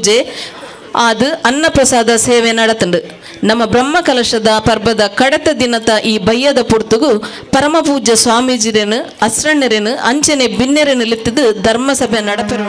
ಪೂಜೆ ಅದು ಅನ್ನಪ್ರಸಾದ ಸೇವೆ ನಡತಂಡು. ನಮ್ಮ ಬ್ರಹ್ಮ ಕಲಶದ ಪರ್ಬದ ಕಡತ ದಿನದ ಈ ಬಯ್ಯದ ಪುಡ್ತುಗು ಪರಮ ಪೂಜ್ಯ ಸ್ವಾಮೀಜಿರೇನು ಅಸ್ರಣ್ಯರೇನು ಅಂಚನೆ ಬಿನ್ನೆರೇನು ಲಿತ್ತದು ಧರ್ಮಸಭೆ ನಡಪೆರು.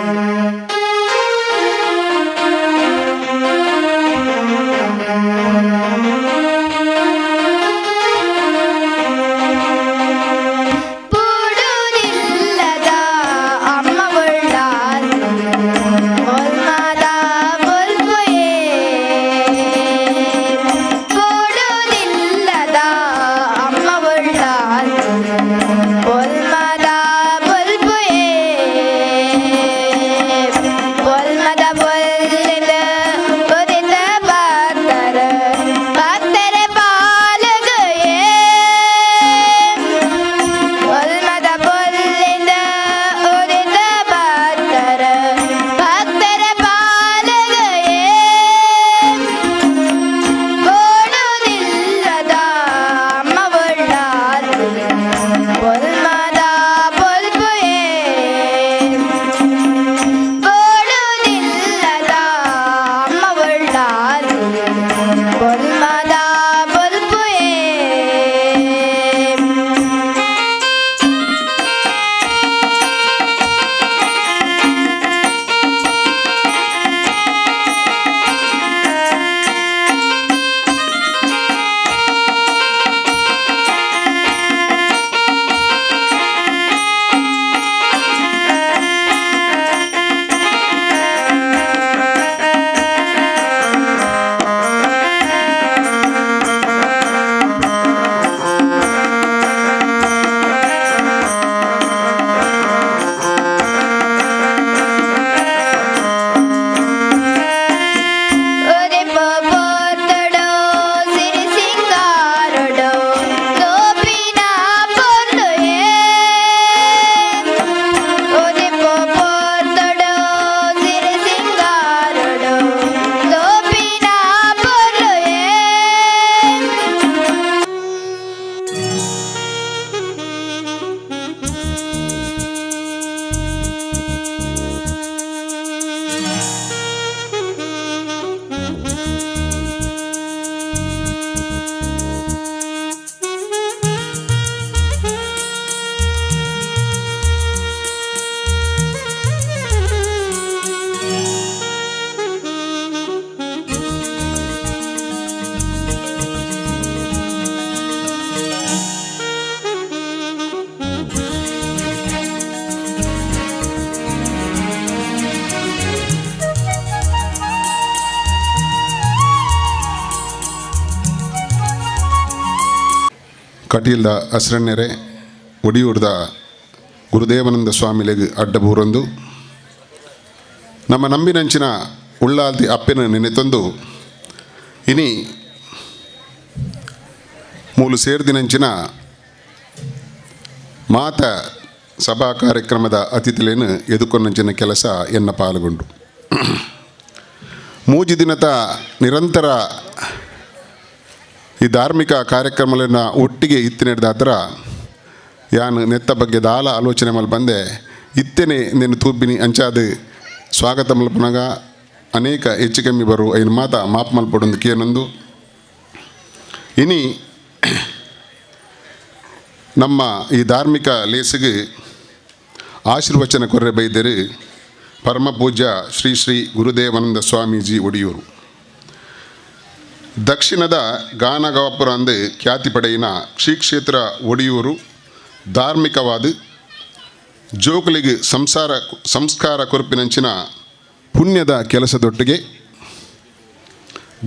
ಕಟೀಲ್ದ ಅಸ್ರಣ್ಯರೇ ಒಡಿಯೂರ್ದ ಗುರುದೇವಾನಂದ ಸ್ವಾಮಿಲೆಗ್ ಅಡ್ಡಬೂರೊಂದು ನಮ್ಮ ನಂಬಿನಂಚಿನ ಉಳ್ಳಾಲ್ತಿ ಅಪ್ಪೆನ ನೆನೆತೊಂದು ಇನಿ ಮೂಲು ಸೇರ್ದಿನಂಚಿನ ಮಾತ ಸಭಾ ಕಾರ್ಯಕ್ರಮದ ಅತಿಥಿಲೇನು ಎದುಕೊಂಡಂಚಿನ ಕೆಲಸ ಎನ್ನ ಪಾಲ್ಗೊಂಡು ಮೂಜಿ ದಿನದ ನಿರಂತರ ಈ ಧಾರ್ಮಿಕ ಕಾರ್ಯಕ್ರಮಗಳನ್ನ ಒಟ್ಟಿಗೆ ಇತ್ತಿನೆಡ್ದಾತ್ರ ಯಾನು ನೆತ್ತ ಬಗ್ಗೆ ದಾಲ ಆಲೋಚನೆ ಮಲ್ ಬಂದೆ ಇತ್ತೇನೆ ನೆನು ತೂಬಿನಿ ಅಂಚಾದು ಸ್ವಾಗತ ಮಲ್ಪನಾಗ ಅನೇಕ ಹೆಚ್ಚು ಕಮ್ಮಿ ಬರು ಐನು ಮಾತ ಮಾಪ್ ಮಲ್ಪಡೊಂದು ಕೇನೊಂದು ಇನಿ ನಮ್ಮ ಈ ಧಾರ್ಮಿಕ ಲೇಸಿಗೆ ಆಶೀರ್ವಚನ ಕೊರ್ರೆ ಬೈದರು ಪರಮ ಪೂಜ್ಯ ಶ್ರೀ ಶ್ರೀ ಗುರುದೇವಾನಂದ ಸ್ವಾಮೀಜಿ ಒಡಿಯೂರು. ದಕ್ಷಿಣದ ಗಾನಗಾಪುರ ಅಂದು ಖ್ಯಾತಿ ಪಡೆಯಿನ ಶ್ರೀ ಕ್ಷೇತ್ರ ಒಡಿಯೂರು ಧಾರ್ಮಿಕವಾದ ಜೋಕುಲಿಗೆ ಸಂಸ್ಕಾರ ಕೊರಪಿನಂಚಿನ ಪುಣ್ಯದ ಕೆಲಸದೊಟ್ಟಿಗೆ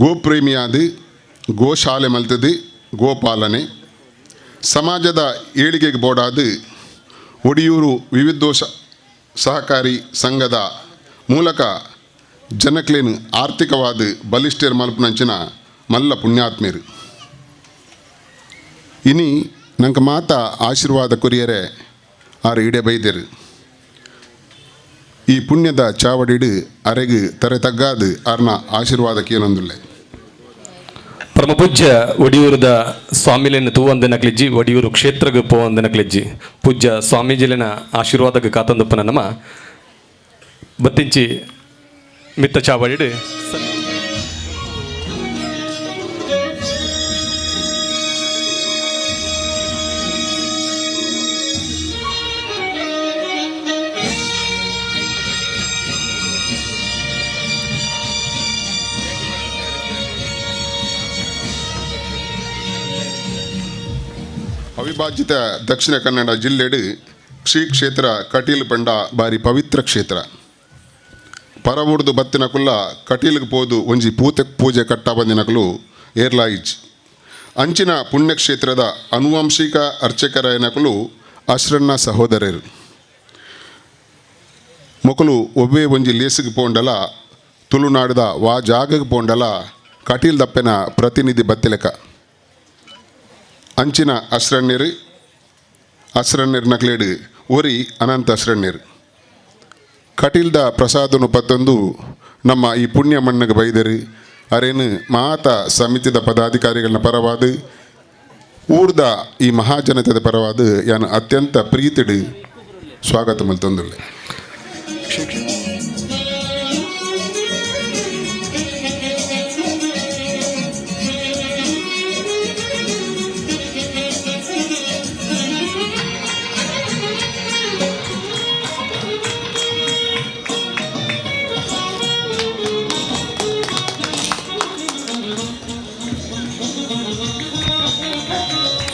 ಗೋಪ್ರೇಮಿಯಾದ ಗೋಶಾಲೆ ಮಲ್ತದು ಗೋಪಾಲನೆ ಸಮಾಜದ ಏಳಿಗೆಗೆ ಬೋಡಾದ ಒಡಿಯೂರು ವಿವಿಧೋಷ ಸಹಕಾರಿ ಸಂಘದ ಮೂಲಕ ಜನಕ್ಲೇನು ಆರ್ಥಿಕವಾದ ಬಲಿಷ್ಠರ್ ಮಲ್ಪನಂಚಿನ ಮಲ್ಲ ಪುಣ್ಯಾತ್ಮೇರು ಇನಿ ನಂಗೆ ಮಾತ ಆಶೀರ್ವಾದ ಕೊರಿಯರೆ ಆರು ಇಡೆ ಬೈದರು ಈ ಪುಣ್ಯದ ಚಾವಡಿಡು ಅರೆಗೆ ತರೆ ತಗ್ಗಾದು ಆರ್ನ ಆಶೀರ್ವಾದಕ್ಕೆ ಏನೊಂದಿಲ್ಲ. ಪರಮಪೂಜ್ಯ ಒಡಿಯೂರದ ಸ್ವಾಮಿಲೇನ ತೂವಂದನಕ್ಲಿಜ್ಜಿ ಒಡಿಯೂರು ಕ್ಷೇತ್ರಕ್ಕೆ ಪೋವಂದನಕ್ಲಿಜ್ಜಿ ಪೂಜ್ಯ ಸ್ವಾಮೀಜಿಲಿನ ಆಶೀರ್ವಾದಕ್ಕೆ ಕಾತಂದಪ್ಪನ ನಮ್ಮ ಬತ್ತಿಂಚಿ ಮಿತ್ತ ಚಾವಡಿಡು ಅವಿಭಾಜಿತ ದಕ್ಷಿಣ ಕನ್ನಡ ಜಿಲ್ಲೆಡು ಶ್ರೀ ಕ್ಷೇತ್ರ ಕಟೀಲ್ ಪಂಡ ಬಾರಿ ಪವಿತ್ರ ಕ್ಷೇತ್ರ ಪರವೂರ್ದು ಬತ್ತಿನಕುಲ್ಲ ಕಟೀಲ್ಗೆ ಪೋದು ಒಂಜಿ ಪೂಜೆ ಕಟ್ಟ ಬಂದಿನಕಲು ಏರ್ಲಾಯಿಜ್ ಅಂಚಿನ ಪುಣ್ಯಕ್ಷೇತ್ರದ ಆನುವಂಶಿಕ ಅರ್ಚಕರ ಎನಕಲು ಅಶ್ರಣ್ಣ ಸಹೋದರರು ಮೊಕಲು ಒವ್ವೇ ಒಂಜಿ ಲೇಸಿಗೆ ಪೋಂಡಲ ತುಳುನಾಡದ ವಾ ಜಾಗಕ್ಕೆ ಪೋಂಡಲ ಕಟೀಲ್ ದಪ್ಪೆನ ಪ್ರತಿನಿಧಿ ಬತ್ತಿಲೆಕ ಅಂಚಿನ ಅಸ್ರಣ್ಯರು ನಕ್ಲೇಡು ಒರಿ ಅನಂತ ಅಸ್ರಣ್ಯರು ಕಟೀಲ್ದ ಪ್ರಸಾದನು ಪತ್ತೊಂದು ನಮ್ಮ ಈ ಪುಣ್ಯ ಮಣ್ಣಗೆ ಬೈದರು ಅರೇನು ಮಾತ ಸಮಿತಿದ ಪದಾಧಿಕಾರಿಗಳನ್ನ ಪರವಾದ ಊರ್ದ ಈ ಮಹಾಜನತೆದ ಪರವಾದ ಯಾನು ಅತ್ಯಂತ ಪ್ರೀತಿಡು ಸ್ವಾಗತ ಮಲ್ತೊಂದುಳ್ಳೆ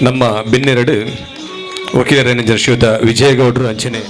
ನಮ್ಮ ಬಿನ್ನೆರಡು ವಕೀಲರ ಮ್ಯಾನೇಜರ್ ಶ್ರೀಯುತ ವಿಜಯಗೌಡರು ಅಂಚನೆ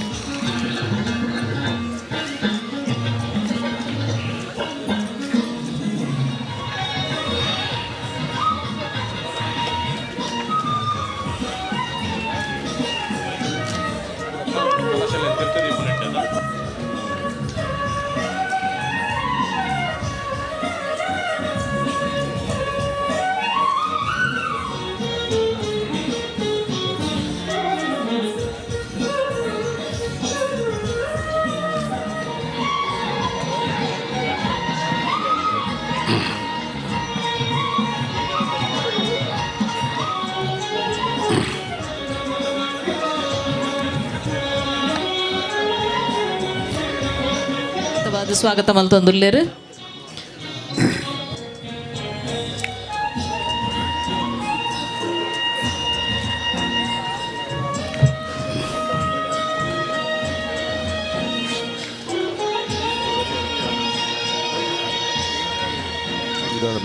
ಸ್ವಾಗತ ಮಲ್ತೊಂದುಲ್ಲೆರ್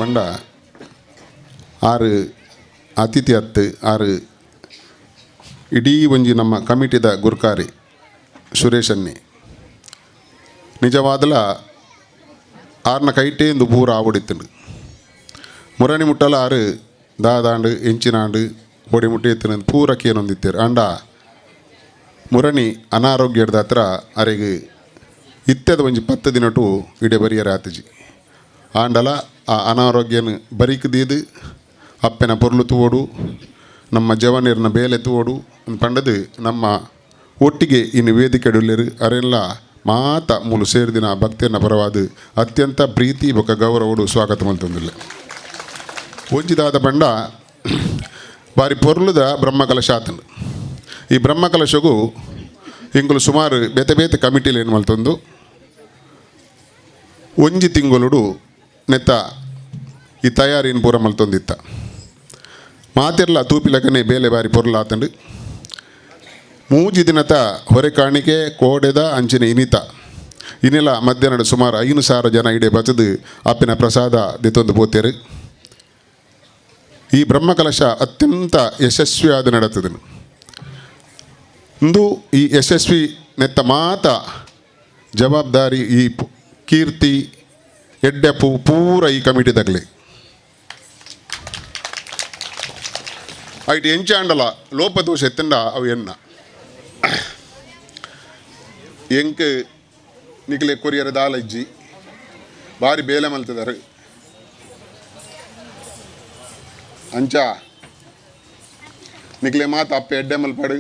ಮಂಡ ಆರು ಅತಿಥಿ ಹತ್ತು ಆರು ಇಡೀ ಒಂಜಿ ನಮ್ಮ ಕಮಿಟಿದ ಗುರ್ಕಾರಿ ಸುರೇಶನ್ನಿ ನಿಜವಾದಲ ಆರ್ನ ಕೈಟೇಂದು ಪೂರ ಆವಡಿತ್ತುಂಡು ಮುರಣಿ ಮುಟ್ಟಲ ಆರು ದಾದಾಂಡು ಎಂಚಿನಾಂಡು ಒಡಿ ಮುಟ್ಟಿ ಎತ್ತಿನ ಪೂರ ಕೇನೊಂದಿತ್ತೇರು ಅಂಡ ಮುರಣಿ ಅನಾರೋಗ್ಯದ ಹತ್ರ ಅರೆಗೆ ಇತ್ಯದ ಒಂಜಿ 10 ದಿನಟು ಇಡೆ ಬರಿಯರ ಆತಜಿ ಆಂಡಲ ಆ ಅನಾರೋಗ್ಯನ ಬರಿಕದೀದು ಅಪ್ಪೆನ ಪೊರ್ಲು ತೂವೋಡು ನಮ್ಮ ಜವನೀರ್ನ ಬೇಲೆ ತೂವೋಡು ಪಂಡದು ನಮ್ಮ ಒಟ್ಟಿಗೆ ಇನ್ನು ವೇದಿಕೆಡುಲ್ಲೆರು ಅರೆಲ್ಲ ಮಾತ ಮೂಲು ಸೇರಿದಿನ ಭಕ್ತಿಯನ್ನ ಪರವಾದ ಅತ್ಯಂತ ಪ್ರೀತಿ ಬೊಕ್ಕ ಗೌರವಡು ಸ್ವಾಗತ ಮಲ್ತೊಂದಿಲ್ಲ ಒಂಜಿದಾದ ಪಂಡ ಬಾರಿ ಪೊರ್ಲುದ ಬ್ರಹ್ಮಕಲಶ ಆತನು ಈ ಬ್ರಹ್ಮಕಲಶಗೂ ಇಂಗುಲು ಸುಮಾರು ಬೇತೆ ಬೇತೆ ಕಮಿಟಿಲಿ ಏನು ಮಲ್ತೊಂದು ಒಂಜಿ ತಿಂಗಳುಡು ನೆತ್ತ ಈ ತಯಾರಿನ ಪೂರ ಮಲ್ತೊಂದಿತ್ತ ಮಾತೆರ್ಲ ತೂಪಿಲಕನೆ ಬೇಲೆ ಬಾರಿ ಪೊರ್ಲು ಆತಂಡು ಮೂಜಿ ದಿನದ ಹೊರೆ ಕಾಣಿಕೆ ಕೋಡೆದ ಅಂಚಿನ ಇನ್ನಿಲ ಮಧ್ಯಾಹ್ನದ ಸುಮಾರು 5,000 ಜನ ಇಡೆ ಬಚದು ಅಪ್ಪಿನ ಪ್ರಸಾದ ದಿತ್ತೊಂದು ಪೋತೇರು ಈ ಬ್ರಹ್ಮಕಲಶ ಅತ್ಯಂತ ಯಶಸ್ವಿಯಾದ ನಡೆತದನು ಇಂದು ಈ ಯಶಸ್ವಿ ನೆತ್ತ ಮಾತ ಜವಾಬ್ದಾರಿ ಈ ಕೀರ್ತಿ ಎಡ್ಡೆಪ್ಪು ಪೂರ ಈ ಕಮಿಟಿದಾಗಲಿ ಐಟಿ ಎಂಚಾಂಡಲ ಲೋಪದೋಷ ಎತ್ತಂಡ ಅವು ಎನ್ನ ಎಂಕ್ ನಿಕ್ಲೆ ಕೊರಿಯರ ದಾಲಜ್ಜಿ ಬಾರಿ ಬೇಲೆ ಮಲ್ತದಾರೆ ಅಂಚ ನಿಕ್ಲೆ ಮಾತು ಅಪ್ಪೆ ಎಡ್ಡೆ ಮಲ್ಪಡು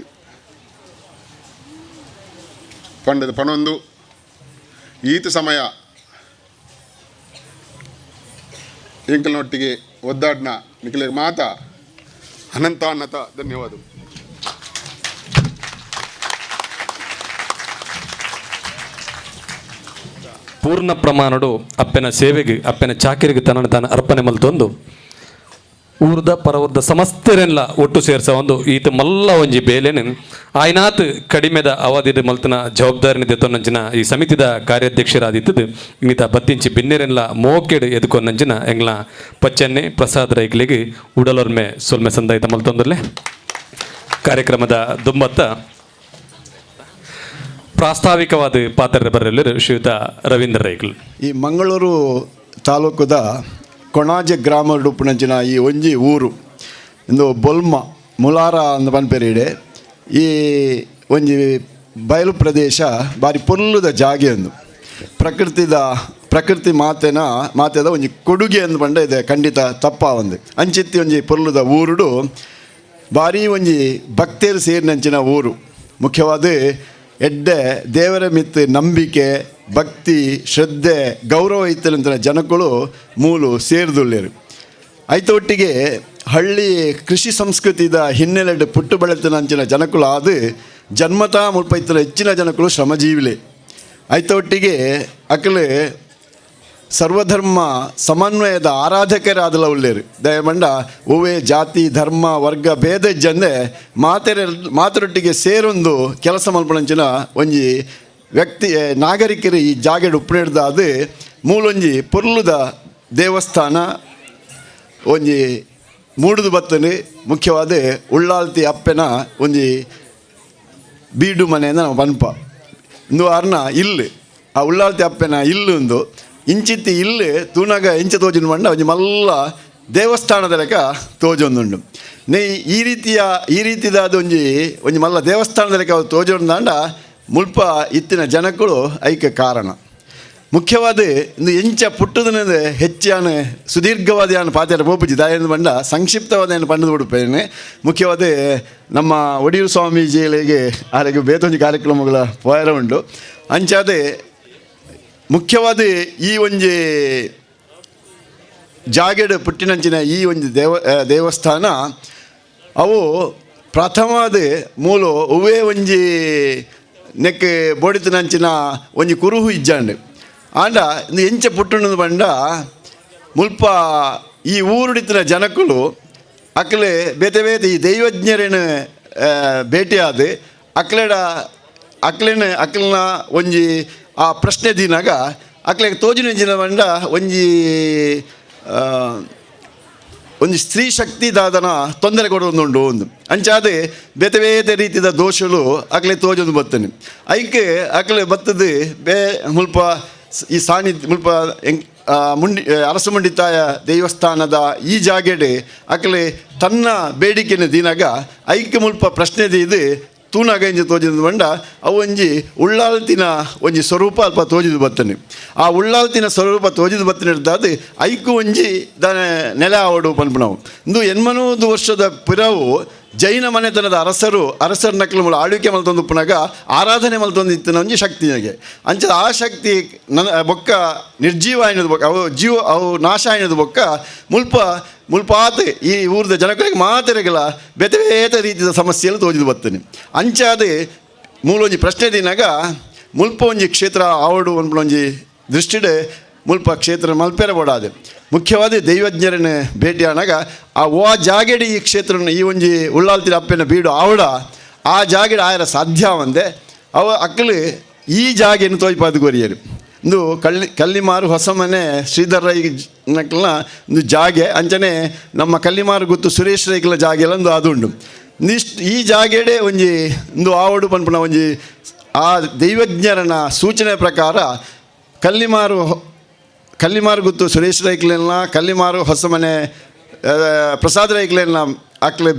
ಪಂಡದ ಪಣೊಂದು ಈತ ಸಮಯ ಎಂಕಲ್ನೊಟ್ಟಿಗೆ ಒದ್ದಾಡ್ನ ನಿಕ್ಲೆ ಮಾತ ಅನಂತ ಧನ್ಯವಾದ. ಪೂರ್ಣ ಪ್ರಮಾಣಡು ಅಪ್ಪನ ಸೇವೆಗೆ ಅಪ್ಪನ ಚಾಕಿರಿಗೆ ತನ್ನನ್ನು ತಾನು ಅರ್ಪಣೆ ಮಲ್ತೊಂದು ಊರ್ದ ಪರವರ್ದ ಸಮಸ್ತರೆಲ್ಲ ಒಟ್ಟು ಸೇರ್ಸ ಒಂದು ಈತ ಮಲ್ಲ ಒಂಜಿ ಬೇಲೆನೆ ಆಯ್ನಾತ್ ಕಡಿಮೆದ ಅವಧಿದ ಮಲ್ತನ ಜವಾಬ್ದಾರಿನ ದೆತ್ತೊನ್ನಂಚಿನ ಈ ಸಮಿತಿದ ಕಾರ್ಯಾಧ್ಯಕ್ಷರಾದಿತ್ತದು ಈತ ಬತ್ತಿಂಚಿ ಬಿನ್ನೆರೆಲ್ಲ ಮೋಕೆಡ್ ಎದುಕೊನ್ನಂಚಿನ ಎಂಗ್ಲ ಪಚ್ಚನ್ನೆ ಪ್ರಸಾದ ರೈಕ್ಲಿಗೆ ಉಡಲೊರ್ಮೆ ಸೊಲ್ಮೆ ಸಂದಾಯಿತ ಮಲ್ತೊಂದಲ್ಲೇ ಕಾರ್ಯಕ್ರಮದ ದುಂಬತ್ತ ಪ್ರಾಸ್ತಾವಿಕವಾದ ಪಾತ್ರ ಬರಲು ಶ್ರೀಯುತ ರವೀಂದ್ರ ರೈಕ್ಲ್. ಈ ಮಂಗಳೂರು ತಾಲೂಕುದ ಕೊಣಾಜೆ ಗ್ರಾಮ ರೂಪುನಂಚಿನ ಈ ಒಂಜಿ ಊರು ಇಂದು ಬೊಲ್ಮ ಮುಲಾರ ಅಂದ ಪನ್ಪೆರಿಡೆ ಈ ಒಂಜಿ ಬಯಲು ಪ್ರದೇಶ ಬಾರಿ ಪೊಲ್ಲುದ ಜಾಗೆ ಒಂದು ಪ್ರಕೃತಿ ಮಾತೆದ ಒಂಜಿ ಕೊಡುಗೆ ಅಂದು ಪಂಡ ಇದೆ ಖಂಡಿತ ತಪ್ಪ ಒಂದು ಅಂಚಿತ್ತಿ ಒಂಜಿ ಪೊಲ್ಲುದ ಊರುಡು ಬಾರಿ ಒಂಜಿ ಭಕ್ತರು ಸೇರಿನಂಚಿನ ಊರು ಮುಖ್ಯವಾದ ಎಡ್ಡೆ ದೇವರ ಮಿತ್ ನಂಬಿಕೆ ಭಕ್ತಿ ಶ್ರದ್ಧೆ ಗೌರವ ಇತ್ತಲಂತ ಜನಗಳು ಮೂಲು ಸೇರಿದುಳ್ಳೇರು ಐತ ಒಟ್ಟಿಗೆ ಹಳ್ಳಿ ಕೃಷಿ ಸಂಸ್ಕೃತಿದ ಹಿನ್ನೆಲೆ ಪುಟ್ಟು ಬೆಳೆತನಂಚಿನ ಜನಗಳು ಆದ ಜನ್ಮತಾ ಮುಲ್ಪ ಇತ್ತಲ ಹೆಚ್ಚಿನ ಜನಗಳು ಶ್ರಮಜೀವಿಲೆ ಐತ ಒಟ್ಟಿಗೆ ಅಕಲೆ ಸರ್ವಧರ್ಮ ಸಮನ್ವಯದ ಆರಾಧಕರಾದಲ ಉಳ್ಳೇರು ದಯಮಂಡ ಓವೇ ಜಾತಿ ಧರ್ಮ ವರ್ಗ ಭೇದ ಜಂದೆ ಮಾತರೊಟ್ಟಿಗೆ ಸೇರೊಂದು ಕೆಲಸ ಮಲ್ಪಣಂಚಿನ ಒಂಜಿ ವ್ಯಕ್ತಿ ನಾಗರಿಕರು ಈ ಜಾಗೆಡ್ ಉಪ್ಪುಣಿಡ್ದ ಅದು ಮೂಲೊಂಜಿ ಪೊರ್ಲುದ ದೇವಸ್ಥಾನ ಒಂಜಿ ಮೂಡುದು ಬತ್ತನು ಮುಖ್ಯವಾದ ಉಳ್ಳಾಲ್ತಿ ಅಪ್ಪೆನ ಒಂಜಿ ಬೀಡು ಮನೆಯಿಂದ ನಾವು ಪನ್ಪ ಇಂದು ಅರ್ನ ಇಲ್ಲು ಆ ಉಳ್ಳಾಲ್ತಿ ಅಪ್ಪೆನ ಇಲ್ಲು ಒಂದು ಇಂಚಿತ್ತಿ ಇಲ್ಲು ತೂನಾಗ ಇಂಚ ತೋಜಿನ ಮಂಡ ಒಂಜಿ ಮಲ್ಲ ದೇವಸ್ಥಾನದ ಲೆಕ್ಕ ತೋಜೊಂದುಂಡು ನೇ ಈ ರೀತಿದ ಒಂಜಿ ಮಲ್ಲ ದೇವಸ್ಥಾನದ ಲೆಕ್ಕ ತೋಜೊಂದಾಂಡ ಮುಲ್ಪ ಇತ್ತಿನ ಜನಗಳು ಐಕ್ಯ ಕಾರಣ ಮುಖ್ಯವಾದ ಇಂದು ಎಂಚ ಪುಟ್ಟದನದ ಹೆಚ್ಚಾನ ಸುದೀರ್ಘವಾದ ಯಾನು ಪಾತ್ಯಾರ ಪೋಪುಜಿ ದಾಯನ ಬಂಡ ಸಂಕ್ಷಿಪ್ತವಾದ ಏನು ಪಂಡದು ಉಡುಪೇನೆ ಮುಖ್ಯವಾದ ನಮ್ಮ ಒಡಿಯೂರು ಸ್ವಾಮೀಜಿಗಳಿಗೆ ಆರಿಗೆ ಬೇತೊಂಜಿ ಕಾರ್ಯಕ್ರಮಗಳ ಪೋಯರ ಉಂಟು ಅಂಚಾದೆ ಮುಖ್ಯವಾದ ಈ ಒಂಜಿ ಜಾಗೆಡ್ ಪುಟ್ಟಿನಂಚಿನ ಈ ಒಂಜಿ ದೇವಸ್ಥಾನ ಅವು ಪ್ರಥಮವಾದ ಮೂಲು ಉವೇ ಒಂಜಿ ನೆಕ್ ಬೋಡಿತನಂಚಿನ ಒಂಜಿ ಕುರುಹು ಇಜ್ಜಾಂಡು ಆಂಡ ಇಂದು ಎಂಚ ಪುಟ್ಟುಣ್ಣದು ಬಂಡ ಮುಲ್ಪ ಈ ಊರುಡಿತಿನ ಜನಕ್ಕಳು ಅಕ್ಲೆ ಬೇತೆ ಈ ದೈವಜ್ಞರೇನು ಭೇಟಿಯಾದ ಅಕ್ಲೆನ ಒಂಜಿ ಆ ಪ್ರಶ್ನೆ ದಿನಾಗ ಅಕ್ಲೆಗೆ ತೋಜಿನ ಬಂಡ ಒಂಜಿ ಸ್ತ್ರೀ ಶಕ್ತಿ ದಾದನ ತೊಂದರೆ ಕೊಡೊಂದುಂಡು ಒಂದು ಅಂಚಾದೆ ಬೇತೆ ರೀತಿಯ ದೋಷಗಳು ಅಕ್ಲೆ ತೋಜೊಂದು ಬತ್ತನೆ ಐಕೆ ಅಕ್ಲೆ ಬತ್ತದು ಮುಲ್ಪ ಈ ಮುಲ್ಪ ಅರಸ ಮುಂಡಿತಾಯ ದೇವಸ್ಥಾನದ ಈ ಜಾಗೆಡೆ ಅಕ್ಲೆ ತನ್ನ ಬೇಡಿಕೆನ ದಿನಾಗ ಐಕೆ ಮುಲ್ಪ ಪ್ರಶ್ನೆ ಇದು ತೂನಾಗ ಇಂಜಿ ತೋಜಿದ ಬಂಡ ಅವು ಒಂಜಿ ಉಳ್ಳಾಲ್ತಿನ ಒಂಜಿ ಸ್ವರೂಪ ಅಲ್ಪ ತೋಜಿದು ಬತ್ತನೆ ಆ ಉಳ್ಳಾಲ್ತಿನ ಸ್ವರೂಪ ತೋಜಿದು ಬತ್ತನೆ ಹಿಡ್ದಾದ ಐಕು ಒಂಜಿ ನೆಲೆ ಆವಡು ಪನ್ಪುಣವು ಇಂದು 80 ವರ್ಷದ ಪುರವು ಜೈನ ಮನೆತನದ ಅರಸರ ನಕಲು ಮೂಲ ಆಳ್ವಿಕೆ ಮಲ್ತೊಂದು ಪುನಗ ಆರಾಧನೆ ಮಲ್ತೊಂದು ಇತ್ತಿನ ಒಂಜಿ ಶಕ್ತಿಯಾಗೆ ಅಂಚದ ಆ ಶಕ್ತಿ ಬೊಕ್ಕ ನಿರ್ಜೀವ ಆಯ್ನದು ಬೊಕ್ಕ ಅವು ನಾಶ ಆಯ್ನದು ಬೊಕ್ಕ ಮುಲ್ಪಾತ್ ಈ ಊರದ ಜನಗಳಿಗೆ ಮಾತೆರೆಗಳ ಬೇತೆ ರೀತಿಯ ಸಮಸ್ಯೆಯಲ್ಲಿ ತೋಜಿದು ಬರ್ತೇನೆ ಅಂಚಾದೆ ಮೂಲೊಂಜಿ ಪ್ರಶ್ನೆ ದಿನಾಗ ಮುಲ್ಪ ಒಂಜಿ ಕ್ಷೇತ್ರ ಆವಡು ಒಂಜಿ ದೃಷ್ಟಿಡೆ ಮುಲ್ಪ ಕ್ಷೇತ್ರ ಮಲ್ಪೆರ ಬೋಡಾದೆ ಮುಖ್ಯವಾದ ದೈವಜ್ಞರನ್ನ ಭೇಟಿ ಆನಾಗ ಆ ಜಾಗೆಡಿ ಈ ಕ್ಷೇತ್ರನ ಈ ಒಂಜಿ ಉಳ್ಳಾಲ್ತಿನ ಅಪ್ಪೆನ ಬೀಡು ಆವಡ ಆ ಜಾಗೆಡ್ ಆಯರ ಸಾಧ್ಯ ಒಂದೆ ಅವ ಅಕ್ಕಲು ಈ ಜಾಗೆಯನ್ನು ತೋಯ್ಪಾದ ಗೋರಿಯರು ಇಂದು ಕಲ್ಲಿಮಾರು ಹೊಸ ಮನೆ ಶ್ರೀಧರ್ ರೈ ನಕ್ಲನ ಒಂದು ಜಾಗೆ ಅಂಚನೆ ನಮ್ಮ ಕಲ್ಲಿಮಾರು ಗೊತ್ತು ಸುರೇಶ್ ರೈಕ್ಲ ಜಾಗೆ ಎಲ್ಲ ಒಂದು ಅದುಂಡು ಈ ಜಾಗೆಡೆ ಒಂಜಿ ಒಂದು ಆವಡು ಪನ್ಪುನ ಒಂಜಿ ಆ ದೈವಜ್ಞರನ ಸೂಚನೆ ಪ್ರಕಾರ ಕಲ್ಲಿಮಾರು ಗೊತ್ತು ಸುರೇಶ್ ರೈಕ್ಲೆಲ್ಲ ಕಲ್ಲಿಮಾರು ಹೊಸ ಮನೆ ಪ್ರಸಾದ್ ರೈಕ್ಲೆಲ್ಲ ಅಕ್ಲೆ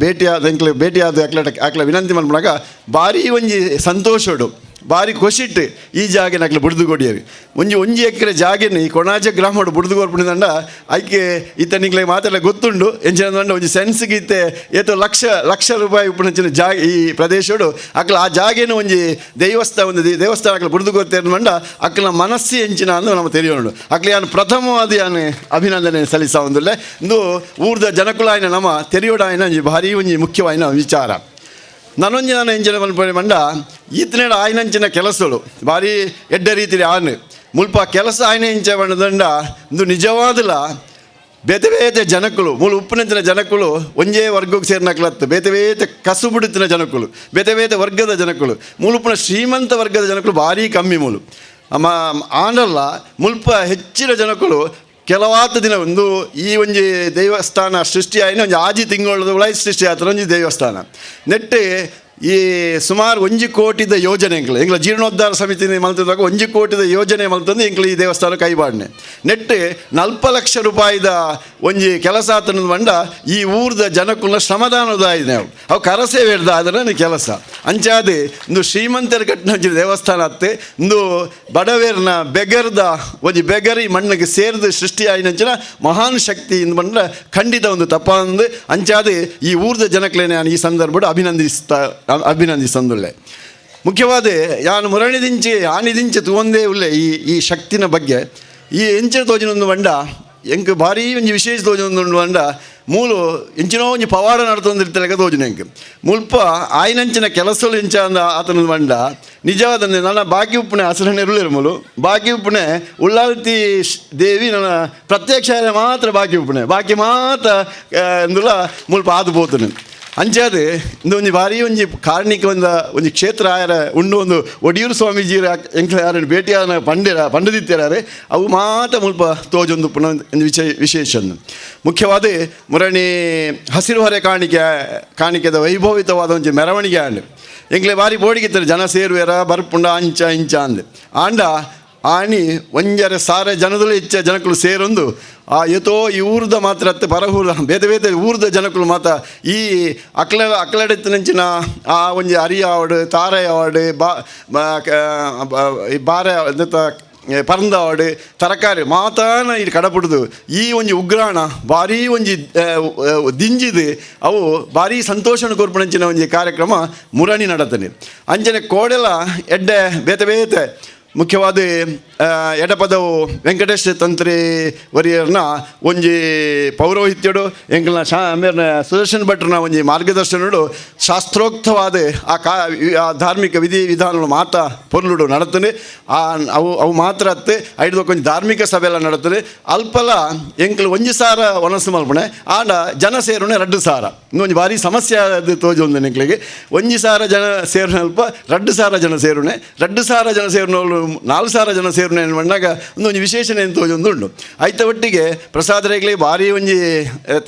ಭೇಟಿಯಾದ ಅಕ್ಲೆ ವಿನಂತಿ ಮನ್ಪುನಾಗ ಭಾರಿ ಒಂಜಿ ಸಂತೋಷಡು ಭಾರಿ ಖುಷಿಟ್ಟು ಈ ಜಾಗೆ ನಕ್ಲೆ ಬುಡ್ದು ಕೊಡಿಯರು ಒಂಜಿ ಎಕರೆ ಜಾಗೆನ ಈ ಕೊಣಾಜೆ ಗ್ರಾಮಡು ಬುಡ್ದು ಕೊರ್ಪುಣಿದಂಡ ಐಕೆ ನಿಂಗ್ಲೆ ಮಾತೆಲ್ಲ ಗೊತ್ತುಂಡು ಎಂಚಿನಂಡ ಒಂಜಿ ಸೆನ್ಸ್ಗೆ ಇತ್ತೆ ಏತೋ ಲಕ್ಷ ರೂಪಾಯಿ ಉಪ್ಪುನಂಚಿನ ಜಾಗೆ ಈ ಪ್ರದೇಶಡು ಅಕ್ಲ ಆ ಜಾಗೆನ ಒಂಜಿ ದೇವಸ್ಥಾನ ಅಕ್ಲ ಬುಡ್ದು ಕೊರ್ತೇನೆ ಮಂಡ ಅಕ್ಲ ಮನಸ್ಸು ಎಂಚಿನ ಅಂದು ನಮ್ಮ ತೆರೆಯೋಣ ಅಕ್ಲ ಯಾನು ಪ್ರಥಮವಾದ ಯಾನು ಅಭಿನಂದನೆ ಸಲ್ಲಿಸ ಒಂದಿಲ್ಲ ಇಂದು ಊರ್ದ ಜನಕುಲಾಯಿನ ನಮ್ಮ ತೆರೆಯೋಡ ಆಯ್ನ ಭಾರಿ ಒಂಜಿ ಮುಖ್ಯವಾಯಿನ ವಿಚಾರ ನಾನು ಎಂಚಿನ ಮಲ್ಪನೆ ಮಂಡ ಈತನೇಡ ಆಯ್ನಂಚಿನ ಕೆಲಸಗಳು ಭಾರಿ ಎಡ್ಡ ರೀತಿಲಿ ಆನು ಮುಲ್ಪ ಕೆಲಸ ಆಯ್ನೆ ಇಂಚ ಬಣ್ಣದಂಡ ಇಂದು ನಿಜವಾದಲ ಬೇತೆ ಬೇತೆ ಜನಕ್ಕಳು ಮೂಲ ಉಪ್ಪಿನಂಚಿನ ಜನಕ್ಕಳು ಒಂದೇ ವರ್ಗಕ್ಕೆ ಸೇರ್ನಕ್ಲತ್ತು ಬೇತೆ ಬೇತೆ ಕಸು ಬಿಡುತ್ತಿನ ಜನಕ್ಕಳು ಬೇತೆ ಬೇತೆ ವರ್ಗದ ಜನಕ್ಕಳು ಮೂಲಪುನ ಶ್ರೀಮಂತ ವರ್ಗದ ಜನಕ್ಕಳು ಭಾರಿ ಕಮ್ಮಿ ಮೂಲು ಆಂಡಲ್ಲ ಮುಲ್ಪ ಹೆಚ್ಚಿನ ಜನಕ್ಕಳು ಕೆಲವಾತ ದಿನ ಒಂದು ಈ ಒಂಜಿ ದೇವಸ್ಥಾನ ಸೃಷ್ಟಿ ಆಯ್ನ ಒಂಜಿ ಆಜಿ ತಿಂಗಳದ ಒಳಗೆ ಸೃಷ್ಟಿ ಆತನ ಒಂಜಿ ದೇವಸ್ಥಾನ ನೆಟ್ಟು ಈ ಸುಮಾರು 1 ಕೋಟಿದ ಯೋಜನೆ ಎಂಗ್ಲ ಜೀರ್ಣೋದ್ಧಾರ ಸಮಿತಿ ಮಲ್ತದಾಗ 1 ಕೋಟಿದ ಯೋಜನೆ ಮಲ್ತಂದು ಎಂಕ್ಲ ಈ ದೇವಸ್ಥಾನ ಕೈಬಾಡ್ನೆ ನೆಟ್ಟು 40 ಲಕ್ಷ ರೂಪಾಯಿದ ಒಂಜಿ ಕೆಲಸ ಆತನ ಬಂಡ ಈ ಊರ್ದ ಜನಕ್ಕುಲ್ಲ ಶ್ರಮದಾನದ ಆಯ್ತು ಅವು ಕರಸೇವೆಡ್ದ ಅದರ ಕೆಲಸ ಅಂಚಾದೆ ಇಂದು ಶ್ರೀಮಂತರ ಕಟ್ಟಿನ ಒಂಜಿ ದೇವಸ್ಥಾನ ಅತ್ತೆ ಇಂದು ಬಡವೇರ್ನ ಬೆಗರ್ದ ಒಂಜಿ ಬೆಗರಿ ಮಣ್ಣಿಗೆ ಸೇರಿದ ಸೃಷ್ಟಿ ಆಯ್ನಂಚಿನ ಮಹಾನ್ ಶಕ್ತಿ ಇಂದು ಬಂದ್ರೆ ಖಂಡಿತ ಒಂದು ತಪ್ಪಾಂದು ಅಂಚಾದೆ ಈ ಊರ್ದ ಜನಕ್ಕಲೇನೆ ನಾನು ಈ ಸಂದರ್ಭ ಅಭಿನಂದಿಸಂದುಳ್ಳೆ ಮುಖ್ಯವಾದ ಯಾನು ಮುರಣಿದಿಂಚಿ ಆನಿದಿಂಚಿ ತಗೊಂಡೇ ಉಳ್ಳೆ ಈ ಶಕ್ತಿನ ಬಗ್ಗೆ ಈ ಎಂಚಿನ ತೋಜಿನೊಂದು ಬಂಡ ಎಂಕ್ ಭಾರಿ ಒಂಜಿ ವಿಶೇಷ ತೋಜಿನೊಂದು ಬಂಡ ಮೂಲು ಎಂಚಿನೋ ಒಂಜಿ ಪವಾಡ ನಡ್ತೊಂದಿರ್ತಾರೆ ತೋಜಿನ ಎಂಕ್ ಮುಲ್ಪ ಆಯ್ನಂಚಿನ ಕೆಲಸಗಳು ಎಂಚ ಅಂದ ಆತನ ಬಂಡ ನಿಜವಾದಂದೆ ನನ್ನ ಬಾಕಿ ಉಪ್ಪುಣೆ ಹಸಿರಣ್ಣೆ ಇರುಳಿರು ಮೂಲು ಬಾಕಿ ಉಪ್ಪುಣೆ ಉಳ್ಳಾಲ್ತಿ ದೇವಿ ನನ್ನ ಪ್ರತ್ಯಕ್ಷ ಮಾತ್ರ ಬಾಕಿ ಉಪ್ಪುಣೆ ಬಾಕಿ ಮಾತ್ರ ಅಂದುಲ ಮುಲ್ಪ ಆದು ಪೋತನು ಅಂಚಾದೆ ಇಂದು ಒಂಜಿ ಭಾರಿ ಒಂಜಿ ಕಾರಣಿಕ ಒಂಜಿ ಕ್ಷೇತ್ರ ಆಯರ ಉಂಡು ಒಂದು ಒಡಿಯೂರು ಸ್ವಾಮೀಜಿ ಎಂಕ್ಲ ಯಾರನ್ನು ಭೇಟಿಯಾದ ಪಂಡದಿತ್ತಾರೆ ಅವು ಮಾತ್ರ ಮುಲ್ಪ ತೋಜೊಂದು ಪುನಃ ಒಂದು ವಿಶೇಷ ಮುಖ್ಯವಾದ ಮುರಣಿ ಹಸಿರು ಹೊರೆ ಕಾಣಿಕೆದ ವೈಭವಿತವಾದ ಒಂಜಿ ಮೆರವಣಿಗೆ ಆಂಡ್ ಎಂಕ್ಲೆ ಭಾರಿ ಬೋಡಿಗಿತ್ತಾರೆ ಜನ ಸೇರುವೆರ ಬರ್ಪುಂಡ ಅಂಚ ಇಂಚ ಅಂದೆ ಆಂಡ ಆಣಿ ಒಂಜರ ಸಾರೆ ಜನದಲ್ಲೂ ಹೆಚ್ಚ ಜನಕ್ಕಳು ಸೇರೊಂದು ಎತ್ತೋ ಈ ಊರ್ದ ಮಾತ್ರ ಅತ್ತೆ ಪರಹೂರ ಬೇತೆ ಬೇತೆ ಊರ್ದ ಜನಕ್ಕಳು ಮಾತ್ರ ಈ ಅಕ್ಲಡೆತ್ತಿನಂಚಿನ ಆ ಒಂಜಿ ಅರಿಯ ಆವಡು ತಾರೆ ಆವಡು ಬಾರೆ ಪರಂದ ಆವಡು ತರಕಾರಿ ಮಾತಾನ ಇಲ್ಲಿ ಕಡಪುಡ್ದು ಈ ಒಂಜಿ ಉಗ್ರಾಣ ಭಾರಿ ಒಂಜಿ ದಿಂಜಿದು ಅವು ಭಾರಿ ಸಂತೋಷನ ಕೊರ್ಪಣಂಚಿನ ಒಂಜಿ ಕಾರ್ಯಕ್ರಮ ಮುರಣಿ ನಡತನೆ ಅಂಚನೆ ಕೋಡೆಲ ಎಡ್ಡೆ ಬೇತೆ ಬೇತೆ ಮುಖ್ಯವಾದ ಎಡಪದವು ವೆಂಕಟೇಶ್ ತಂತ್ರಿ ವರಿಯರ್ನ ಒಂಜಿ ಪೌರೋಹಿತ್ಯಡು ಎಂಕಲ್ನ ಆಮೇಲೆ ಸುದರ್ಶನ್ ಭಟ್ರನ ಒಂಜಿ ಮಾರ್ಗದರ್ಶನಡು ಶಾಸ್ತ್ರೋಕ್ತವಾದ ಆ ಧಾರ್ಮಿಕ ವಿಧಿ ವಿಧಾನಗಳು ಮಾತ್ರ ಪೊರ್ಲುಡು ನಡತನೆ ಅವು ಮಾತ್ರ ಅತ್ತೆ ಐದು ಕೊಂಚ ಧಾರ್ಮಿಕ ಸಭೆಲ್ಲ ನಡತದೆ ಅಲ್ಪಲ ಎಂಕಲು ಒಂಜಿ ಸಾರ ಒನಸು ಮಲ್ಪಣೆ ಆಂಡ ಜನ ಸೇರುಣೆ 2 ಸಾರ ಇನ್ನೊಂದು ಭಾರಿ ಸಮಸ್ಯೆ ಅದು ತೋಜೊಂದು ಎಂಕ್ಲಿಗೆ ಒಂಜಿ ಸಾರ ಜನ ಸೇರುಣೆ ಅಲ್ಪ 2 ಸಾರ ಜನ ಸೇರುಣೆ 2 ಸಾರ ಜನ ಸೇರುವಳು 4 ಸಾರ ಜನ ಸೇರುಣೆ ಬಂದಾಗ ಒಂದೊಂದು ವಿಶೇಷಣೆ ಅಂತ ತೋಜೊಂದು ಉಂಡು ಐತ ಒಟ್ಟಿಗೆ ಪ್ರಸಾದ ರೇಗ್ಲಿಗೆ ಭಾರಿ ಒಂಜಿ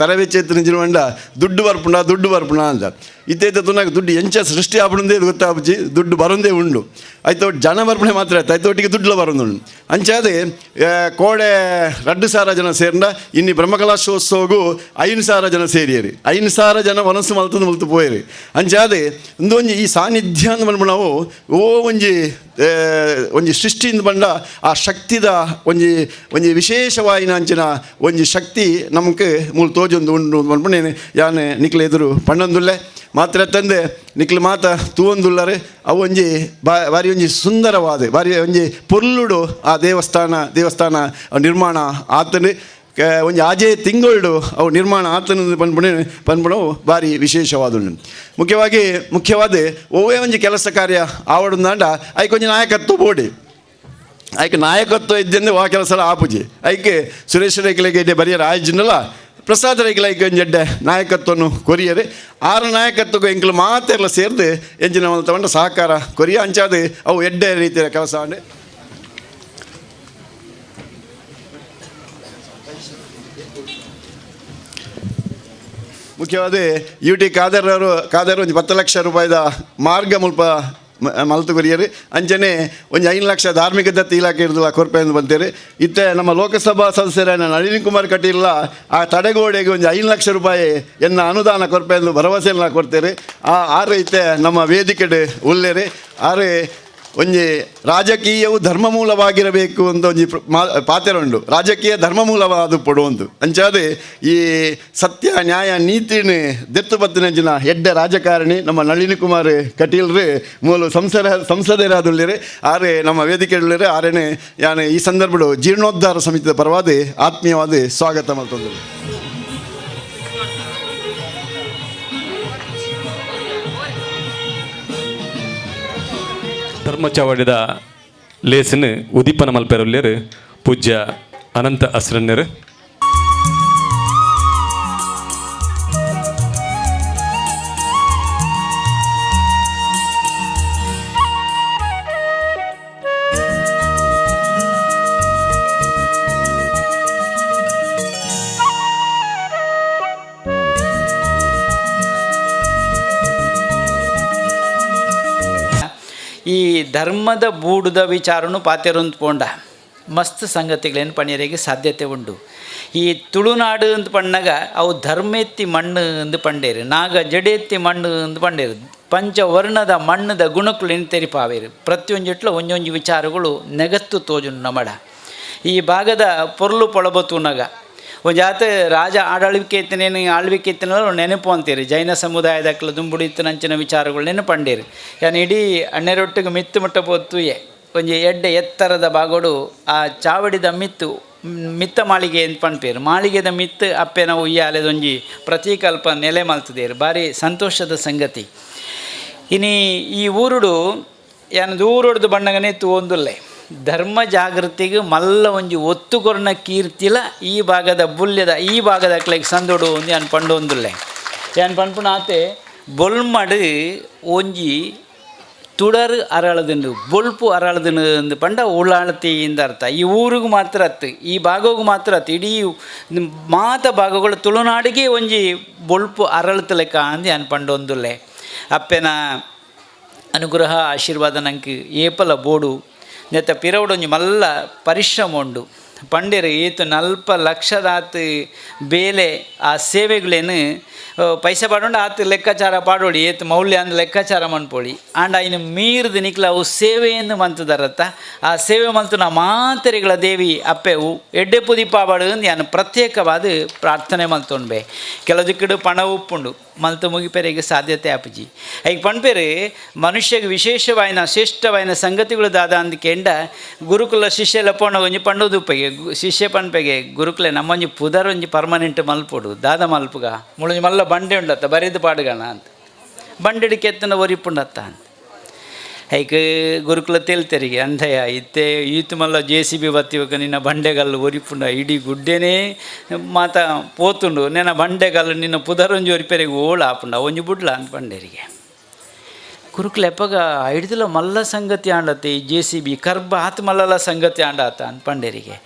ತರಬೇತಿ ಎತ್ತಿನ ಬಂಡ ದುಡ್ಡು ಬರ್ಪುಣ ಅಂತ ಇತ್ತೈತ ತುನಾಗ ದುಡ್ಡು ಎಂಚ ಸೃಷ್ಟಿ ಆಪಣಂದೇ ಗೊತ್ತಾಪುಜಿ ದುಡ್ಡು ಬರೋದೇ ಉಂಡು ಆಯ್ತು ಜನ ಬರ್ಪಣೆ ಮಾತ್ರ ಆಯ್ತು ಆಯ್ತು ಒಟ್ಟಿಗೆ ದುಡ್ಡು ಬರೋದುಂಡು ಅಂಚಾದೆ ಕೋಡೆ 2 ಸಾರ ಜನ ಸೇರ್ಂಡ ಇನ್ನಿ ಬ್ರಹ್ಮಕಲಾಶೋತ್ಸವಗೂ 5 ಸಾರ ಜನ ಸೇರಿಯರಿ 5 ಸಾರ ಜನ ಮನಸ್ಸು ಮಲ್ತು ಪೋಯರಿ ಅಂಚಾದೆ ಒಂದೊಂಜಿ ಈ ಸಾನ್ನಿಧ್ಯ ಅಂತ ಬಂದ್ಬಿಟ್ಟು ನಾವು ಒಂಜಿ ಸೃಷ್ಟಿಯಿಂದ ಬಂಡ ಆ ಶಕ್ತಿದ ಒಂಜಿ ವಿಶೇಷವಾಯಿನ ಅಂಚಿನ ಒಂಜಿ ಶಕ್ತಿ ನಮಗೆ ಮೂಲ ತೋಜೊಂದು ಉಂಡು ಬಂದ್ಬಿಟ್ಟು ಯಾನೆ ನಿಕ್ಲ ಎದುರು ಪಣ್ಣೊಂದುಲ್ಲೆ ಮಾತ್ರ ತಂದೆ ನಿಕ್ಲು ಮಾತ ತೂವೊಂದುಲ್ಲರೆ ಅವು ಒಂಜಿ ಬಾರಿ ಒಂಜಿ ಸುಂದರವಾದ ಬಾರಿ ಒಂಜಿ ಪೊರ್ಲುಡು ಆ ದೇವಸ್ಥಾನ ನಿರ್ಮಾಣ ಆತನು ಒಂಜಿ ಆಜೆ ತಿಂಗಳು ಅವು ನಿರ್ಮಾಣ ಆತನ ಪನ್ಪಣವು ಭಾರಿ ವಿಶೇಷವಾದುಂಡು ಮುಖ್ಯವಾದ ಓವೇ ಒಂಜಿ ಕೆಲಸ ಕಾರ್ಯ ಆವಡುಂದಾಂಡ ಐಕೆ ಒಂಜಿ ನಾಯಕತ್ವ ಬೋಡಿ ಐಕೆ ನಾಯಕತ್ವ ಇದ್ದಂದೆ ಆ ಕೆಲಸ ಆಪುಜಿ ಐಕೆ ಸುರೇಶ್ ರೇಖಲೆಗೆ ಬರೆಯರ ಆಯ್ಜಿನಲ್ಲ ಪ್ರಸಾದ ರೇಖಲೆಗೆ ಒಂಜೆಡ್ಡೆ ನಾಯಕತ್ವವನ್ನು ಕೊರಿಯರೆ 6 ನಾಯಕತ್ವಕ್ಕೂ ಎಂಕ್ಲು ಮಾತೆಲ್ಲ ಸೇರಿದು ಎಂಜಿನ ತಗೊಂಡು ಸಹಕಾರ ಕೊರಿಯ ಅಂಚಾದೆ ಅವು ಎಡ್ಡೆ ರೀತಿಯ ಕೆಲಸ ಆಂಡೆ ಮುಖ್ಯವಾದ UT ಖಾದರ್ ಒಂದು 10 ಲಕ್ಷ ರೂಪಾಯಿದ ಮಾರ್ಗ ಮುಲ್ಪ ಮಲ್ತು ಕೊರಿಯರು ಅಂಚನೆ ಒಂದು 5 ಲಕ್ಷ ಧಾರ್ಮಿಕ ದತ್ತಿ ಇಲಾಖೆ ಇರೋದು ಕೊರಪೆಯನ್ನು ಬಂತೇರಿ ಇತ್ತೆ ನಮ್ಮ ಲೋಕಸಭಾ ಸದಸ್ಯರಾದ ನಳಿನ್ ಕುಮಾರ್ ಕಟೀಲ್ ಆ ತಡೆಗೋಡೆಗೆ ಒಂದು 5 ಲಕ್ಷ ರೂಪಾಯಿ ಎನ್ನ ಅನುದಾನ ಕೊರಪೆಯನ್ನು ಭರವಸೆಯನ್ನು ಕೊಡ್ತೇವೆ ಆರು ಇತ್ತೆ ನಮ್ಮ ವೇದಿಕೆ ಉಳ್ಳೇರಿ ಆರು ಒಂಜಿ ರಾಜಕೀಯವು ಧರ್ಮಮೂಲವಾಗಿರಬೇಕು ಅಂತ ಒಂಜಿ ಪಾತ್ರ ಉಂಡು ರಾಜಕೀಯ ಧರ್ಮಮೂಲವಾದ ಪಡುವಂತು ಅಂಚಾದೆ ಈ ಸತ್ಯ ನ್ಯಾಯ ನೀತಿನ ದೆತ್ತು ಬತ್ತಿನಂಚಿನ ಎಡ್ಡೆ ರಾಜಕಾರಣಿ ನಮ್ಮ ನಳಿನ್ ಕುಮಾರ್ ಕಟೀಲ್ರು ಮೂಲ ಸಂಸದರಾದುಳ್ಳೇರಿ ಆರೆ ನಮ್ಮ ವೇದಿಕೆ ಉಳ್ಳೇರಿ ಆರೇನೆ ಯಾನೆ ಈ ಸಂದರ್ಭಡು ಜೀರ್ಣೋದ್ಧಾರ ಸಮಿತಿಯ ಪರವಾದ ಆತ್ಮೀಯವಾದ ಸ್ವಾಗತ ಮಾಡ್ತಂದ್ರು ಧರ್ಮಚವಡಿದ ಲೇಸಿನ ಉದೀಪನ ಮಲ್ಪೆರೊಲ್ಲೇರು ಪೂಜ್ಯ ಅನಂತ ಅಸ್ರಣ್ಯರು. ಈ ಧರ್ಮದ ಬೂಡುದ ವಿಚಾರನು ಪಾತೆರೊಂದು ಪೋಂಡ ಮಸ್ತ್ ಸಂಗತಿಗಳೇನು ಪಣಿಯರಿಗೆ ಸಾಧ್ಯತೆ ಉಂಡು. ಈ ತುಳುನಾಡು ಅಂತ ಪಣ್ಣಾಗ ಅವು ಧರ್ಮೆತ್ತಿ ಮಣ್ಣು ಅಂದು ಪಂಡೇರು, ನಾಗ ಜಡೆತ್ತಿ ಮಣ್ಣು ಅಂದು ಪಂಡೇರು, ಪಂಚವರ್ಣದ ಮಣ್ಣದ ಗುಣಗಳು ಏನು ತೆರಿಪಾವೇರು. ಪ್ರತಿಯೊಂದಿಟ್ಲು ಒಂದೊಂದು ವಿಚಾರಗಳು ನೆಗತ್ತು ತೋಜು ನಮಡ. ಈ ಭಾಗದ ಪೊರ್ಲು ಪೊಳಬತುನಾಗ ಒಂದು ಜಾತ ರಾಜ ಆಡಳಿಕೆ ಇತ್ತನೇನು ಆಳ್ವಿಕೆ ಇತ್ತನಲ್ಲ ನೆನಪು ಅಂತೀರಿ. ಜೈನ ಸಮುದಾಯದಕ್ಲ ದುಂಬುಡಿತ್ತು ನಂಚಿನ ವಿಚಾರಗಳು ನೆನಪಂಡೇರಿ. ಯಾನು ಇಡೀ ಅಣ್ಣೆರೊಟ್ಟಿಗೆ ಮಿತ್ತು ಮುಟ್ಟ ಪೋತುಯೆ ಒಂಜಿ ಎಡ್ಡೆ ಎತ್ತರದ ಬಾಗೋಡು ಆ ಚಾವಡಿದ ಮಿತ್ತ ಮಾಳಿಗೆ ಅಂತ ಪಂಪೇರು. ಮಾಳಿಗೆದ ಮಿತ್ತು ಅಪ್ಪೆ ನಾವು ಉಯ್ಯಾಲೆದೊಂಜಿ ಪ್ರತೀಕಲ್ಪ ನೆಲೆ ಮಲ್ತದೇರು. ಭಾರಿ ಸಂತೋಷದ ಸಂಗತಿ. ಇನ್ನು ಈ ಊರುಡು ಯಾನು ದೂರೊಡ್ದು ಬಣ್ಣಗನೇ ಒಂದುಲ್ಲೆ ಧರ್ಮ ಜಾಗೃತಿಗೆ ಮಲ್ಲ ಒಂಜಿ ಒತ್ತು ಕೊರನ ಕೀರ್ತಿಲ ಈ ಭಾಗದ ಬುಲ್ಯದ ಈ ಭಾಗದ ಅಕ್ಲೆಗೆ ಸಂದೋಡು ಒಂದು ಯಾನು ಪಂಡು ಒಂದುಲ್ಲೆ ಯಾನು ಪಂಪುನ ಆತೆ ಬೊಲ್ಮಡು ಒಂಜಿ ತುಡರು ಅರಳದನು ಬೊಲ್ಪು ಅರಳದನು ಅಂದು ಪಂಡ ಉಳ್ಳಾಳತಿಯಿಂದ ಅರ್ಥ. ಈ ಊರಿಗೂ ಮಾತ್ರ ಅತ್ತು, ಈ ಭಾಗಗೂ ಮಾತ್ರ ಅತ್ತು, ಇಡೀ ಮಾತ ಭಾಗಗಳು ತುಳುನಾಡಿಗೆ ಒಂಜಿ ಬೊಲ್ಪು ಅರಳತ ಲೆಕ್ಕ ಅಂದು ಯಾನು ಪಂಡು ಒಂದುಲ್ಲೆ. ಅಪ್ಪೆನ ಅನುಗ್ರಹ ಆಶೀರ್ವಾದ ನಂಗೆ ಏಪಲ ಬೋಡು ನೆತ್ತ ಪಿರವುಡೊಂಜಿ ಮಲ್ಲ ಪರಿಶ್ರಮ ಉಂಡು ಪಂಡೇರು ಏತು 40 ಲಕ್ಷದಾತು ಬೇಲೆ ಆ ಸೇವೆಗಳೇನು ಪೈಸೆ ಪಾಡೋಂಡು ಆತು ಲೆಕ್ಕಾಚಾರ ಪಾಡೋಡಿ ಏತು ಮೌಲ್ಯ ಅಂದು ಲೆಕ್ಕಾಚಾರ ಮನ್ಪೋಳಿ ಆಂಡ ಇನ್ನು ಮೀರ್ದು ನಿಕ್ಲ ಅವು ಸೇವೆಯನ್ನು ಮಂತದರತ್ತ ಆ ಸೇವೆ ಮಂತುನ ಮಾತೆರೆಗಳ ದೇವಿ ಅಪ್ಪೆವು ಎಡ್ಡೆ ಪುದಿಪಾಬಾಡು ಅಂದು ಯಾನು ಪ್ರತ್ಯೇಕವಾದ ಪ್ರಾರ್ಥನೆ ಮಲ್ತೊಂಡ್ಬೆ. ಕೆಲವು ದಿಕ್ಕಡು ಪಣ ಉಪ್ಪುಂಡು ಮಲ್ತು ಮುಗಿಪೇರಿಗೆ ಸಾಧ್ಯತೆ ಆಪುಜಿ. ಈಗ ಪಣ್ಪೇರು ಮನುಷ್ಯಗೆ ವಿಶೇಷವಾಯಿನ ಶ್ರೇಷ್ಠವಾಯಿನ ಸಂಗತಿಗಳು ದಾದ ಅಂದ್ಕೆಂಡ ಗುರುಕುಲ ಶಿಷ್ಯಲ ಪೋಣ ಒಂಜಿ ಪಂಡೋದುಪ್ಪಗೆ ಶಿಷ್ಯ ಪನ್ಪೆಗೆ ಗುರುಕುಲೆ ನಮ್ಮೊಂಜಿ ಪುದರೊಂಜಿ ಪರ್ಮನೆಂಟ್ ಮಲ್ಪೊಡು ದಾದ ಮಲ್ಪುಗ ಮುಳೊಂಜಿ ಮಲ್ಲ ಬಂಡೆ ಉಂಡತ್ತ ಬರೆದು ಪಾಡುಗಣ ಅಂತ ಬಂಡೆಡಿಕೆ ಎತ್ತನ ಒರಿಪುಂಡತ್ತ ಅಂತ. ಐಕ್ ಗುರುಕುಲ ತೇಲ್ತೆರಿಗೆ ಅಂಧಯ ಇತ್ತೆ ಈತು ಮಲ್ಲ JCB ಬತ್ತಿವಾಗ ನಿನ್ನ ಬಂಡೆಗಲ್ಲು ಒರಿಪುಂಡ ಇಡೀ ಗುಡ್ಡೆನೇ ಮಾತ ಪೋತುಂಡು ನೆನ ಬಂಡೆಗಲ್ಲು ನಿನ್ನ ಪುದರೊಂಜಿ ಒರಿಪೆರಿಗೆ ಓಳ ಆಪುಂಡ ಒಂಜಿ ಬುಡ್ಲ ಅಂತ ಬಂಡೇರಿಗೆ ಗುರುಕುಲ ಎಪ್ಪಗ ಹಿಡಿದಿಲ್ಲ ಮಲ್ಲ ಸಂಗತಿ ಆಂಡತ್ತೆ ಈ JCB ಕರ್ಬ ಆತು ಮಲ್ಲಲ ಸಂಗತಿ ಆಂಡಾತ ಅಂತ ಪಂಡೇರಿಗೆ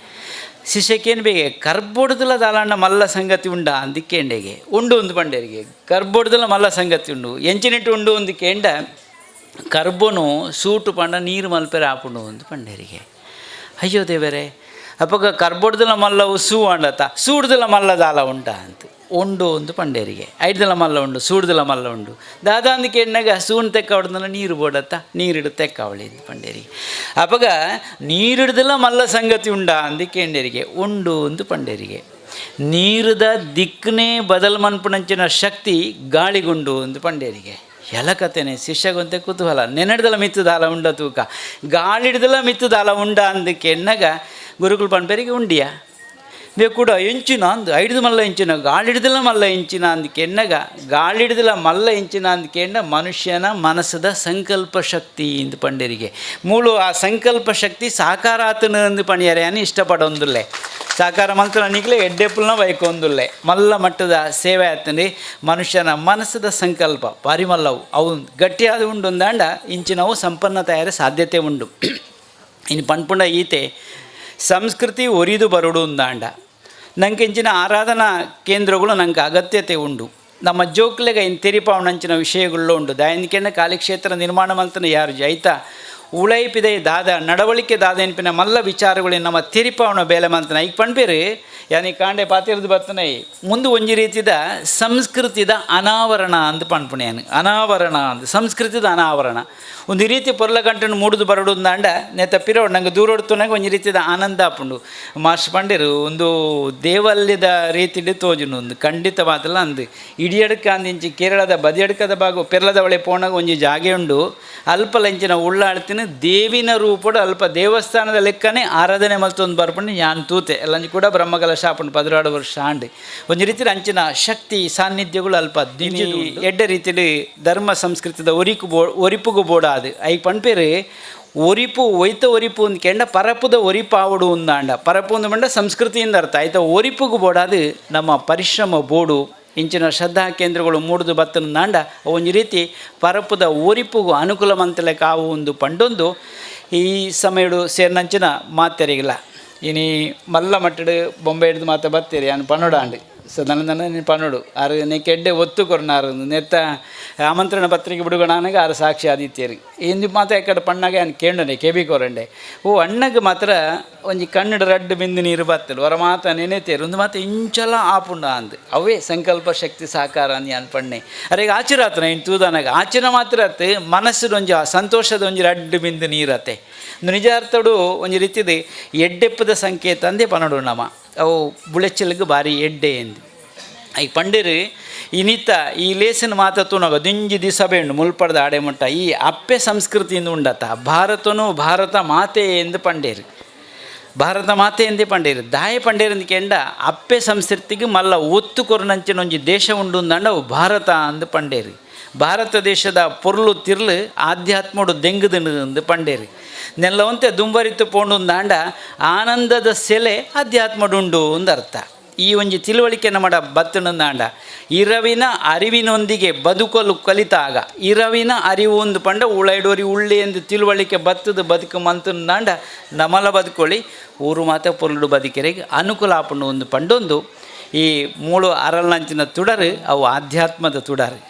ಶಿಷ್ಯಕ್ಕೇನು ಬೇಗೆ ಕರ್ಬೋಡ್ದಲ್ಲ ದಾಲಾಂಡ ಮಲ್ಲ ಸಂಗತಿ ಉಂಡ ಅಂದಿಕ್ಕೇಂಡೆಗೆ ಉಂಡು ಒಂದು ಪಂಡೇರಿಗೆ ಕರ್ಬೋಡ್ದಲ್ಲ ಮಲ್ಲ ಸಂಗತಿ ಉಂಡು ಎಂಚಿನಿಟ್ಟು ಉಂಡು ಅಂದಿಕ್ಕೇಂಡ ಕರ್ಬೋನು ಸೂಟು ಪಂಡ ನೀರು ಮಲ್ಪೆರೆ ಆಪುಂಡು ಒಂದು ಪಂಡೇರಿಗೆ. ಅಯ್ಯೋ ದೇವರೇ ಅಪ್ಪಗ ಕರ್ಬೋಡ್ದಲ್ಲ ಮಲ್ಲ ಸೂ ಆಂಡತ್ತ ಸೂಡ್ದಲ್ಲ ಮಲ್ಲ ದಾಲ ಉಂಟ ಅಂತ ಉಂಡು ಒಂದು ಪಂಡೇರಿಗೆ ಐಡ್ದಲ್ಲ ಮಲ್ಲ ಉಂಡು ಸೂಡ್ದಲ್ಲ ಮಲ್ಲ ಉಂಡು ದಾದ ಅಂದಕ್ಕೆ ಎಣ್ಣೆಗ ಸೂಣ್ ತೆಕ್ಕ ಹೊಡೆದಲ್ಲ ನೀರು ಬೋಡತ್ತ ನೀರಿಡು ತೆಕ್ಕ ಅವಳಿ ಅಂತ ಪಂಡೇರಿಗೆ ಅಪ್ಪಗ ನೀರಿಡ್ದಲ್ಲ ಮಲ್ಲ ಸಂಗತಿ ಉಂಡ ಅಂದಕ್ಕೆ ಎಣ್ಣೆರಿಗೆ ಉಂಡು ಒಂದು ಪಂಡೇರಿಗೆ. ನೀರದ ದಿಕ್ಕನೇ ಬದಲ್ ಮನ್ಪುಣಂಚಿನ ಶಕ್ತಿ ಗಾಳಿಗುಂಡು ಒಂದು ಪಂಡೇರಿಗೆ. ಎಲ್ಲ ಕತೆನೆ ಶಿಷ್ಯಗೊಂತೆ ಕುತೂಹಲ ನೆನಡ್ದಲ್ಲ ಮಿತ್ತು ದಾಲ ಉಂಡ ತೂಕ ಗಾಳಿಡ್ದಲ್ಲ ಮಿತ್ತು ದಾಲ ಉಂಡ ಅಂದಕ್ಕೆ ಎನ್ನಗ ಗುರುಕುಲ್ ಪಂಪೇರಿಗೆ ಉಂಡಿಯ ಬೇಕೂಡ ಎಂಚಿನ ಅಂದು ಐಡ್ದು ಮಲ್ಲ ಎಂಚಿನ ಗಾಳಿಡ್ದಲ್ಲ ಮಲ್ಲ ಎಂಚಿನ ಅಂದಕ್ಕೆ ಎನ್ನಗ ಗಾಳಿಡ್ದಲ್ಲ ಮಲ್ಲ ಎಂಚಿನ ಅಂದಕ್ಕೆ ಎಣ್ಣ ಮನುಷ್ಯನ ಮನಸ್ಸದ ಸಂಕಲ್ಪ ಶಕ್ತಿ ಇಂದು ಪಂಡೇರಿಗೆ ಮೂಳು ಆ ಸಂಕಲ್ಪ ಶಕ್ತಿ ಸಾಕಾರ ಆತನ ಅಂದು ಪಣಿಯರೆ అని ಇಷ್ಟಪಡೊಂದುಲ್ಲೆ ಸಾಕಾರ ಮಂತ್ರ ನಿಗ್ಲೆ ಎಡ್ಡೆಪ್ಪುಲ್ನ ಬೈಕೊಂದುಲ್ಲೆ ಮಲ್ಲ ಮಟ್ಟದ ಸೇವೆ ಆತಂದ್ರೆ ಮನುಷ್ಯನ ಮನಸ್ಸದ ಸಂಕಲ್ಪ ಭಾರಿ ಮಲ್ಲವು ಅವು ಗಟ್ಟಿಯಾದ ಉಂಡು ಅಂದಾಂಡ ಇಂಚಿನವು ಸಂಪನ್ನ ತಯಾರಿ ಸಾಧ್ಯತೆ ಉಂಡು. ಇನ್ನು ಪಣ್ಪುಂಡ ಈತೆ ಸಂಸ್ಕೃತಿ ಒರಿದು ಬರುಡು ಅಂದಾಂಡ ನಂಗೆ ಇಂಚಿನ ಆರಾಧನಾ ಕೇಂದ್ರಗಳು ನಂಗೆ ಅಗತ್ಯತೆ ಉಂಡು. ನಮ್ಮ ಜೋಕ್ಲೆಗ ಇನ್ನು ತೆರಿಪಾವಣಂಚಿನ ವಿಷಯಗಳು ಉಂಡು ದಾಯನಿಕೆಂಡ ಕಾಲಿಕ್ಷೇತ್ರ ನಿರ್ಮಾಣ ಮಂತನ ಯಾರು ಜೈತ ಉಳೈಪಿದೆ ದಾದ ನಡವಳಿಕೆ ದಾದ ಎನ್ಪಿನ ಮಲ್ಲ ವಿಚಾರಗಳು ನಮ್ಮ ತೆರಿಪಾವಣ ಬೇಲೆ ಮಂತನ ಈಗ ಪಣ್ಪೇರು ಯಾನಿ ಕಾಂಡೆ ಪಾತಿರದು ಬರ್ತನೈ ಮುಂದೆ ಒಂಜಿ ರೀತಿದ ಸಂಸ್ಕೃತಿದ ಅನಾವರಣ ಅಂತ ಪಣ್ಪುಣೆಯಾನು ಅನಾವರಣ ಅಂದು ಸಂಸ್ಕೃತಿದ ಅನಾವರಣ ಒಂದು ರೀತಿ ಪೊರ್ಲ ಗಂಟನ್ನು ಮೂಡುದು ಬರಡು ಅಂದಾಂಡ ನೆತ್ತ ಪಿರೋಡು ನಂಗೆ ದೂರೋಡ್ತುನಾಗ ಒಂಜಿ ರೀತಿದ ಆನಂದ ಆಪುಂಡು. ಮಾಸ್ಟರ್ ಪಂಡೇರು ಒಂದು ದೇವಾಲಯದ ರೀತಿಡು ತೋಜುನು ಒಂದು ಖಂಡಿತವಾದಲ್ಲ ಅಂದು ಇಡಿಯಡ್ಕ ಅಂದಿಂಚಿ ಕೇರಳದ ಬದಿಯಡ್ಕದ ಭಾಗ ಪೆರ್ಲದ ಒಳೆ ಪೋಣಾಗ ಒಂಜಿ ಜಾಗೆ ಉಂಡು ಅಲ್ಪ ಲಂಚಿನ ಉಳ್ಳಾಳ್ತಿನ ದೇವಿನ ರೂಪಡು ಅಲ್ಪ ದೇವಸ್ಥಾನದ ಲೆಕ್ಕನೇ ಆರಾಧನೆ ಮಲ್ತೊಂದು ಬರ್ಪಂಡು ಯಾನ್ ತೂತೆ ಎಲ್ಲಂಜಿ ಕೂಡ ಬ್ರಹ್ಮಕಲ ಶಾಪುಂಡು 16 ವರ್ಷ ಆಂಡು ಒಂಜಿ ರೀತಿ ಅಂಚಿನ ಶಕ್ತಿ ಸಾನ್ನಿಧ್ಯಗಳು ಅಲ್ಪ ಎಡ್ಡೆ ರೀತಿಯಲ್ಲಿ ಧರ್ಮ ಸಂಸ್ಕೃತಿದ ಒರಿಪುಗು ಬೋಡ ಅದು ಐ ಪಣ್ಪೇರು ಒರಿಪು ಒಯ್ತ ಒರಿಪು ಅಂದ್ಕೆಂಡ ಪರಪುದ ಒರಿಪಾವಡು ಅಂದಾಂಡ ಪರಪು ಅಂದ ಸಂಸ್ಕೃತಿಯಿಂದ ಅರ್ಥ ಆಯ್ತಾ ಒರಿಪುಗು ಬೋಡಾದು ನಮ್ಮ ಪರಿಶ್ರಮ ಬೋಡು ಇಂಚಿನ ಶ್ರದ್ಧಾ ಕೇಂದ್ರಗಳು ಮೂಡುದು ಬತ್ತನಾಂಡ ಒಂಜಿ ರೀತಿ ಪರಪುದ ಒರಿಪುಗು ಅನುಕೂಲವಂತಲೆ ಕಾವು ಒಂದು ಪಂಡೊಂದು ಈ ಸಮಯಡು ಸೇರ್ನಂಚಿನ ಮಾತೆರಿಗಿಲ್ಲ ಇನಿ ಮಲ್ಲ ಮಟ್ಟಡು ಬೊಂಬೆ ಹಿಡಿದು ಮಾತ ಬತ್ತೀರಿ ನಾನು ಪನ್ನೋಡಾಂಡು ಸೊ ನನ್ನ ನೀನು ಪನ್ನೋಡು ಆರು ನೆಕ್ಕೆ ಎಡ್ಡೆ ಒತ್ತು ಕೊರ್ನಾರು ನೆತ್ತ ಆಮಂತ್ರಣ ಪತ್ರಿಕೆ ಬಿಡುಗಣಾನಾಗ ಆರು ಸಾಕ್ಷಿ ಆದಿತ್ಯರಿ ಇಂದು ಮಾತ ಎಕ್ಕಡೆ ಪಣ್ಣಾಗೆ ನಾನು ಕೇಂಡನೆ ಕೆಬಿ ಕೊರಂಡೆ ಅಣ್ಣಗೆ ಮಾತ್ರ ಒಂಜಿ ಕನ್ನಡ ರಡ್ಡು ಬಿಂದು ನೀರು ಬತ್ತಲು ಹೊರ ಮಾತ ನೆನೆತೇರು ಒಂದು ಮಾತು ಇಂಚಲ ಆಪುಂಡ ಅಂದು ಅವೇ ಸಂಕಲ್ಪ ಶಕ್ತಿ ಸಾಕಾರ ಅಂದು ನಾನು ಪಣ್ಣೆ ಅರೆಗ ಆಚಿರಾತನ ಇನ್ನು ತೂದಾನಾಗ ಆಚಿನ ಮಾತ್ರ ಅತ್ತೆ ಮನಸ್ಸಿನ ಒಂಜಿ ಸಂತೋಷದ ಒಂಜಿ ರಡ್ಡು ಬಿಂದು ನೀರತ್ತೆ ನಿಜ ಅರ್ಥಡು ಒಂಜಿ ರೀತಿದು ಎಡ್ಡೆಪ್ಪದ ಸಂಕೇತ ಅಂದೇ ಪನ್ನಡು ನಮ್ಮ ಅವು ಬುಳೆಚ್ಚಲಿಗೆ ಭಾರಿ ಎಡ್ಡೆ ಎಂದು ಈ ಪಂಡಿರು ಇನಿತ ಈ ಲೇಸಿನ ಮಾತುನಾಗ ದಿಂಜಿ ದಿವಸ ಬೇಂಡು ಮುಲ್ಪಡ್ದ ಆಡೆ ಮುಟ್ಟ ಈ ಅಪ್ಪೆ ಸಂಸ್ಕೃತಿಯಿಂದ ಉಂಡತ ಭಾರತನು ಭಾರತ ಮಾತೆ ಎಂದು ಪಂಡೇರು ಭಾರತ ಮಾತೆ ಎಂದೇ ಪಂಡೇರು ದಾಯ ಪಂಡೇರಿಂದ ಕೆಂಡ ಅಪ್ಪೆ ಸಂಸ್ಕೃತಿಗೆ ಮಲ್ಲ ಒತ್ತು ಕೊರನಂಚಿನ ಒಂಜಿ ದೇಶ ಉಂಡು ಅಂದಂಡ ಅವು ಭಾರತ ಅಂದು ಪಂಡೇರು ಭಾರತ ದೇಶದ ಪೊರ್ಲು ತಿರ್ಲು ಆಧ್ಯಾತ್ಮಡು ದೆಂಗದನು ಅಂದು ಪಂಡೇರು ನೆಲ್ಲವಂತೆ ದುಂಬರಿತು ಪೋಂಡು ದಾಂಡ ಆನಂದದ ಸೆಲೆ ಅಧ್ಯಾತ್ಮಡುಂಡು ಅಂದರ್ಥ ಈ ಒಂಜಿ ತಿಳುವಳಿಕೆ ನಮ್ಮಡ ಬತ್ತನಂದಾಂಡ ಇರವಿನ ಅರಿವಿನೊಂದಿಗೆ ಬದುಕಲು ಕಲಿತಾಗ ಇರವಿನ ಅರಿವು ಒಂದು ಪಂಡ ಉಳೈಡೋರಿ ಉಳ್ಳಿ ಎಂದು ತಿಳುವಳಿಕೆ ಬತ್ತದ ಬದುಕು ಮಂತಂದಾಂಡ ನಮಲ ಬದುಕೊಳ್ಳಿ ಊರು ಮಾತ ಪೊರ್ಲು ಬದುಕೆರೆಗೆ ಅನುಕೂಲ ಆಪುಂಡು ಒಂದು ಪಂಡೊಂದು ಈ ಮೂಳು ಅರಳಂಚಿನ ತುಡರು ಅವು ಆಧ್ಯಾತ್ಮದ ತುಡರು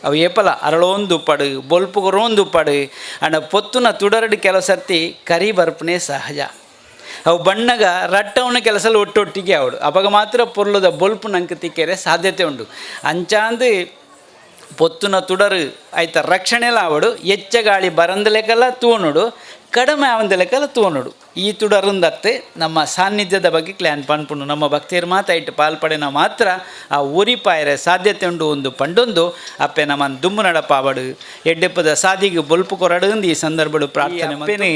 ಅವು ಏಪಲ ಅರಳೊಂದು ಪಡು ಬೊಲ್ಪುಗರೊಂದು ಪಡು ಅಂಡ ಪೊತ್ತುನ ತುಡರಡು ಕೆಲವು ಸರ್ತಿ ಕರಿ ಬರ್ಪಣೆ ಸಹಜ ಅವು ಬಣ್ಣಗ ರಟ್ಟವನ ಕೆಲಸಲು ಒಟ್ಟೊಟ್ಟಿಗೆ ಅವಡು ಅವಾಗ ಮಾತ್ರ ಪೊರ್ಲದ ಬೊಲ್ಪು ನಂಗೆ ತಿಕ್ಕರೆ ಸಾಧ್ಯತೆ ಉಂಟು ಅಂಚಾಂದು ಪೊತ್ತುನ ತುಡರು ಆಯ್ತ ರಕ್ಷಣೆಲ್ಲ ಅವಡು ಎಚ್ಚ ಗಾಳಿ ಬರಂದ ಲೆಕ್ಕಲ್ಲ ತೂನೋಡು ಕಡಿಮೆ ಆವಂದ ಲೆಕ್ಕಲ್ಲ ತೂನೋಡು ಈ ತುಡರಂದತ್ತೆ ನಮ್ಮ ಸಾನ್ನಿಧ್ಯದ ಬಗ್ಗೆ ಕ್ಲ್ಯಾನ್ ಪನ್ಪುಂಡು ನಮ್ಮ ಭಕ್ತಿಯರು ಮಾತಾಯಿಟ್ಟು ಪಾಲ್ಪಡೆನ ಮಾತ್ರ ಆ ಉರಿಪಾಯರೆ ಸಾಧ್ಯತೆ ಉಂಡು ಒಂದು ಪಂಡೊಂದು ಅಪ್ಪೆ ನಮ್ಮ ದುಮ್ಮು ನಡಪಾವಡು ಎಡ್ಡೆಪ್ಪದ ಸಾದಿಗೆ ಬೊಲ್ಪು ಕೊರಡು ಈ ಸಂದರ್ಭಗಳು ಪ್ರಾರ್ಥನೆ ಅಪ್ಪೇನೆ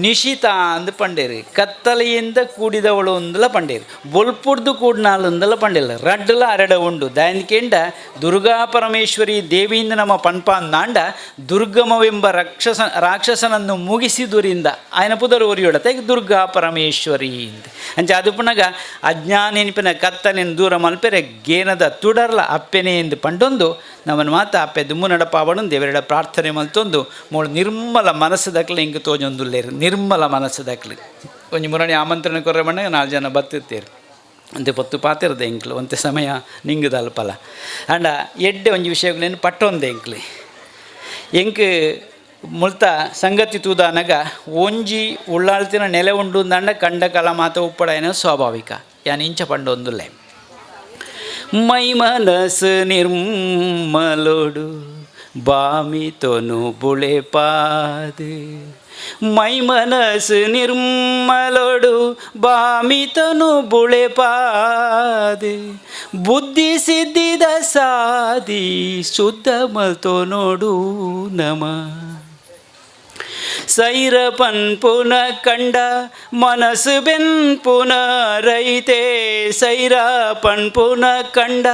ನಿಶಿತ ಅಂದು ಪಂಡೇರು ಕತ್ತಲೆಯಿಂದ ಕೂಡಿದವಳು ಅಂದಲ ಪಂಡೇರು ಬೊಲ್ಪುಡ್ದು ಕೂಡ್ನಾಳು ಅಂದಲ ಪಂಡೇರು ರಡ್ಡಲ ಅರಡ ಉಂಡು ದಾಯನ್ಕೆಂಡ ದುರ್ಗಾ ಪರಮೇಶ್ವರಿ ದೇವಿಯಿಂದ ನಮ್ಮ ಪನ್ಪ ಅಂದಾಂಡ ದುರ್ಗಮವೆಂಬ ರಾಕ್ಷಸನನ್ನು ಮುಗಿಸಿದುರಿಂದ ಆಯನ ಪುದರು ಒರಿಯೋಡತೆ ದುರ್ಗಾ ಪರಮೇಶ್ವರಿ ಅಂತ ಅಂಚೆ ಅದು ಪುನಗ ಅಜ್ಞಾನೆನಿಪಿನ ಕತ್ತಲೆನ ದೂರ ಮಲ್ಪೆರೆ ಗೇನದ ತುಡರ್ಲ ಅಪ್ಪೆನೆ ಎಂದು ಪಂಡೊಂದು ನಮ್ಮನ್ನು ಮಾತ ಅಪ್ಪೆ ದುಮ್ಮು ನಡಪಾವಡು ದೇವರೆಡ ಪ್ರಾರ್ಥನೆ ಮಲ್ತೊಂದು ಮೂಳು ನಿರ್ಮಲ ಮನಸ್ಸದಕ್ಲೆ ಹಿಂಗೆ ತೋಜೊಂದುಲ್ಲೇರು ನಿರ್ಮಲ ಮನಸ್ಸದಕ್ಲೆ ಒಂಜಿ ಮುರಣಿ ಆಮಂತ್ರಣ ಕೊರ್ರೆ ಬಣ್ಣಗೆ 4 ಜನ ಬತ್ತಿರ್ತೀರು ಅಂತೆ ಪೊತ್ತು ಪಾತಿರದ ಎಂಕ್ಲು ಒಂತೆ ಸಮಯ ನಿಂಗದ ಅಲ್ಪಲ ಅಂಡ ಎಡ್ಡೆ ಒಂಜಿ ವಿಷಯಗಳೇನು ಪಟ್ಟೊಂದೆ ಎಂಕ್ಲೆ ಎಂಕ್ ಮುಳ್ತ ಸಂಗತಿ ತೂದಾನಾಗ ಒಂಜಿ ಉಳ್ಳಾಳ್ತಿನ ನೆಲೆ ಉಂಡು ಅಂದಂಡ ಕಂಡ ಕಲ ಮಾತ ಉಪ್ಪಡ ಏನೋ ಸ್ವಾಭಾವಿಕ ಯಾನ್ ಇಂಚ ಪಂಡೊಂದುಲ್ಲೆ ಮೈ ಮನಸ್ಸು ನಿರ್ಮಲೋಡು ಬಾಮಿತೊನು ಬುಳೆ ಪಾದೆ ಮೈ ಮನಸ್ಸು ನಿರ್ಮಲೋಡು ಬಾಮಿತನು ಬುಳೆ ಪಾದೆ ಬುದ್ಧಿ ಸಿದ್ಧಿದ ಸಾದಿ ಶುದ್ಧ ಮಲ್ತೋ ನೋಡು ನಮ ಸೈರ ಪನ್ಪುನ ಕಂಡ ಮನಸ್ಸು ಬೆನ್ಪುನ ರೈತೆ ಸೈರ ಪನ್ಪುನ ಕಂಡ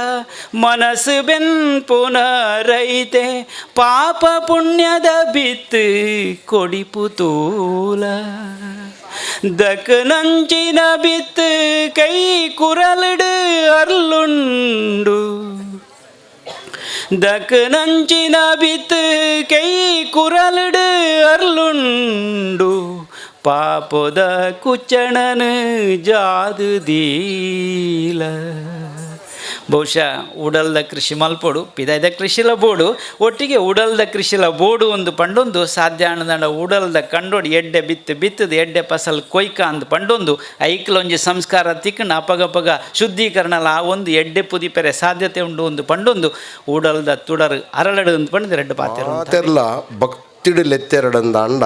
ಮನಸ್ಸು ಬೆನ್ಪುನ ರೈತೆ ಪಾಪ ಪುಣ್ಯದ ಬಿತ್ತು ಕೊಡಿಪು ತೂಲ ದಕ ನಂಚಿನ ಬಿತ್ತು ಕೈ ಕುರಲಿಡು ಅರ್ಲುಂಡು ದಕ ನಂಚಿನ ಬಿತ್ತು ಕೈ ಕುರಲಿಡು ಅರ್ಲುಂಡು ಪಾಪದ ಕುಚ್ಚಣನು ಜಾದು ದೀಲ ಬಹುಶಃ ಉಡಲ್ದ ಕೃಷಿ ಮಲ್ಪೋಡು ಪಿದಾಯ್ದ ಕೃಷಿಲ ಬೋಡು ಒಟ್ಟಿಗೆ ಉಡಲ್ದ ಕೃಷಿಲ ಬೋಡು ಒಂದು ಪಂಡೊಂದು ಸಾಧ್ಯ ಅನ್ನದಂಡ ಉಡಲ್ದ ಕಂಡೋಡು ಎಡ್ಡೆ ಬಿತ್ತದು ಎಡ್ಡೆ ಫಸಲ್ ಕೊಯ್ಕ ಅಂದು ಪಂಡೊಂದು ಐಕ್ಲೊಂಜಿ ಸಂಸ್ಕಾರ ತಿಕ್ಕಂಡು ಅಪಗಪಗ ಶುದ್ಧೀಕರಣಲ ಆ ಒಂದು ಎಡ್ಡೆ ಪುದಿಪೆರೆ ಸಾಧ್ಯತೆ ಉಂಡು ಒಂದು ಪಂಡೊಂದು ಉಡಲ್ದ ತುಡರು ಅರಳಡು ಅಂತ ಪಂಡು 2 ಪಾತೆರ್ಲ ಭಕ್ತಿಡು ಲೆತ್ತೆರಡಂದ ಅಂಡ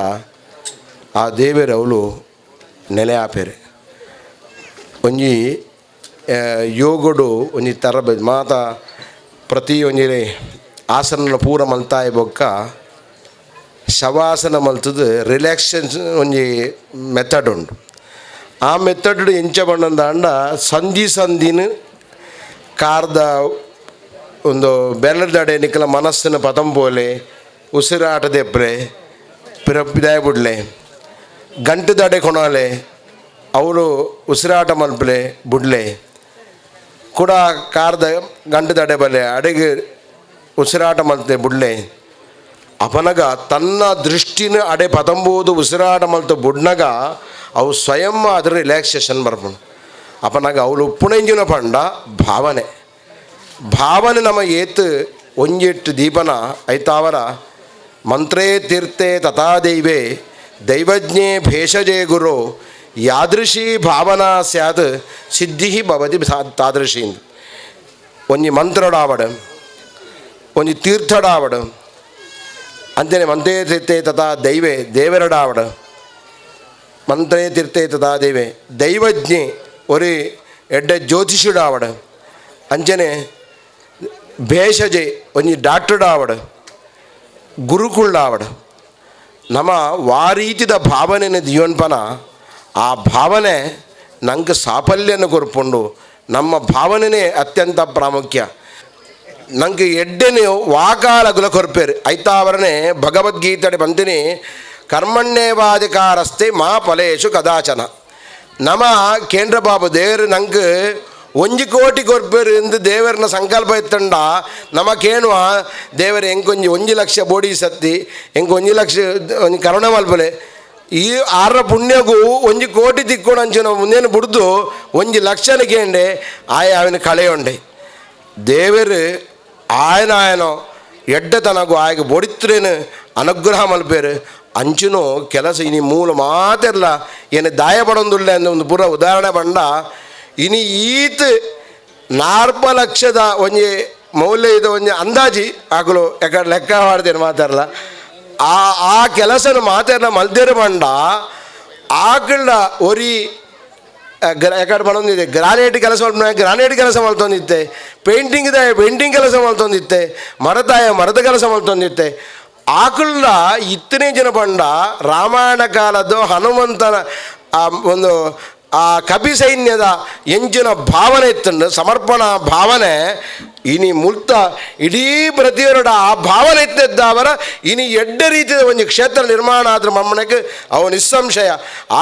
ಆ ದೇವೇರು ಅವಳು ನೆಲೆ ಆಪೆರೆ ಒಂಜಿ ಯೋಗಡು ಒಂಜಿ ತರಬೇತಿ ಮಾತ ಪ್ರತಿ ಒಂಜಿ ಆಸನ ಪೂರ ಮಲ್ತಾಯ ಬೊಕ್ಕ ಶವಾಸನ ಮಲ್ತದು ರಿಲ್ಯಾಕ್ಸೇಷನ್ ಒಂಜಿ ಮೆಥಡ್ ಉಂಡು ಆ ಮೆಥಡ್ ಎಂಚ ಬಣ್ಣದ ಅಂಡ ಸಂಧಿನ ಕಾರ್ದ ಒಂದು ಬೆಲ್ಲದಡೆ ನಿಕ್ಕಲ ಮನಸ್ಸಿನ ಪದಂ ಪೋಲೆ ಉಸಿರಾಟದೆಪ್ರೆ ಪಿದಾಯ ಬಿಡ್ಲೆ ಗಂಟು ದಡೆ ಕೊಣಲೆ ಅವರು ಉಸಿರಾಟ ಮಲ್ಪಲೆ ಬಿಡ್ಲೆ ಕೂಡ ಕಾರ್ದ ಗಂಟು ದಡೆ ಬಲೆ ಅಡೆಗೆ ಉಸಿರಾಟ ಮಲ್ತೆ ಬಿಡ್ಲೆ ಅಪನಗ ತನ್ನ ದೃಷ್ಟಿನ ಅಡೆ ಪತಂಬುದು ಉಸಿರಾಟ ಮಲ್ತು ಬುಡ್ನಗ ಅವು ಸ್ವಯಂ ಅದರ ರಿಲ್ಯಾಕ್ಸೇಷನ್ ಬರ್ಬೋದು ಅಪನಗ ಅವಳು ಉಪ್ಪುಣಂಜಿನ ಪಂಡ ಭಾವನೆ ನಮ್ಮ ಏತ್ ಒಂಜೆಟ್ಟು ದೀಪನ ಐತಾವರ ಮಂತ್ರೇ ತೀರ್ಥೆ ತಥಾ ದೈವೇ ದೈವಜ್ಞೆ ಭೇಷಜೇ ಗುರು ಯಾದೃಶಿ ಭಾವನಾ ಸ್ಯಾತ್ ಸಿದ್ಧಿ ಭವತಿ ತಾದೃಶಿ ಒಂಜಿ ಮಂತ್ರಡಾವಡ ಒಂಜಿ ತೀರ್ಥಡಾವಡ ಅಂತೆಯೇ ಮಂತ್ರೇ ತೀರ್ಥೆ ತಥಾ ದೈವೇ ದೇವರಡಾವಡ ಮಂತ್ರೇ ತೀರ್ಥೆ ತಥಾ ದೈವೇ ದೈವಜ್ಞೆ ഒരു എഡ്ഡ ജ്യോതിഷുടാവട ಅಂಚನೆ ಭೇಷಜೆ ಒಂಜಿ ಡಾಕ್ಟರ್ಡಾವಡ ಗುರುಕುಳ್ಳಾವಡ ನಮ್ಮ ವಾರೀತಿದ ಭಾವನೆನ ದಿಯೋನ್ಪನ ಆ ಭಾವನೆ ನಂಗೆ ಸಾಫಲ್ಯನ ಕೊರ್ಪುಂಡು ನಮ್ಮ ಭಾವನೆನೇ ಅತ್ಯಂತ ಪ್ರಾಮುಖ್ಯ ನಂಗೆ ಎಡ್ಡೆನೆ ವಾಕಾಲಗುಲ ಕೊರ್ಪೇರು ಐತಾವರನೆ ಭಗವದ್ಗೀತೆ ಬಂದಿನಿ ಕರ್ಮಣ್ಯೇವಾಧಿಕಾರಸ್ತೆ ಮಾ ಫಲೇಶು ಕದಾಚನ ನಮ್ಮ ಕೇಂದ್ರ ಬಾಬು ದೇವರು ನಂಗೆ 1 ಕೋಟಿ ಕೊರ್ಪೇರು ಎಂದು ದೇವರನ್ನ ಸಂಕಲ್ಪ ಎತ್ತಂಡ ನಮಗೇನುವ ದೇವರು ಎಂಕೊಂಜಿ 1 ಲಕ್ಷ ಬೋಡಿ ಸತ್ತಿ ಎಂಗೆ 1 ಲಕ್ಷ ಒಂದು ಕರುಣೆ ಮಲ್ಪಲೆ ಈ 6 ಪುಣ್ಯಗೂ 1 ಕೋಟಿ ತಿಕ್ಕೊಂಡು ಅಂಚನ ಮುಂದೇನು ಬಿಡ್ದು 1 ಲಕ್ಷನ ಕೇಂಡೆ ಅವನ ಕಳೆಯೊಂಡೆ ದೇವರು ఆయనో ಎಡ್ಡತನಗೂ ಆಯ್ಕೆ ಬೊಡಿತ್ರೇನು ಅನುಗ್ರಹ ಮಲ್ಪೇರು ಅಂಚುನು ಕೆಲಸ ಇನಿ ಮೂಲ ಮಾತೆಲ್ಲ ಏನು ದಾಯ ಪಡೊಂದುಳ್ಳೆ ಅಂದ ಒಂದು ಪೂರ ಉದಾಹರಣೆ ಬಂಡ ಇನಿ ಈತ್ 40 ಲಕ್ಷದ ಒಂಜಿ ಮೌಲ್ಯ ಇದು ಒಂಜಿ ಅಂದಾಜಿ ಆಗಲು ಯಾಕಡೆ ಲೆಕ್ಕ ಮಾಡ್ತೇನೆ ಮಾತಾಡಲ್ಲ ಆ ಕೆಲಸನ ಮಾತಾಡ ಮಲ್ದೇರು ಬಂಡ ಆಕಳ ಒರಿ ಯಾಕಡೆ ಮಾಡೊಂದಿದೆ ಗ್ರಾನೈಟ್ ಕೆಲಸ ಗ್ರಾನೈಟ್ ಕೆಲಸ ಮಲ್ತೊಂದಿತ್ತೆ ಪೇಂಟಿಂಗ್ ಕೆಲಸ ಮಲ್ತೊಂದಿತ್ತೆ ಮರದ ಕೆಲಸ ಮಲ್ತೊಂದಿತ್ತೆ ಆಕಳ ಇತ್ತನೇ ಜನ ಬಂಡ ರಾಮಾಯಣ ಕಾಲದ್ದು ಹನುಮಂತನ ಒಂದು ಆ ಕಪಿ ಸೈನ್ಯದ ಎಂಜಿನ ಭಾವನೆ ಇತ್ತಂಡು ಸಮರ್ಪಣಾ ಭಾವನೆ ಇನಿ ಮುಲ್ತ ಇಡೀ ಪ್ರತಿಯೊರಡ ಆ ಭಾವನೆ ಇತ್ತಿದ್ದ ಅವರ ಇನಿ ಎಡ್ಡ ರೀತಿಯ ಒಂದು ಕ್ಷೇತ್ರ ನಿರ್ಮಾಣ ಆದ್ರೆ ಮಮ್ಮನಕ್ಕೆ ಅವ ನಿಸ್ಸಂಶಯ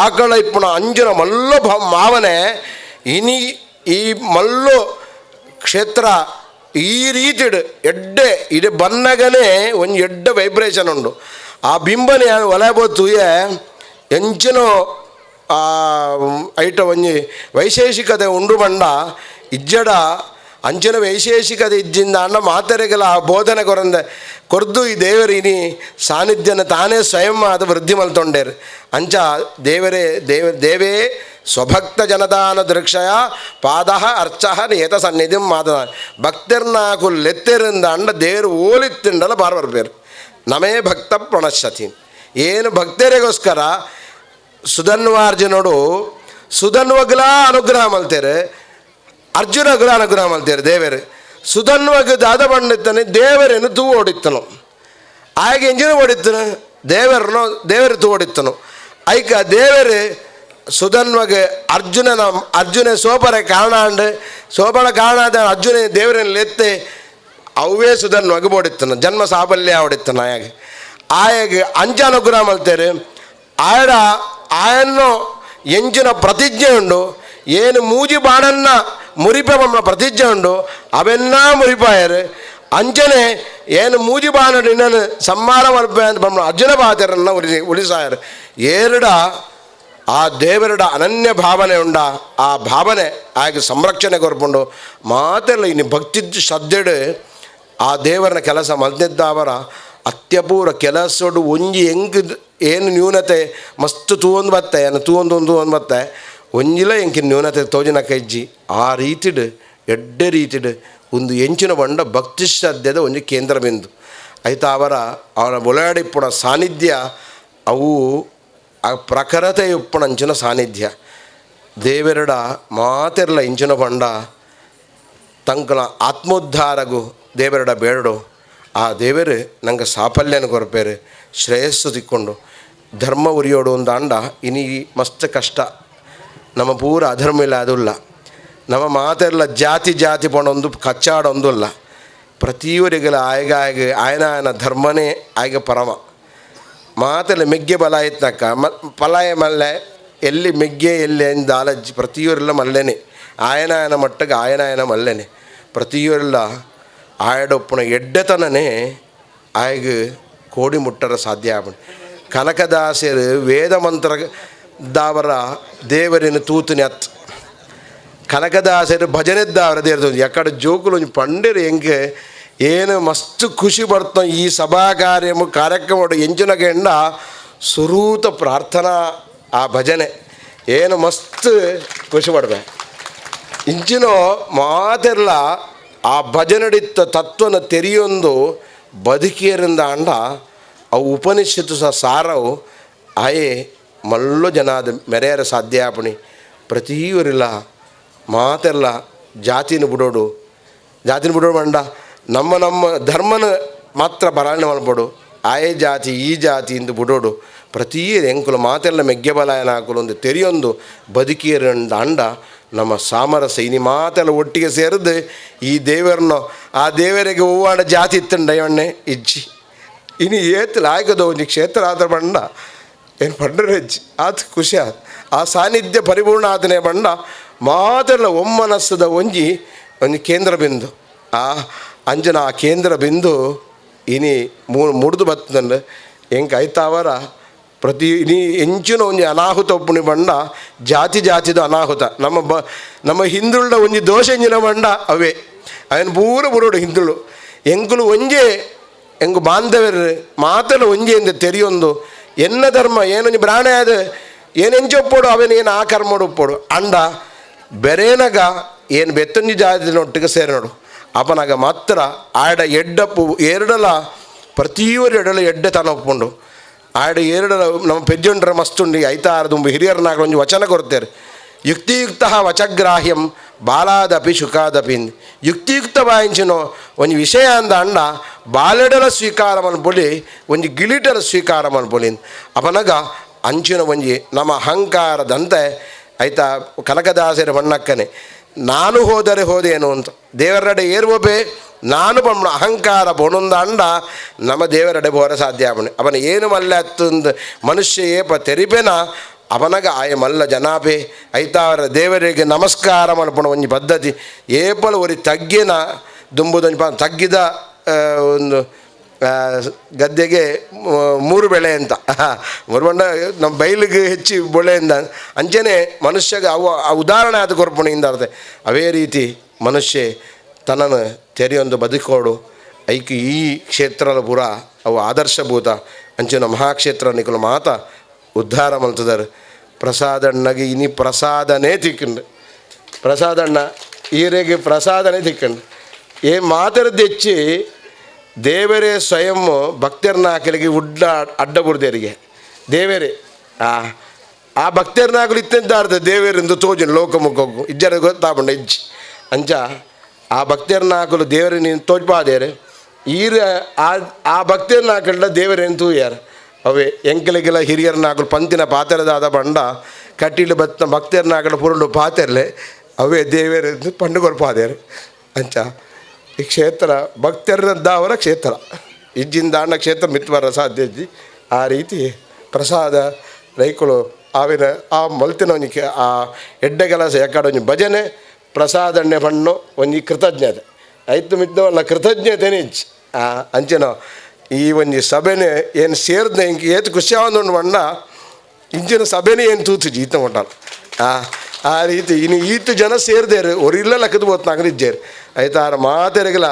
ಆಕಳ ಇಪ್ಪಣ ಅಂಜನ ಮಲ್ಲ ಭಾವನೆ ಇನಿ ಈ ಮಲ್ಲು ಕ್ಷೇತ್ರ ಈ ರೀತಿಡು ಎಡ್ಡೆ ಇಡೆ ಬನ್ನಗನೇ ಒಂದು ಎಡ್ಡ ವೈಬ್ರೇಷನ್ ಉಂಡು ಆ ಬಿಂಬನೆ ಒಲೆಬೋತುಯೆ ಎಂಚಿನೋ ಐಟ ಒಂಜಿ ವೈಶೇಷಿಕತೆ ಉಂಡು ಬಂಡ ಇಜ್ಜಡ ಅಂಚಿನ ವೈಶೇಷಿಕತೆ ಇಜ್ಜಿಂದ ಅಣ್ಣ ಮಾತೆರೆಗಳ ಆ ಬೋಧನೆ ಕೊರ್ದು ಈ ದೇವರಿನಿ ಸಾನ್ನಿಧ್ಯನ ತಾನೇ ಸ್ವಯಂ ಅದು ವೃದ್ಧಿ ಮಲ್ತೊಂಡೇರು ಅಂಚ ದೇವೇ ಸ್ವಭಕ್ತ ಜನದಾನ ದೃಕ್ಷಯ ಪಾದ ಅರ್ಚ ನೇತ ಸನ್ನಿಧಿ ಮಾತನ ಭಕ್ತರ್ನಾಕು ಲೆತ್ತೆರಿಂದ ಅಂಡ ದೇವರು ಓಲಿತ್ತಿಂಡಲ ಬಾರ್ಬರ್ಬೇರು ನಮೇ ಭಕ್ತ ಪ್ರಣಶ್ಯತಿ ಏನು ಭಕ್ತರಿಗೋಸ್ಕರ ಸುಧನ್ವಾರ್ಜುನೋಡು ಸುಧನ್ವಗ್ಲ ಅನುಗ್ರಹ ಮಲ್ತೇರು ಅರ್ಜುನಗ್ಲ ಅನುಗ್ರಹ ಮಲ್ತೇರು ದೇವರು ಸುಧನ್ವಗ್ ದಾದ ಬಂಡಿತ್ತಾನೆ ದೇವರೇನು ತೂ ಓಡಿತ್ತನು ಆಗ ಎಂಜಿನ ಓಡಿತ್ತನು ದೇವರು ತೂ ಓಡಿತ್ತನು ಐಕ ದೇವರು ಸುಧನ್ವಗೆ ಅರ್ಜುನ ಸೋಪರ ಕಾರಣಾಂಡು ಸೋಪನ ಕಾರಣ ಅರ್ಜುನ ದೇವರನ್ನು ಲೆತ್ತೆ ಅವೇ ಸುಧನ್ವಗೆ ಓಡಿತ್ತನು ಜನ್ಮ ಸಾಫಲ್ಯ ಓಡಿತ್ತನು ಆಯಾಗೆ ಅಂಚ ಅನುಗ್ರಹ ಮಲ್ತೇರು ಆಯನ್ನು ಎಂಚಿನ ಪ್ರತಿಜ್ಞೆ ಉಂಡು ಏನು ಮೂಜಿ ಬಾಣನ್ನ ಮುರಿಪ ಮಮ್ಮ ಪ್ರತಿಜ್ಞೆ ಉಂಡು ಅವೆಲ್ಲ ಮುರಿಪಾಯರು ಅಂಚನೆ ಏನು ಮೂಜಿ ಬಾಣ ಇನ್ನನ್ನು ಸಂಹಾರ ಮಲ್ಪೆ ಅಂತ ಬಮ್ಮ ಅರ್ಜುನ ಬಾತರನ್ನು ಉಳಿಸಾಯರು ಏರಡ ಆ ದೇವರಡ ಅನನ್ಯ ಭಾವನೆ ಉಂಡ ಆ ಭಾವನೆ ಆಗ ಸಂರಕ್ಷಣೆ ಕೊರ್ಪುಂಡು ಮಾತೆಲ್ಲ ಇನ್ನು ಭಕ್ತಿ ಶ್ರದ್ಧೆಡು ಆ ದೇವರನ್ನ ಕೆಲಸ ಮಲ್ತಿದ್ದವರ ಅತ್ಯಪೂರ್ವ ಕೆಲಸೋಡು ಒಂಜಿ ಹೆಂಗೆ ಏನು ನ್ಯೂನತೆ ಮಸ್ತ್ ತೂವೊಂದು ಬತ್ತೆ ತೂವೊಂದು ಬತ್ತೆ ಒಂಜಿಲ ಎಂಕಿ ನ್ಯೂನತೆ ತೋಜಿನ ಕೈಜ್ಜಿ ಆ ರೀತಿಡು ಎಡ್ಡೆ ರೀತಿಡು ಒಂದು ಎಂಚಿನ ಬಂಡ ಭಕ್ತಿ ಶ್ರದ್ಧೆದ ಒಂದು ಕೇಂದ್ರ ಬಿಂದು ಆಯ್ತಾ ಅವರ ಒಳಾಡಿಪ್ಪುಣ ಸಾನ್ನಿಧ್ಯ ಅವು ಆ ಪ್ರಖರತೆ ಉಪ್ಪುಣ ಅಂಚಿನ ಸಾನ್ನಿಧ್ಯ ದೇವರಡ ಮಾತೆರ್ಲ ಇಂಚಿನ ಬಂಡ ತಂಕಲ ಆತ್ಮೋದ್ಧಾರಗೂ ದೇವರಡ ಬೇಡಡು ಆ ದೇವರು ನಂಗೆ ಸಾಫಲ್ಯನ ಕೊರಪೇರು ಶ್ರೇಯಸ್ಸು ತಿಕ್ಕೊಂಡು ಧರ್ಮ ಉರಿಯೋಡು ಒಂದು ಅಂಡ ಇನಿ ಮಸ್ತ್ ಕಷ್ಟ ನಮ್ಮ ಪೂರ ಅಧರ್ಮ ಇಲ್ಲ ಅದುಲ್ಲ ನಮ್ಮ ಮಾತೆಲ್ಲ ಜಾತಿ ಪೊಂಡೊಂದು ಮಾತೆಲ್ಲ ಮೆಗ್ಗೆ ಬಲ ಆಯ್ತನಕ್ಕ ಪಲಾಯ ಮಲ್ಲೆ ಎಲ್ಲಿ ಮೆಗ್ಗೆ ಎಲ್ಲಿ ಎಂದು ಆಲಜ್ಜಿ ಪ್ರತಿಯೊರೆಲ್ಲ ಮಲ್ಲೆನೆ ಆಯನಾಯನ ಮಟ್ಟಗೆ ಆಯನಾಯನ ಮಲ್ಲೆನೆ ಪ್ರತಿಯೊರೆಲ್ಲ ಆಯಡೊಪ್ಪನ ಎಡ್ಡೆತನನೇ ಆಯ್ಗ ಕೋಡಿ ಮುಟ್ಟರ ಸಾಧ್ಯ ಆವಣೆ ಕನಕದಾಸರು ವೇದ ಮಂತ್ರ ದಾವರ ದೇವರಿನ ತೂತುನೆ ಅತ್ ಕನಕದಾಸರು ಭಜನೆದ್ದಾವರ ದೇವ್ರ ಎಕಡೆ ಜೋಕುಲು ಪಂಡಿರು ಹೆಂಗೆ ಏನು ಮಸ್ತ್ ಖುಷಿ ಬರ್ತ ಈ ಸಭಾ ಕಾರ್ಯಕ್ರಮ ಎಂಜಿನಗೆ ಎಂಡ ಸುರೂತ ಪ್ರಾರ್ಥನಾ ಆ ಭಜನೆ ಏನು ಮಸ್ತ್ ಖುಷಿ ಪಡ್ಬೆ ಇಂಚಿನ ಮಾತೆಲ್ಲ ಆ ಭಜನೆಡಿತ್ತ ತತ್ವನ ತೆರೆಯೊಂದು ಬದುಕಿಯರಿಂದ ಅಂಡ ಅವು ಉಪನಿಷತ್ತು ಸಹ ಸಾರವು ಆಯೇ ಮಲ್ಲು ಜನಾದ ಮೆರೆಯರ ಸಾಧ್ಯ ಆಪಣಿ ಪ್ರತಿಯೊರಿಲ್ಲ ಮಾತೆಲ್ಲ ಜಾತಿನ ಬಿಡೋಡು ಮಂಡ ನಮ್ಮ ಧರ್ಮನ ಮಾತ್ರ ಬರಾಣೆ ಮಾಡ್ಬೋಡು ಆಯೇ ಜಾತಿ ಈ ಜಾತಿ ಇಂದು ಬಿಡೋಡು ಪ್ರತಿ ಎಂಕುಲು ಮಾತೆಲ್ಲ ಮೆಗ್ಗೆ ಬಲಾಯನ ಹಾಕಲು ಒಂದು ತೆರೆಯೊಂದು ಬದುಕಿಯರಂದ ಅಂಡ ನಮ್ಮ ಸಾಮರಸ್ಯ ಇನಿ ಮಾತೆಲ್ಲ ಒಟ್ಟಿಗೆ ಸೇರಿದು ಈ ದೇವರನ್ನು ಆ ದೇವರಿಗೆ ಹೂವಾಡ ಜಾತಿ ಇತ್ತಂಡ ಎಣ್ಣೆ ಇಜ್ಜಿ ಇನಿ ಏತಲು ಆಯ್ಕದ ಒಂದು ಕ್ಷೇತ್ರ ಆದ ಬಂಡ ಏನು ಪಂಡ್ರೆ ಹೆಜ್ಜಿ ಆತ ಖುಷಿ ಆದ ಆ ಸಾನ್ನಿಧ್ಯ ಪರಿಪೂರ್ಣ ಆದನೆ ಬಂಡ ಮಾತೆಲ್ಲ ಒಮ್ಮನಸ್ಸದ ಒಂಜಿ ಕೇಂದ್ರ ಬಿಂದು ಆ ಅಂಜನ ಆ ಕೇಂದ್ರ ಬಿಂದು ಇನಿ ಮುಡ್ದು ಬರ್ತದಂಡು ಹೆಂಗೆ ಆಯ್ತಾವರ ಪ್ರತಿ ಇನಿ ಎಂಚಿನ ಒಂಜಿ ಅನಾಹುತ ಒಪ್ಪುಣಿ ಬಂಡ ಜಾತಿದ ಅನಾಹುತ ನಮ್ಮ ಹಿಂದುಳ್ಳ ಒಂಜಿ ದೋಷ ಎಂಜಿನ ಬಂಡ ಅವೇ ಅವನು ಪೂರ ಬುಡೋಡು ಹಿಂದುಳು ಎಂಕುಲು ಒಂಜೆ ಎಂಗು ಬಾಂಧವ್ಯರು ಮಾತಲ್ಲ ಒಂಜೆ ಎಂದು ತೆರೆಯೊಂದು ಎನ್ನ ಧರ್ಮ ಏನೊಂದು ಬ್ರಾಣೆ ಆದ ಏನೆಂಚು ಒಪ್ಪೋಡು ಅವೇನು ಆ ಕರ್ಮೋಡು ಒಪ್ಪೋಡು ಅಂಡ ಬೆರೇನಗ ಏನು ಬೆತ್ತೊಂಜಿ ಜಾತಿನೊಟ್ಟಿಗೆ ಸೇರೋಡು ಅಪನಾಗ ಮಾತ್ರ ಆಡ ಎಡ್ಡಪ್ಪು ಎರಡಲ ಪ್ರತಿಯೊರು ಎಡಲ ಎಡ್ಡೆ ತಾನು ಒಪ್ಕೊಂಡು ಆಡ ಎರಡಲ ನಮ್ಮ ಪೆಜ್ಜೊಂಡ್ರ ಮಸ್ತುಂಡಿ ಐತಾರದುಂಬು ಹಿರಿಯರನಾಗ ಒಂದು ವಚನ ಕೊಡ್ತಾರೆ ಯುಕ್ತಿಯುಕ್ತ ವಚಗ್ರಾಹ್ಯಂ ಬಾಲಾದಪಿ ಶುಕಾದಪಿ ಯುಕ್ತಿಯುಕ್ತ ವಾಯಿಂಚಿನೋ ಒಂದು ವಿಷಯ ಅಂದ ಅಂಡ ಬಾಲೆಡಲ ಸ್ವೀಕಾರ ಮನ್ಪೊಲಿ ಒಂದು ಗಿಲಿಟಲ ಸ್ವೀಕಾರ ಮನ್ಪೊಲಿ ಅಪನಗ ಅಂಚಿನ ಒಂಜಿ ನಮ್ಮ ಅಹಂಕಾರದಂತೆ ಆಯ್ತಾ ಕನಕದಾಸರ ಬಣ್ಣಕ್ಕನೆ ನಾನು ಹೋದರೆ ಹೋದೇನು ಅಂತ ದೇವರಡೆ ಏರುವಬೇ ನಾನು ಬಣ್ಣ ಅಹಂಕಾರ ಬೊಣೊಂದ ಅಂಡ ನಮ್ಮ ದೇವರಡೆ ಬೋರ ಸಾಧ್ಯ ಅವನು ಅವನ ಏನು ಮಲ್ಲ ಹತ್ತೊಂದು ಮನುಷ್ಯ ಏಪ ತೆರಿಪೆನ ಅವನಗ ಆಯ ಮಲ್ಲ ಜನಾಪೆ ಐತಾವರ ದೇವರಿಗೆ ನಮಸ್ಕಾರ ಮಲ್ಪಣ ಒಂಜಿ ಪದ್ಧತಿ ಏಪಲು ಒರಿ ತಗ್ಗಿನ ದುಂಬುದೊಂಜಿ ತಗ್ಗಿದ ಒಂದು ಗದ್ದೆಗೆ 3 ಬೆಳೆ ಅಂತ ಮುರುಬಂಡ ನಮ್ಮ ಬೈಲಿಗೆ ಹೆಚ್ಚಿ ಬೊಳೆಯಿಂದ ಅಂಚನೆ ಮನುಷ್ಯಗೆ ಅವು ಆ ಉದಾಹರಣೆ ಆದ ಕೊರ್ಪಣೆಯಿಂದ ಅರ್ಥ ಅವೇ ರೀತಿ ಮನುಷ್ಯ ತನ್ನನ್ನು ತೆರೆಯೊಂದು ಬದುಕೋಡು ಐಕ ಈ ಕ್ಷೇತ್ರದ ಪುರ ಅವು ಆದರ್ಶಭೂತ ಅಂಚಿನ ಮಹಾಕ್ಷೇತ್ರ ನಿಕಲು ಮಾತ ಉದ್ಧಾರ ಮಲ್ತದಾರೆ ಪ್ರಸಾದಣ್ಣಗೆ ಇನಿ ಪ್ರಸಾದನೇ ತಿಕ್ಕಂಡು ಪ್ರಸಾದಣ್ಣ ಈರೆಗೆ ಪ್ರಸಾದನೇ ತಿಕ್ಕಂಡು ಏ ಮಾತರದ್ದು ಹೆಚ್ಚಿ ದೇವರೇ ಸ್ವಯಂ ಭಕ್ತರನಾಕಲಿಗೆ ಅಡ್ಡ ಬುಡ್ದೇರಿಗೆ ದೇವರೇ ಆ ಭಕ್ತರನಾಗಲು ಇತ್ತೆಂದಾರ್ದ ದೇವರಿಂದ ತೋಜನು ಲೋಕಮುಖೋಗು ಇಜ್ಜರ ಗೊತ್ತಾಪಂಡ ಇಜ್ಜಿ ಅಂಚ ಆ ಭಕ್ತರನಾಕಲು ದೇವರೇ ನೀನು ತೋಜ್ಪಾದೇರೆ ಈರ ಆ ಭಕ್ತರನಾಕಲ್ಡ ದೇವರೇನು ತೂಯಾರ ಅವೇ ಎಂಕಲಿಗೆಲ್ಲ ಹಿರಿಯರನಾಕಲು ಪಂತಿನ ಪಾತ್ರದಾದ ಬಂಡ ಕಟ್ಟಿಲು ಬತ್ತ ಭಕ್ತರನಾಕಲು ಪುರುಳು ಪಾತೆರ್ಲೆ ಅವೇ ದೇವರೆಂದು ಪಂಡು ಕೊರ್ಪಾದೇರು ಅಂಚ ಈ ಕ್ಷೇತ್ರ ಭಕ್ತರದ್ದಾವರ ಕ್ಷೇತ್ರ ಇಜ್ಜಿಂದಾಂಡ ಕ್ಷೇತ್ರ ಮಿತ್ವರ ಸಾಧ್ಯ ಇಜ್ಜಿ ಆ ರೀತಿ ಪ್ರಸಾದ ರೈಕುಳು ಆವಿನ ಆ ಮಲ್ತಿನವನಿಗೆ ಆ ಎಡ್ಡೆ ಕೆಲಸ ಯಾಕಡೆ ಒಂಜಿ ಭಜನೆ ಪ್ರಸಾದಣ್ಣೆ ಬಣ್ಣು ಒಂಜಿ ಕೃತಜ್ಞತೆ ಆಯ್ತು ಮಿದ್ದವಲ್ಲ ಕೃತಜ್ಞತೆನೇ ಇಜ್ಜಿ ಅಂಚೆನೋ ಈ ಒಂಜಿ ಸಭೆನೇ ಏನು ಸೇರಿದ ಹಿಂಗೆ ಏತು ಖುಷಿ ಆವೊಂದು ಬಣ್ಣ ಇಂಚಿನ ಸಭೆನೇ ಏನು ತೂತುಜಿ ಈತ ಮೊಟ್ಟಲ್ಲ ಆ ರೀತಿ ಇನ್ನು ಈತು ಜನ ಸೇರಿದೇರು ಒರಿಲ್ಲ ಲೆಕ್ಕದ ಬೋತ್ ನಾಗರಿಜ್ಜೇರು ಆಯ್ತಾರ ಮಾತೆರೆಗಲ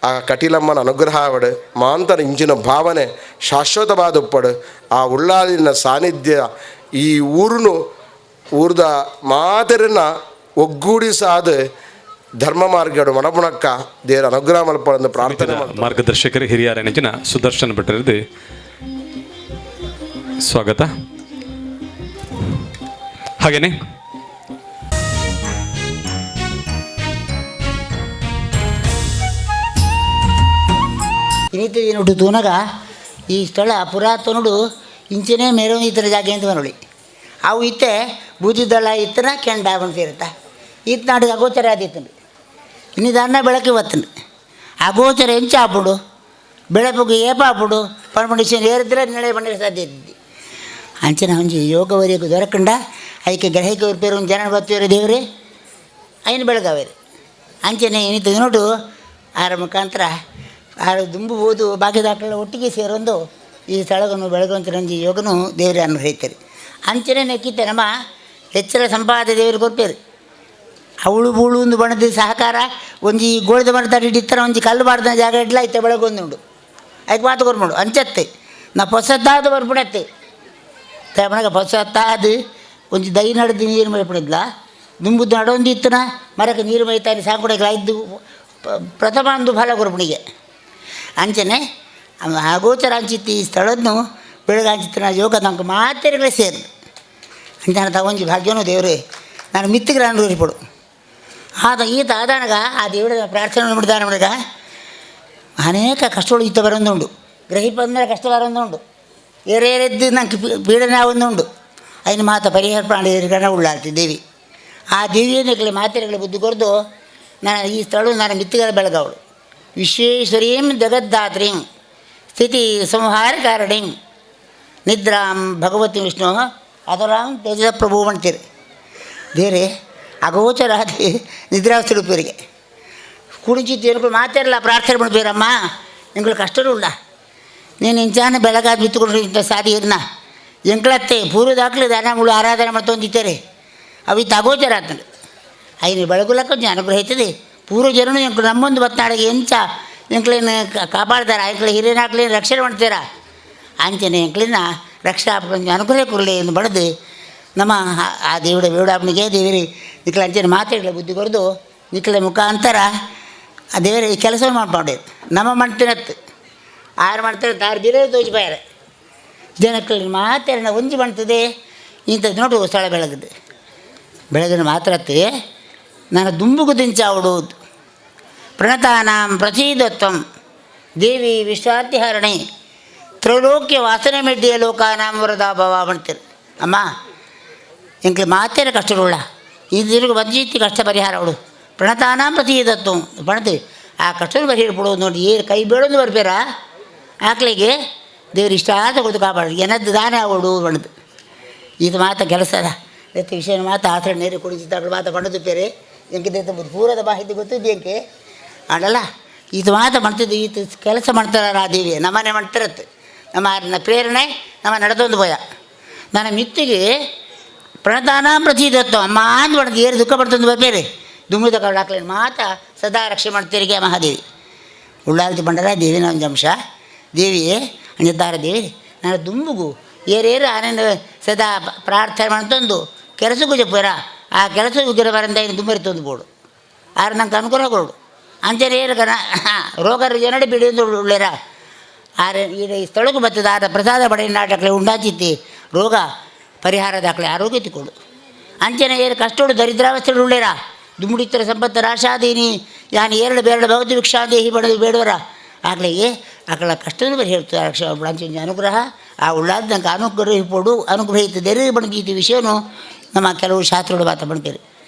ಆ ಕಟೀಲಮ್ಮನ ಅನುಗ್ರಹ ಆವಡು ಮಾಂತರ ಇಂಚಿನ ಭಾವನೆ ಶಾಶ್ವತವಾದ ಉಪ್ಪಡು ಆ ಉಳ್ಳಾಲಿನ ಸಾನ್ನಿಧ್ಯ ಈ ಊರ್ದ ಮಾತೆರನ್ನ ಒಗ್ಗೂಡಿಸಾದ ಧರ್ಮ ಮಾರ್ಗಡು ಮನಪುಣಕ್ಕ ದೇವರ ಅನುಗ್ರಹ ಮಲ್ಪಡನ್ನು ಪ್ರಾರ್ಥನೆ ಮಾರ್ಗದರ್ಶಕರು ಹಿರಿಯರ ನೆಂಚಿನ ಸುದರ್ಶನ್ ಭಟ್ಟರದು ಸ್ವಾಗತ. ಹಾಗೇನೆ ಇನ್ನಿತ್ತು ನೋಡು ತೂನಗ ಈ ಸ್ಥಳ ಪುರಾತನುಡು ಇಂಚನೇ ಮೇರೆ ಇತರ ಜಾಗ ಅಂತ ನೋಡಿ ಅವು ಇತ್ತೆ ಬೂದಿದಳ ಇತ್ತನ ಕೆಂಡ ಬಂದು ಸೇರುತ್ತಾ ಈತ ನಾಡು ಅಗೋಚರ ಆದಿತ್ತಂಡು ಇನ್ನಿದನ್ನ ಬೆಳಗ್ಗೆ ಬತ್ತಂಡು ಅಗೋಚರ ಎಂಚ ಆಪುಡು ಬೆಳಪುಗೆ ಏಪಾಪುಡು ಪರ್ಮಂಡಿಷನ್ ಏರಿದ್ರೆ ನೆಳೆ ಬಂದರೆ ಸಾಧ್ಯ ಇದ್ದಿ ಅಂಚನ ಒಂಜಿ ಯೋಗವರೆಗೂ ದೊರಕಂಡ ಅದಕ್ಕೆ ಗ್ರಹಿಕೆ ಉರ್ಪೇರು ಒಂದು ಜನ ಬರ್ತೀವ್ರಿ ದೇವ್ರಿ ಐನು ಬೆಳಗಾವೇರಿ ಅಂಚನೆ ಏನಿತ್ತು ನೋಡು ಆರ ಮುಖಾಂತರ ಆರು ದುಂಬು ಓದು ಭಾಗ್ಯದಾಕಳ ಒಟ್ಟಿಗೆ ಸೇರೊಂದು ಈ ಸ್ಥಳವನ್ನು ಬೆಳಗುವಂಥರಂಜಿ ಯೋಗನು ದೇವರೇ ಅನುಗ್ರಹಿತಾರೆ ಅಂಚನೆ ನೆಕ್ಕಿತ್ತೆ ನಮ್ಮ ಹೆಚ್ಚರ ಸಂಪಾದ ದೇವರು ಕೊಡ್ಪೇರು ಅವಳು ಬೂಳು ಒಂದು ಬಣದ ಸಹಕಾರ ಒಂಜಿ ಗೋಳಿದ ಮರದ ಹಿಡಿತಾರ ಒಂಜಿ ಕಲ್ಲು ಬಾರ್ದ ಜಾಗ ಇಡ್ಲ ಐತೆ ಬೆಳಗೊಂದುಂಡು ಅದಕ್ಕೆ ಮಾತು ಕೊರ್ಮೋಡು ಅಂಚತ್ತೆ ನಾ ಹೊಸತ್ತಾದ ಬರ್ಬಿಡತ್ತೆ ತಮನಾಗ ಹೊಸತ್ತಾದ ಒಂಜಿ ದೈ ನಡೆದು ನೀರು ಮೈಪಡಿದ್ಲ ದುಂಬುದು ನಡೊಂದಿತ್ತನ ಮರಕ್ಕೆ ನೀರು ಮೈತಾನೆ ಸಾಂಕುಡಕ್ಕೆ ಐದು ಪ್ರಥಮ ಒಂದು ಫಲ ಕೊರ್ಪಣಿಗೆ ಅಂಚನೆ ಆಗೋಚರ ಅಂಚಿತ್ತು ಈ ಸ್ಥಳವನ್ನು ಬೆಳಗಾಂಚಿತ್ತಿನ ಯೋಗ ನಂಗೆ ಮಾತೆರೆಗಳೇ ಸೇರು ಅಂಚನ ತಗೊಂಜಿ ಭಾಗ್ಯನೂ ದೇವ್ರೆ ನಾನು ಮಿತ್ತಿಗೆ ಅನುಭವಿಸ್ಬಿಡು ಈತ ಆದಾನಗ ಆ ದೇವರ ಪ್ರಾರ್ಥನೆ ಮಾಡಿದಾನ ಮಾಡಿದಾಗ ಅನೇಕ ಕಷ್ಟಗಳು ಈತ ಬರೋದುಂಡು ಗ್ರಹಿಪಂದ್ರೆ ಕಷ್ಟ ಬರೋದುಂಡು ಏರೇರೆದ್ದು ನಂಗೆ ಪೀಡನೆ ಆವೊಂದುಂಡು അതിന് ಮಾತ ಪರಿಹಾರ ಪ್ರಾಣಿಗಣ ಉಳ್ಳಾಳ್ತಿ ದೇವಿ ಆ ದೇವಿಯನ್ನೇ ಮಾತೆರೆಗಳ ಬುದ್ಧಿ ಕೊರದು ನಾನು ಈ ಸ್ಥಳ ನಾನು ಮಿತ್ತಿಗಳ ಬೆಳಗವಳು ವಿಶ್ವೇಶ್ವರೀಂ ಜಗದ್ದಾತ್ರೀಂ ಸ್ಥಿತಿ ಸಂಹಾರ ಕಾರಣೀಂ ನಿದ್ರಾಂ ಭಗವತಿ ವಿಷ್ಣು ಅದರಾಂ ತೇಜ ಪ್ರಭು ಅಂತೀರಿ ದೇವ್ರೆ ಅಗೋಚರಾದಿ ನಿದ್ರಾವಸ್ಥೆಗೆ ಕುಣಿಚಿತ್ತು ಎನ್ಗಳು ಮಾತಾಡಲ್ಲ ಪ್ರಾರ್ಥನೆ ಮಾಡ್ಬೇರಮ್ಮ ಎಂಗಳು ಕಷ್ಟವೂ ಉಳ್ಳ ನೀನು ಇಂಚಾನ ಬೆಳಗಾದ ಬಿತ್ತುಕೊಂಡು ಇಂಥ ಸಾದಿ ಇರ್ನ ಎಂಕ್ಳತ್ತೆ ಪೂರ್ವದಾಗಲೇ ದಾನಗಳು ಆರಾಧನೆ ಮಾಡ್ತೊಂದಿತ್ತೇರೆ ಅವಿತ್ತು ಅಗೋಚರ ಆಗ್ತದೆ ಐನು ಬೆಳಗುಲಕ್ಕ ಅನುಗ್ರಹ ಐತದೆ ಪೂರ್ವ ಜನನು ಎಂಕ್ಳು ನಮ್ಮೊಂದು ಬತ್ತಾಡಿಗೆ ಎಂಚ ಎಂಕ್ಳೇನು ಕಾಪಾಡ್ತಾರೆ ಎಂಕ್ಳ ಹಿರಿಯನಾಗ್ಲೇನು ರಕ್ಷಣೆ ಮಾಡ್ತೀರ ಅಂಚನೆ ಎಂಕ್ಳಿನ ರಕ್ಷಾ ಅನುಗ್ರಹ ಕೊರಲೆ ಎಂದು ಬಡ್ದು ನಮ್ಮ ಆ ದೇವರ ಬೇಡಾಪನಿಗೆ ದೇವರಿ ನಿಕ್ಲ ಅಂಚನೆ ಮಾತಾಡಲ ಬುದ್ಧಿ ಕೊರದು ನಿಕ್ಲ ಮುಖಾಂತರ ಆ ದೇವರ ಈ ಕೆಲಸವನ್ನು ಮಾಡ್ಕೊಂಡೆ ನಮ್ಮ ಮಾಡ್ತೀನತ್ತು ಆರು ಮಾಡ್ತಾರೆ ಆರು ಬೇರೆ ತೋಚಿಪಾಯಾರೆ ಜನಕ್ಕೆ ಮಾತಾಡ ಒಂಜಿ ಮಾಡ್ತದೆ ಇಂಥದ್ದು ನೋಡು ಸ್ಥಳ ಬೆಳಗದು ಬೆಳಗಿನ ಮಾತ್ರತ್ತೆ ನಾನು ದುಂಬುಗು ದಿಂಚಾವುಡು ಪ್ರಣತಾನಾಂ ಪ್ರಸೀದತ್ವಂ ದೇವಿ ವಿಶ್ವಾತಿಹರಣೆ ತ್ರೈಲೋಕ್ಯ ವಾಸನೆ ಮೆಡ್ಡಿಯ ಲೋಕಾನಾಂ ವರದಾ ಭವ ಮಾಡ್ತೀರಿ ಅಮ್ಮ ಎಂಕ್ಳು ಮಾತೇನ ಕಷ್ಟರುಳ್ಳ ಈ ತಿರುಗಿ ಬಂಜಿತ್ತಿ ಕಷ್ಟ ಪರಿಹಾರ ಅವಳು ಪ್ರಣತಾನಾಂ ಪ್ರಸೀದತ್ವಂ ಪಣತೆ ಆ ಕಷ್ಟರು ಪರಿಹಾರ ಬಿಡೋದು ನೋಡಿ ಏನು ಕೈ ಬೇಡೋದು ಬರ್ಬೇರ ಆಕಳಿಗೆ ದೇವ್ರು ಇಷ್ಟ ಕೊಡ್ತು ಕಾಪಾಡೋದು ಏನದ್ದು ದಾನ ಅವಳು ಬಣ್ಣದು ಇದು ಮಾತ ಕೆಲಸದ ಎತ್ತು ವಿಷಯ ಮಾತು ಆಚರಣೆ ನೀರು ಕುಡಿಸಿದ್ದಾಳು ಮಾತ ಬಣ್ಣದು ಬೇರೆ ಎಂಕಿದೆ ಪೂರದ ಮಾಹಿತಿ ಗೊತ್ತಿದ್ದು ಎಂಕೆ ಮಾಡಲ್ಲ ಇದು ಮಾತ ಮಾಡ್ತಿದ್ದು ಈತ ಕೆಲಸ ಮಾಡ್ತಾರ ಆ ದೇವಿ ನಮ್ಮನೆ ಮಾಡ್ತಿರತ್ತೆ ನಮ್ಮ ಪ್ರೇರಣೆ ನಮ್ಮ ನಡೆದೊಂದು ಭಯ ನನ್ನ ಮಿತ್ತಿಗೆ ಪ್ರಣತಾನ ಪ್ರತಿದತ್ತು ಅಮ್ಮ ಅಂದು ಬಣ್ಣದು ಏರು ದುಃಖ ಪಡ್ತಂದು ಬೇರೆ ದುಮ್ಮಿದ ಕಳ್ಳು ಹಾಕ್ಲೇನು ಮಾತ ಸದಾ ರಕ್ಷೆ ಮಾಡ್ತೀರಿಗೆ ಮಹಾದೇವಿ ಉಳ್ಳಾಲ್ತಿ ಬಂಡರ ದೇವಿನ ಒಂದು ಅಂಶ ದೇವಿಯೇ ಅಂಜಿದ್ದಾರೆ ದೇವಿ ನಾನು ದುಂಬುಗು ಏರೇರು ಆನಂದ ಸದಾ ಪ್ರಾರ್ಥನೆ ಮಾಡ್ತಂದು ಕೆಲಸಕ್ಕೂ చెప్పాರ ಆ ಕೆಲಸಕ್ಕೂ ಗಿರಬಾರಂದ ಇನ್ನು ದುಂಬರಿ ತಂದು ಬೋಡು ಆರು ನಂಗೆ ಅನುಕೂಲ ಕೊಡು ಅಂಚನೆ ಏರು ಕನ ರೋಗರು ಜನಡಿ ಬಿಡಿಂದು ಉಳ್ಳೇರ ಆರು ಈ ಸ್ಥಳಕ್ಕೂ ಬರ್ತದೆ ಆದ ಪ್ರಸಾದ ಪಡೆಯ ನಾಟಕಲೆ ಉಂಡಾಚಿತ್ತಿ ರೋಗ ಪರಿಹಾರ ದಾಖಲೆ ಆರೋಗ್ಯ ತಿಕ್ಕೊಡು ಅಂಚನೆ ಏರು ಕಷ್ಟೋಡು ದರಿದ್ರಾವಸ್ಥೆಗಳು ಉಳ್ಳೇರ ದುಂಬುಡಿತ್ತರ ಸಂಪತ್ತು ರಾಶಾದೀನಿ ಯಾನು ಎರಡು ಬೇರಡು ಭಗವತಿ ವೃಕ್ಷಾದೇಹಿ ಬಡದು ಬೇಡವರ ಆಗಲಿಗೆ ಆಕಳ ಕಷ್ಟವನ್ನು ಬರಿ ಹೇಳ್ತಾರೆ ರಕ್ಷಾ ಅಂಚೆ ಅನುಗ್ರಹ ಆ ಉಳ್ಳಾದ ನಂಗೆ ಅನುಗ್ರಹಿತ ಬಣ್ಗೀತಿ ವಿಷಯನು ನಮ್ಮ ಕೆಲವು ಶಾಸ್ತ್ರಗಳು ಮಾತು ಬಣ್ತೀರಿ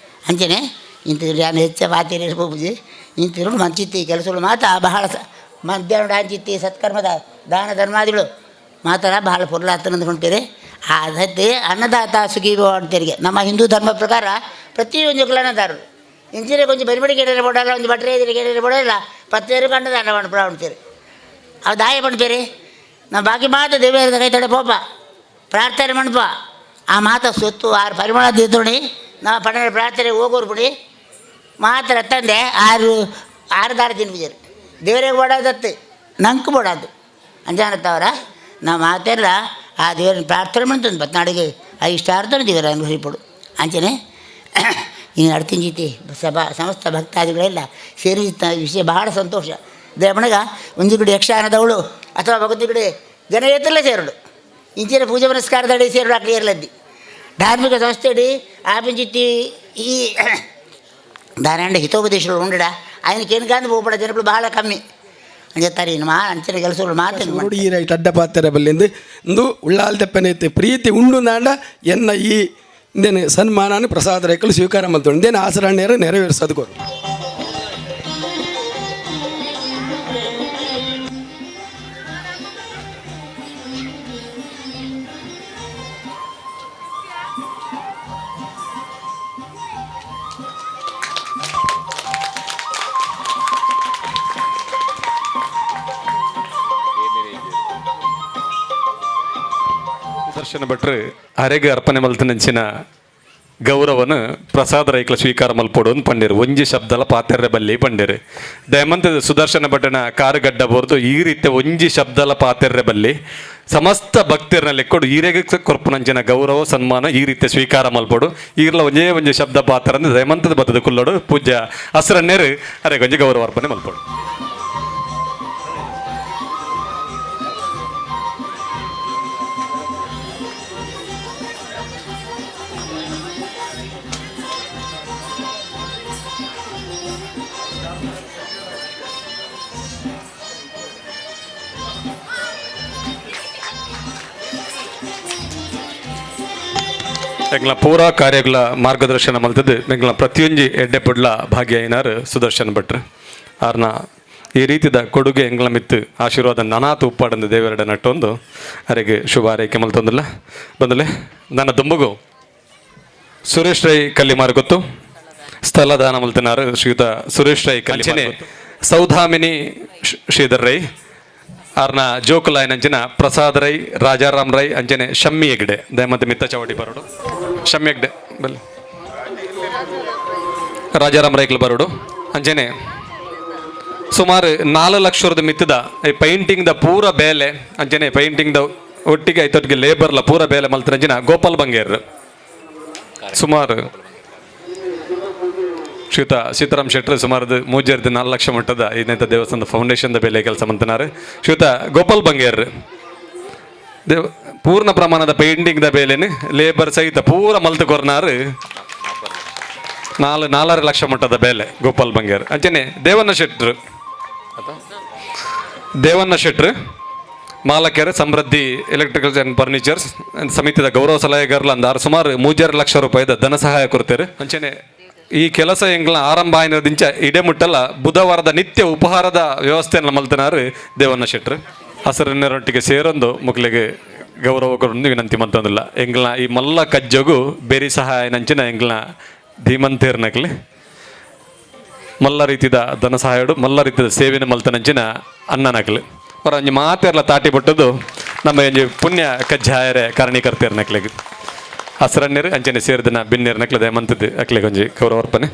ಅಂಚನೆ ಇಂಥದ್ದು ಯಾನು ಹೆಚ್ಚ ಮಾತೇನೆ ಪೂಜೆ ಇಂಥದ್ದು ಮಂಚಿತ್ತಿ ಕೆಲಸಗಳು ಮಾತಾ ಬಹಳ ಮಧ್ಯಾಹ್ನ ಅಂಚಿತ್ತಿ ಸತ್ಕರ್ಮದ ದಾನ ಧರ್ಮಾದಿಗಳು ಮಾತಾಡ ಬಹಳ ಪೊರ್ಲಾತನ ಅಂದ್ಕೊಳ್ತೀರಿ ಅದಕ್ಕೆ ಅನ್ನದಾತ ಸುಖೀಭವ ಅಂತೀರಿಗೆ ನಮ್ಮ ಹಿಂದೂ ಧರ್ಮ ಪ್ರಕಾರ ಪ್ರತಿಯೊಂದು ಅನ್ನದಾರರು ಇಂಚಿನ ಕೊಂಚ ಬರಿಬಡಿಗೆ ಏನಾರು ಕೊಡಲ್ಲ ಒಂದು ಬಟ್ಟರೆ ಎದುರಿಗೆ ಏನಾರು ಕೊಡೋಲ್ಲ 10 ರೂಪಾಯಿ ಅನ್ನದಾನ ಮಾಡ್ತೀರಿ ಅವು ದಾಯ ಮಾಡ್ತೀರಿ ನಾವು ಬಾಕಿ ಮಾತು ದೇವರ ಕೈ ತಡೆ ಪೋಪ ಪ್ರಾರ್ಥನೆ ಮಾಡ್ಪ ಆ ಮಾತು ಸೊತ್ತು ಆರು ಪರಿಮಳ ದೇತೋಣಿ ನಾವು ಪಣ್ಣೆ ಪ್ರಾರ್ಥನೆ ಹೋಗೋರು ಬಿಡಿ ಮಾತ್ರ ತಂದೆ ಆರು ದಾರ ತಿನ್ಬಿಜರು ದೇವರಿಗೆ ಬೋಡಾದತ್ತು ನಂಗೆ ಬೋಡಾದು ಅಂಜಾನತ್ತವರ ನಾವು ಮಾತೆಲ್ಲ ಆ ದೇವರನ್ನ ಪ್ರಾರ್ಥನೆ ಮಾಡ್ತಂದು ಬತ್ನಾಡಿಗೆ ಆ ಇಷ್ಟ ಅರ್ಥನ ದೇವರ ಅನುಭವಿಪಡು ಅಂಚನೆ ಇನ್ನು ಅಡ್ತಿನ ಜೀತಿ ಸಮಸ್ತ ಭಕ್ತಾದಿಗಳೆಲ್ಲ ಸೇರಿ ವಿಷಯ ಬಹಳ ಸಂತೋಷ ದೇವಣಗ ಒಂದು ಕಡೆ ಯಕ್ಷಗಾನದವಳು ಅಥವಾ ಭಗವತಿ ಕಡೆ ಜನ ಎತ್ತಲ್ಲ ಸೇರೋಡು ಇಂಚಿನ ಪೂಜೆ ಪುನಸ್ಕಾರದಡಿ ಸೇರೋಡು ಆ ಕ್ಲಿಯರ್ಲದ್ದಿ ಧಾರ್ಮಿಕ ಸಂಸ್ಥೆ ಅಡಿ ಆಪಿಂಚಿತ್ತಿ ಈ ಧಾರಾಂಡ ಹಿತೋಪದೇಶಗಳು ಉಂಡಡ ఆయనకి ಏನಕ್ಕಂದು ಹೋಗ್ಬೇಡ ಜನಗಳು ಬಹಳ ಕಮ್ಮಿ ಅಂಜತ್ತಾರೆ ಇನ್ನು ಅಂಚನೆ ಕೆಲಸಗಳು ಮಾತು ನೋಡಿ ಈ ರೈಟ್ ಅಡ್ಡ ಪಾತ್ರ ಬಲ್ಲಿಂದು ಇಂದು ಉಳ್ಳಾಲ್ದಪ್ಪನೈತೆ ಪ್ರೀತಿ ಉಂಡು ನಾಂಡ ಎನ್ನ ಈ ಇಂದೇನು ಸನ್ಮಾನ ಪ್ರಸಾದ ರೇಖಲು ಸ್ವೀಕಾರ ಮಾಡ್ತೋಣ ಇಂದೇನು ಆಚರಣೆಯರ ನೆರವೇರಿಸೋದು ಸುದರ್ಶನ ಭಟ್ರು ಅರೆಗೆ ಅರ್ಪಣೆ ಮಲ್ತನಂಚಿನ ಗೌರವನ ಪ್ರಸಾದ ರೈಕ್ಲ ಸ್ವೀಕಾರ ಮಲ್ಪೊಡು ಪಂಡಿರು ಒಂಜಿ ಶಬ್ದಲ ಪಾತೆರ್ರೆ ಬಲ್ಲಿ ಪಂಡಿರು ದಯಮಂತದ ಸುದರ್ಶನ ಭಟ್ಟನ ಕಾರುಗಡ್ಡ ಬೋರ್ದು ಈ ರೀತಿ ಒಂಜಿ ಶಬ್ದಲ ಪಾತೆರ್ರೆ ಬಲ್ಲಿ ಸಮಸ್ತ ಭಕ್ತಿರ್ನಲ್ಲಿ ಕೊಡು ಈರೆಗೆ ಕೊರ್ಪುನಂಚಿನ ಗೌರವ ಸನ್ಮಾನ ಈ ರೀತಿ ಸ್ವೀಕಾರ ಮಲ್ಪೊಡು ಈರ್ಲ ಒಂಜೇ ಶಬ್ದ ಪಾತ್ರ ಅಂದ್ರೆ ದಯಮಂತದ ಬದ್ದದ ಕುಲ್ಲೋಡು ಪೂಜ್ಯ ಹಸ್ರನ್ನೇರು ಅರೆಗೆ ಒಂಜಿ ಗೌರವ ಅರ್ಪಣೆ ಮಲ್ಪೊಡು. ಎಂಗ್ಲ ಪೂರಾ ಕಾರ್ಯಗಳ ಮಾರ್ಗದರ್ಶನ ಮಲ್ತದ್ದು ಎಂಗ್ಲ ಪ್ರತಿಯೊಂಜಿ ಎಡ್ಡೆ ಪುಡ್ಲ ಭಾಗ್ಯ ಸುದರ್ಶನ್ ಭಟ್ರು ಆರ್ನ ಈ ರೀತಿದ ಕೊಡುಗೆ ಎಂಗ್ಲ ಮಿತ್ತು ಆಶೀರ್ವಾದ ನನಾತು ಉಪ್ಪಾಡಂದು ದೇವರಡ ನಟ್ಟೊಂದು ಅರೆಗೆ ಶುಭ ಆರೈಕೆ ಮಲ್ತೊಂದಿಲ್ಲ ಬಂದಲೆ ನನ್ನ ದುಂಬಗು ಸುರೇಶ್ ರೈ ಕಲ್ಲಿಮಾರು ಗೊತ್ತು ಸ್ಥಳ ದಾನ ಮಲ್ತನಾರು ಶ್ರೀಯುತ ಸುರೇಶ್ ರೈ ಕಲ್ಲಿಮಾರು ಸೌಧಾಮಿನಿ ಶ್ರೀಧರ್ ರೈ ಆರ್ನ ಜೋಕುಲಾಯನಂಚಿನ ಪ್ರಸಾದ್ ರೈ ರಾಜಾರಾಮ್ ರೈ ಅಂಚನೆ ಶಮ್ಮಿ ಹೆಗ್ಡೆ ದಯಮಂತ ಮಿತ್ತ ಚವಟಿ ಬರೋಡು ಶಮ್ಮಿ ಹೆಗ್ಡೆ ಬಲ್ಲಿ ರಾಜಾರಾಮ್ ರೈಕ್ಲು ಬರೋಡು ಅಂಚನೆ ಸುಮಾರು 4 ಲಕ್ಷದ ಮಿತ್ತದ ಈ ಪೈಂಟಿಂಗ್ದ ಪೂರ ಬೇಲೆ ಅಂಚನೆ ಪೈಂಟಿಂಗ್ದ ಒಟ್ಟಿಗೆ ಐತೊಟ್ಟಿಗೆ ಲೇಬರ್ಲ ಪೂರ ಬೇಲೆ ಮಲ್ತರಂಚಿನ ಗೋಪಾಲ್ ಬಂಗೇರ್ ಸುಮಾರು ಶ್ರೀಯುತ ಸೀತಾರಾಮ್ ಶೆಟ್ರು ಸುಮಾರು ಮೂಜರ್ದು 4 ಲಕ್ಷ ಮಟ್ಟದ ಇದನ್ನ ದೇವಸ್ಥಾನದ ಫೌಂಡೇಶನ್ದ ಬೆಲೆ ಕೆಲಸ ಮಂತನಾರು ಶ್ರೀಯುತ ಗೋಪಾಲ್ ಬಂಗೇರ್ ಪೂರ್ಣ ಪ್ರಮಾಣದ ಪೇಂಟಿಂಗ್ದ ಬೇಲೆನು ಲೇಬರ್ ಸಹಿತ ಪೂರ ಮಲ್ತು ಕೊರ್ನಾರು 4 ಲಕ್ಷ ಮಟ್ಟದ ಬೇಲೆ ಗೋಪಾಲ್ ಬಂಗೇರ್ ಅಂಚನೆ ದೇವಣ್ಣ ಶೆಟ್ರು ಮಾಲಕೆರೆ ಸಮೃದ್ಧಿ ಎಲೆಕ್ಟ್ರಿಕಲ್ಸ್ ಆ್ಯಂಡ್ ಫರ್ನಿಚರ್ಸ್ ಸಮಿತಿದ ಗೌರವ ಸಲಹೆಗಾರಲ ಅಂದಾರು ಸುಮಾರು 3 ಲಕ್ಷ ರೂಪಾಯಿದ ಧನ ಸಹಾಯ ಕೊಡ್ತಾರೆ ಅಂಚನೆ ಈ ಕೆಲಸ ಎಂಗ್ಲ ಆರಂಭ ಆಯ್ನದಿಂಚ ಇಡೆಮುಟ್ಟಲ್ಲ ಬುಧವಾರದ ನಿತ್ಯ ಉಪಹಾರದ ವ್ಯವಸ್ಥೆಯನ್ನು ಮಲ್ತನಾರು ದೇವಣ್ಣ ಶೆಟ್ರು ಹಸರನ್ನರೊಟ್ಟಿಗೆ ಸೇರೊಂದು ಮುಕ್ಲಿಗೆ ಗೌರವ ಕೊಡೊಂದು ವಿನಂತಿ ಮಂತಂದಿಲ್ಲ ಎಂಗ್ಲ ಈ ಮಲ್ಲ ಕಜ್ಜಗು ಬೇರಿ ಸಹಾಯ ನಂಚಿನ ಎಂಗ್ಲ ಧೀಮಂತೇರ್ನಕ್ಲಿ ಮಲ್ಲ ರೀತಿದ ಧನ ಸಹಾಯಡು ಮಲ್ಲ ರೀತಿಯ ಸೇವೆನ ಮಲ್ತನಂಚಿನ ಅನ್ನನಕ್ಲಿ ಅವರ ಒಂಜಿ ಮಾತೆರ್ಲ ತಾಟಿ ಬಿಟ್ಟದ್ದು ನಮ್ಮ ಒಂಜಿ ಪುಣ್ಯ ಕಜ್ಜಾಯರೆ ಕಾರಣೀಕರ್ತೇರ್ನಕ್ಲಿಗೆ ಹಸರಣ್ಣೀರು ಅಂಚನೆ ಸೇರಿದನ ಬಿನ್ನೇರು ನಕ್ಲೆ ದಯಮಂತದ್ದು ಅಕ್ಲೆ ಕೊಂಜಿ ಗೌರವರ್ಪಣೆ.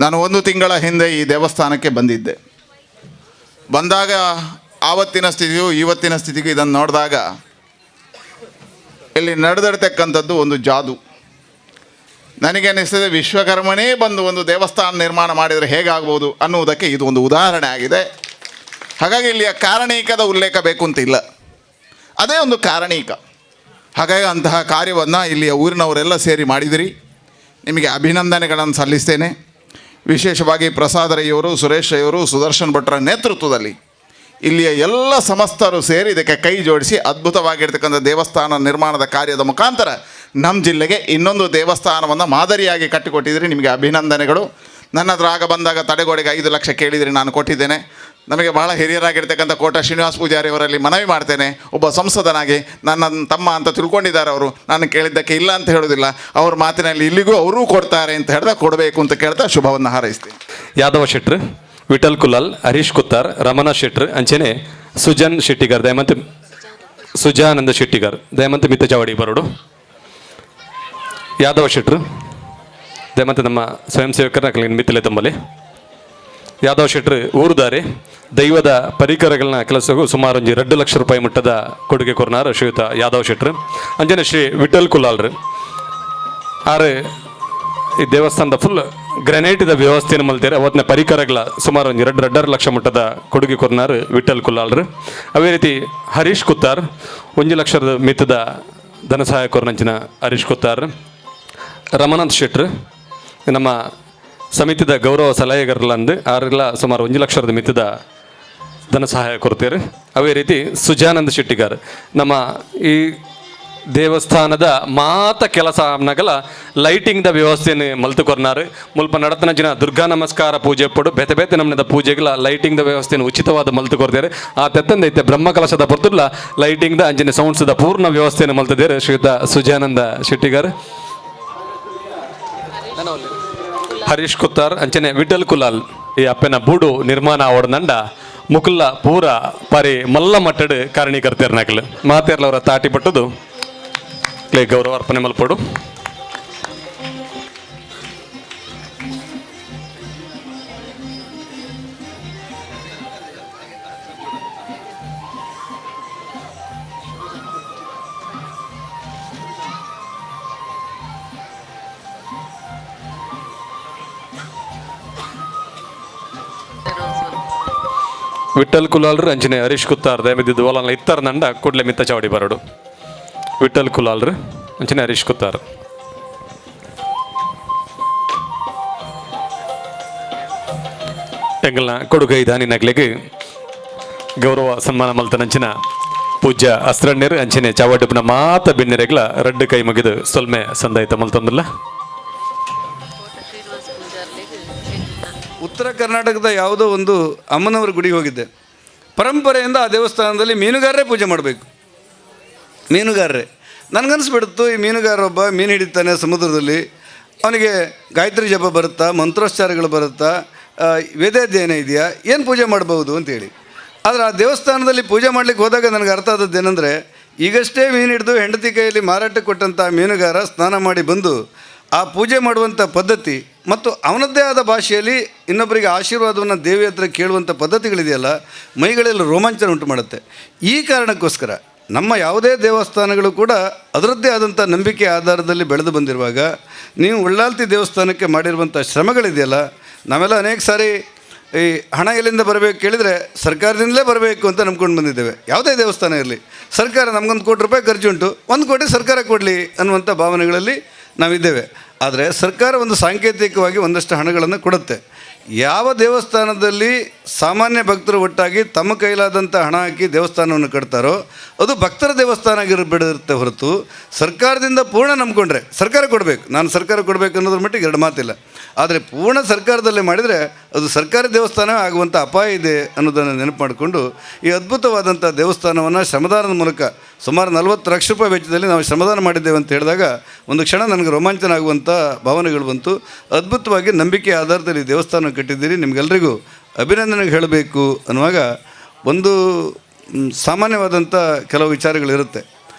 ನಾನು 1 ತಿಂಗಳ ಹಿಂದೆ ಈ ದೇವಸ್ಥಾನಕ್ಕೆ ಬಂದಿದ್ದೆ. ಬಂದಾಗ ಆವತ್ತಿನ ಸ್ಥಿತಿಯು ಇವತ್ತಿನ ಸ್ಥಿತಿಗೆ ಇದನ್ನು ನೋಡಿದಾಗ ಇಲ್ಲಿ ನಡೆದಿರ್ತಕ್ಕಂಥದ್ದು ಒಂದು ಜಾದು. ನನಗೆ ಅನಿಸ್ತದೆ ವಿಶ್ವಕರ್ಮನೇ ಬಂದು ಒಂದು ದೇವಸ್ಥಾನ ನಿರ್ಮಾಣ ಮಾಡಿದರೆ ಹೇಗಾಗ್ಬೋದು ಅನ್ನುವುದಕ್ಕೆ ಇದು ಒಂದು ಉದಾಹರಣೆ ಆಗಿದೆ. ಹಾಗಾಗಿ ಇಲ್ಲಿಯ ಕಾರಣೀಕದ ಉಲ್ಲೇಖ ಬೇಕು ಅಂತ ಇಲ್ಲ, ಅದೇ ಒಂದು ಕಾರಣೀಕ. ಹಾಗಾಗಿ ಅಂತಹ ಕಾರ್ಯವನ್ನು ಇಲ್ಲಿಯ ಊರಿನವರೆಲ್ಲ ಸೇರಿ ಮಾಡಿದಿರಿ, ನಿಮಗೆ ಅಭಿನಂದನೆಗಳನ್ನು ಸಲ್ಲಿಸ್ತೇನೆ. ವಿಶೇಷವಾಗಿ ಪ್ರಸಾದ್ ರೈಯವರು, ಸುರೇಶ್ ರೈಯವರು, ಸುದರ್ಶನ್ ಭಟ್ರ ನೇತೃತ್ವದಲ್ಲಿ ಇಲ್ಲಿಯ ಎಲ್ಲ ಸಮಸ್ತರು ಸೇರಿ ಇದಕ್ಕೆ ಕೈ ಜೋಡಿಸಿ ಅದ್ಭುತವಾಗಿರ್ತಕ್ಕಂಥ ದೇವಸ್ಥಾನ ನಿರ್ಮಾಣದ ಕಾರ್ಯದ ಮುಖಾಂತರ ನಮ್ಮ ಜಿಲ್ಲೆಗೆ ಇನ್ನೊಂದು ದೇವಸ್ಥಾನವನ್ನು ಮಾದರಿಯಾಗಿ ಕಟ್ಟಿಕೊಟ್ಟಿದ್ದೀರಿ. ನಿಮಗೆ ಅಭಿನಂದನೆಗಳು. ನನ್ನ ಹತ್ರ ಆಗ ಬಂದಾಗ ತಡೆಗೋಡೆಗೆ 5 ಲಕ್ಷ ಕೇಳಿದಿರಿ, ನಾನು ಕೊಟ್ಟಿದ್ದೇನೆ. ನಮಗೆ ಬಹಳ ಹಿರಿಯರಾಗಿರ್ತಕ್ಕಂಥ ಕೋಟ ಶ್ರೀನಿವಾಸ ಪೂಜಾರಿ ಅವರಲ್ಲಿ ಮನವಿ ಮಾಡ್ತೇನೆ, ಒಬ್ಬ ಸಂಸದನಾಗಿ ನನ್ನ ತಮ್ಮ ಅಂತ ತಿಳ್ಕೊಂಡಿದ್ದಾರೆ ಅವರು, ನಾನು ಕೇಳಿದ್ದಕ್ಕೆ ಇಲ್ಲ ಅಂತ ಹೇಳೋದಿಲ್ಲ, ಅವ್ರ ಮಾತಿನಲ್ಲಿ ಇಲ್ಲಿಗೂ ಅವರೂ ಕೊಡ್ತಾರೆ ಅಂತ ಹೇಳಿದ ಕೊಡಬೇಕು ಅಂತ ಕೇಳ್ತಾ ಶುಭವನ್ನು ಹಾರೈಸ್ತೀನಿ. ಯಾದವ ಶೆಟ್ರ್, ವಿಠಲ್ ಕುಲಾಲ್, ಹರೀಶ್ ಕುತ್ತಾರ್, ರಮಣ ಶೆಟ್ರ್ ಅಂಚೆನೆ ಸುಜನ್ ಶೆಟ್ಟಿಗಾರ್ ದಯಮಂತ್, ಸುಜಾನಂದ ಶೆಟ್ಟಿಗಾರ್ ದಯಮಂತ್ ಮಿತ್ತ ಚಾವಡಿ ಬರೋಡು. ಯಾದವ ಶೆಟ್ರು ದಯಮಂತ್ ನಮ್ಮ ಸ್ವಯಂ ಸೇವಕರನ್ನ ಮಿತ್ತಲೆ ತುಂಬಲಿ. ಯಾದವ್ ಶೆಟ್ರು ಊರುದಾರೆ ದೈವದ ಪರಿಕರಗಳನ್ನ ಕೆಲಸಕ್ಕೂ ಸುಮಾರು 2 ಲಕ್ಷ ರೂಪಾಯಿ ಮಟ್ಟದ ಕೊಡುಗೆ ಕೊರ್ನಾರ ಶ್ರೀಯುತ ಯಾದವ್ ಶೆಟ್ರು ಅಂಜನೆ ಶ್ರೀ ವಿಠಲ್ ಕುಲಾಲ್ರು ಆರು ಈ ದೇವಸ್ಥಾನದ ಫುಲ್ ಗ್ರೆನೈಟ್ದ ವ್ಯವಸ್ಥೆಯನ್ನು ಮಲ್ತಾರೆ. ಅವತ್ತಿನ ಪರಿಕರಗಳ ಸುಮಾರು 2.5 ಲಕ್ಷ ಮಟ್ಟದ ಕೊಡುಗೆ ಕೊರ್ನಾರು ವಿಠಲ್ ಕುಲಾಲ್ರು. ಅದೇ ರೀತಿ ಹರೀಶ್ ಕುತ್ತಾರ್ 1 ಲಕ್ಷದ ಮಿತ್ತದ ಧನ ಸಹಾಯ ಕೊರ್ನಂಚಿನ ಹರೀಶ್ ಕುತ್ತಾರ್. ರಮನಾಥ್ ಶೆಟ್ರು ನಮ್ಮ ಸಮಿತಿದ ಗೌರವ ಸಲಹೆಗಾರರಂದು ಅವರೆಲ್ಲ ಸುಮಾರು 1 ಲಕ್ಷದ ಮಿತ್ತದ ಧನ ಸಹಾಯ ಕೊಡ್ತೀರಿ. ಅದೇ ರೀತಿ ಸುಜಾನಂದ ಶೆಟ್ಟಿಗಾರ್ ನಮ್ಮ ಈ ದೇವಸ್ಥಾನದ ಮಾತ ಕೆಲಸ ನಗಲ ಲೈಟಿಂಗ್ದ ವ್ಯವಸ್ಥೆಯನ್ನು ಮಲ್ತು ಕೊರ್ನಾರು. ಮುಲ್ಪ ನಡತನ ಜನ ದುರ್ಗಾ ನಮಸ್ಕಾರ ಪೂಜೆ ಪಡು ಬೇತೆ ಬೇತೆ ನಮ್ಮದ ಪೂಜೆಗಳ ಲೈಟಿಂಗ್ದ ವ್ಯವಸ್ಥೆಯನ್ನು ಉಚಿತವಾದ ಮಲ್ತು ಕೊಡ್ತಾರೆ. ಆ ತೆತ್ತಂದೈತೆ ಬ್ರಹ್ಮಕಲಶದ ಪರ್ತುಲ್ಲ ಲೈಟಿಂಗ್ದ ಅಂಜನೆ ಸೌಂಡ್ಸ್ದ ಪೂರ್ಣ ವ್ಯವಸ್ಥೆಯನ್ನು ಮಲ್ತಿದ್ದಾರೆ ಶ್ರೀಯುತ ಸುಜಾನಂದ ಶೆಟ್ಟಿಗಾರ್. ಹರೀಶ್ ಕುತ್ತಾರ್ ಅಂಚನೆ ವಿಠಲ್ ಕುಲಾಲ್ ಈ ಅಪ್ಪನ ಬೂಡು ನಿರ್ಮಾಣ ಅವಡನಂಡ ಮುಕುಲ್ಲ ಪೂರ ಪಾರಿ ಮಲ್ಲ ಮಟ್ಟಡು ಕಾರಣೀಕರ್ತಿರ್ನಾಕಲು ಮಾತೇರ್ಲವರ ತಾಟಿ ಪಟ್ಟದು ಗೌರವ ಅರ್ಪಣೆ ಮಲ್ಪಡು. ವಿಠಲ್ ಕುಲಾಲ್ರು ಅಂಚನೆ ಹರೀಶ್ ಕುತ್ತಾರ್ ದಯಮಿದ್ದು ಓಲನ್ನ ಇತ್ತಾರ ನಂಡ ಕೂಡಲೇ ಮಿತ್ತ ಚಾವಡಿ ಬರಡು. ವಿಠಲ್ ಕುಲಾಲ್ರು ಅಂಚನೆ ಹರೀಶ್ ಕುತ್ತಾರ್. ಎಂಗಲ್ನ ಕೊಡುಗೈ ದಾನಿನಗ್ಲೆಗೆ ಗೌರವ ಸನ್ಮಾನ ಮಲ್ತನಂಚಿನ ಪೂಜ್ಯ ಅಸ್ತ್ರಣ್ಯರು ಅಂಚನೆ ಚಾವಡಿನ ಮಾತ ಬೆನ್ನೆರೆಗ್ಲ ರಡ್ಡು ಕೈ ಮುಗಿದು ಸೊಲ್ಮೆ ಸಂದಾಯಿತ ಮಲ್ತಂದಿಲ್ಲ. ಉತ್ತರ ಕರ್ನಾಟಕದ ಯಾವುದೋ ಒಂದು ಅಮ್ಮನವರ ಗುಡಿಗೆ ಹೋಗಿದ್ದೆ. ಪರಂಪರೆಯಿಂದ ಆ ದೇವಸ್ಥಾನದಲ್ಲಿ ಮೀನುಗಾರರೇ ಪೂಜೆ ಮಾಡಬೇಕು, ಮೀನುಗಾರರೇ. ನನಗನ್ನಿಸ್ಬಿಡ್ತು, ಈ ಮೀನುಗಾರೊಬ್ಬ ಮೀನು ಹಿಡಿತಾನೆ ಸಮುದ್ರದಲ್ಲಿ, ಅವನಿಗೆ ಗಾಯತ್ರಿ ಜಪ ಬರುತ್ತಾ, ಮಂತ್ರೋಚ್ಚಾರಗಳು ಬರುತ್ತಾ, ವೇದಾಧ್ಯಯನ ಇದೆಯಾ, ಏನು ಪೂಜೆ ಮಾಡ್ಬೋದು ಅಂತೇಳಿ. ಆದರೆ ಆ ದೇವಸ್ಥಾನದಲ್ಲಿ ಪೂಜೆ ಮಾಡಲಿಕ್ಕೆ ಹೋದಾಗ ನನಗೆ ಅರ್ಥ ಆದದ್ದೇನೆಂದರೆ, ಈಗಷ್ಟೇ ಮೀನು ಹಿಡಿದು ಹೆಂಡತಿ ಕೈಯಲ್ಲಿ ಮಾರಾಟಕ್ಕೆ ಕೊಟ್ಟಂಥ ಮೀನುಗಾರ ಸ್ನಾನ ಮಾಡಿ ಬಂದು ಆ ಪೂಜೆ ಮಾಡುವಂಥ ಪದ್ಧತಿ ಮತ್ತು ಅವನದ್ದೇ ಆದ ಭಾಷೆಯಲ್ಲಿ ಇನ್ನೊಬ್ಬರಿಗೆ ಆಶೀರ್ವಾದವನ್ನು ದೇವಿ ಹತ್ರ ಕೇಳುವಂಥ ಪದ್ಧತಿಗಳಿದೆಯಲ್ಲ, ಮೈಗಳಲ್ಲಿ ರೋಮಾಂಚನ ಉಂಟು ಮಾಡುತ್ತೆ. ಈ ಕಾರಣಕ್ಕೋಸ್ಕರ ನಮ್ಮ ಯಾವುದೇ ದೇವಸ್ಥಾನಗಳು ಕೂಡ ಅದರದ್ದೇ ಆದಂಥ ನಂಬಿಕೆ ಆಧಾರದಲ್ಲಿ ಬೆಳೆದು ಬಂದಿರುವಾಗ ನೀವು ಉಳ್ಳಾಲ್ತಿ ದೇವಸ್ಥಾನಕ್ಕೆ ಮಾಡಿರುವಂಥ ಶ್ರಮಗಳಿದೆಯಲ್ಲ, ನಾವೆಲ್ಲ ಅನೇಕ ಸಾರಿ ಈ ಹಣ ಎಲ್ಲಿಂದ ಬರಬೇಕು ಕೇಳಿದರೆ ಸರ್ಕಾರದಿಂದಲೇ ಬರಬೇಕು ಅಂತ ನಂಬ್ಕೊಂಡು ಬಂದಿದ್ದೇವೆ. ಯಾವುದೇ ದೇವಸ್ಥಾನ ಇರಲಿ, ಸರ್ಕಾರ ನಮಗೊಂದು ₹1 ಕೋಟಿ ಖರ್ಚು ಉಂಟು, 1 ಕೋಟಿ ಸರ್ಕಾರ ಕೊಡಲಿ ಅನ್ನುವಂಥ ಭಾವನೆಗಳಲ್ಲಿ ನಾವಿದ್ದೇವೆ. ಆದರೆ ಸರ್ಕಾರ ಒಂದು ಸಾಂಕೇತಿಕವಾಗಿ ಒಂದಷ್ಟು ಹಣಗಳನ್ನು ಕೊಡುತ್ತೆ. ಯಾವ ದೇವಸ್ಥಾನದಲ್ಲಿ ಸಾಮಾನ್ಯ ಭಕ್ತರು ಒಟ್ಟಾಗಿ ತಮ್ಮ ಕೈಲಾದಂಥ ಹಣ ಹಾಕಿ ದೇವಸ್ಥಾನವನ್ನು ಕಟ್ತಾರೋ ಅದು ಭಕ್ತರ ದೇವಸ್ಥಾನ ಆಗಿರಬಿಡುತ್ತೆ ಹೊರತು ಸರ್ಕಾರದಿಂದ ಪೂರ್ಣ ನಂಬ್ಕೊಂಡ್ರೆ ಸರ್ಕಾರ ಕೊಡಬೇಕು, ನಾನು ಸರ್ಕಾರ ಕೊಡಬೇಕು ಅನ್ನೋದ್ರ ಮಟ್ಟಿಗೆ 2 ಮಾತಿಲ್ಲ. ಆದರೆ ಪೂರ್ಣ ಸರ್ಕಾರದಲ್ಲೇ ಮಾಡಿದರೆ ಅದು ಸರ್ಕಾರಿ ದೇವಸ್ಥಾನ ಆಗುವಂಥ ಅಪಾಯ ಇದೆ ಅನ್ನೋದನ್ನು ನೆನಪು ಮಾಡಿಕೊಂಡು ಈ ಅದ್ಭುತವಾದಂಥ ದೇವಸ್ಥಾನವನ್ನು ಶ್ರಮದಾನದ ಮೂಲಕ ಸುಮಾರು 40 ಲಕ್ಷ ರೂಪಾಯಿ ವೆಚ್ಚದಲ್ಲಿ ನಾವು ಶ್ರಮದಾನ ಮಾಡಿದ್ದೇವೆ ಅಂತ ಹೇಳಿದಾಗ ಒಂದು ಕ್ಷಣ ನನಗೆ ರೋಮಾಂಚನ ಆಗುವಂಥ ಭಾವನೆಗಳು ಬಂತು. ಅದ್ಭುತವಾಗಿ ನಂಬಿಕೆ ಆಧಾರದಲ್ಲಿ ದೇವಸ್ಥಾನ ಕಟ್ಟಿದ್ದೀರಿ, ನಿಮಗೆಲ್ಲರಿಗೂ ಅಭಿನಂದನೆ ಹೇಳಬೇಕು ಅನ್ನುವಾಗ ಒಂದು ಸಾಮಾನ್ಯವಾದಂಥ ಕೆಲವು ವಿಚಾರಗಳಿರುತ್ತೆ.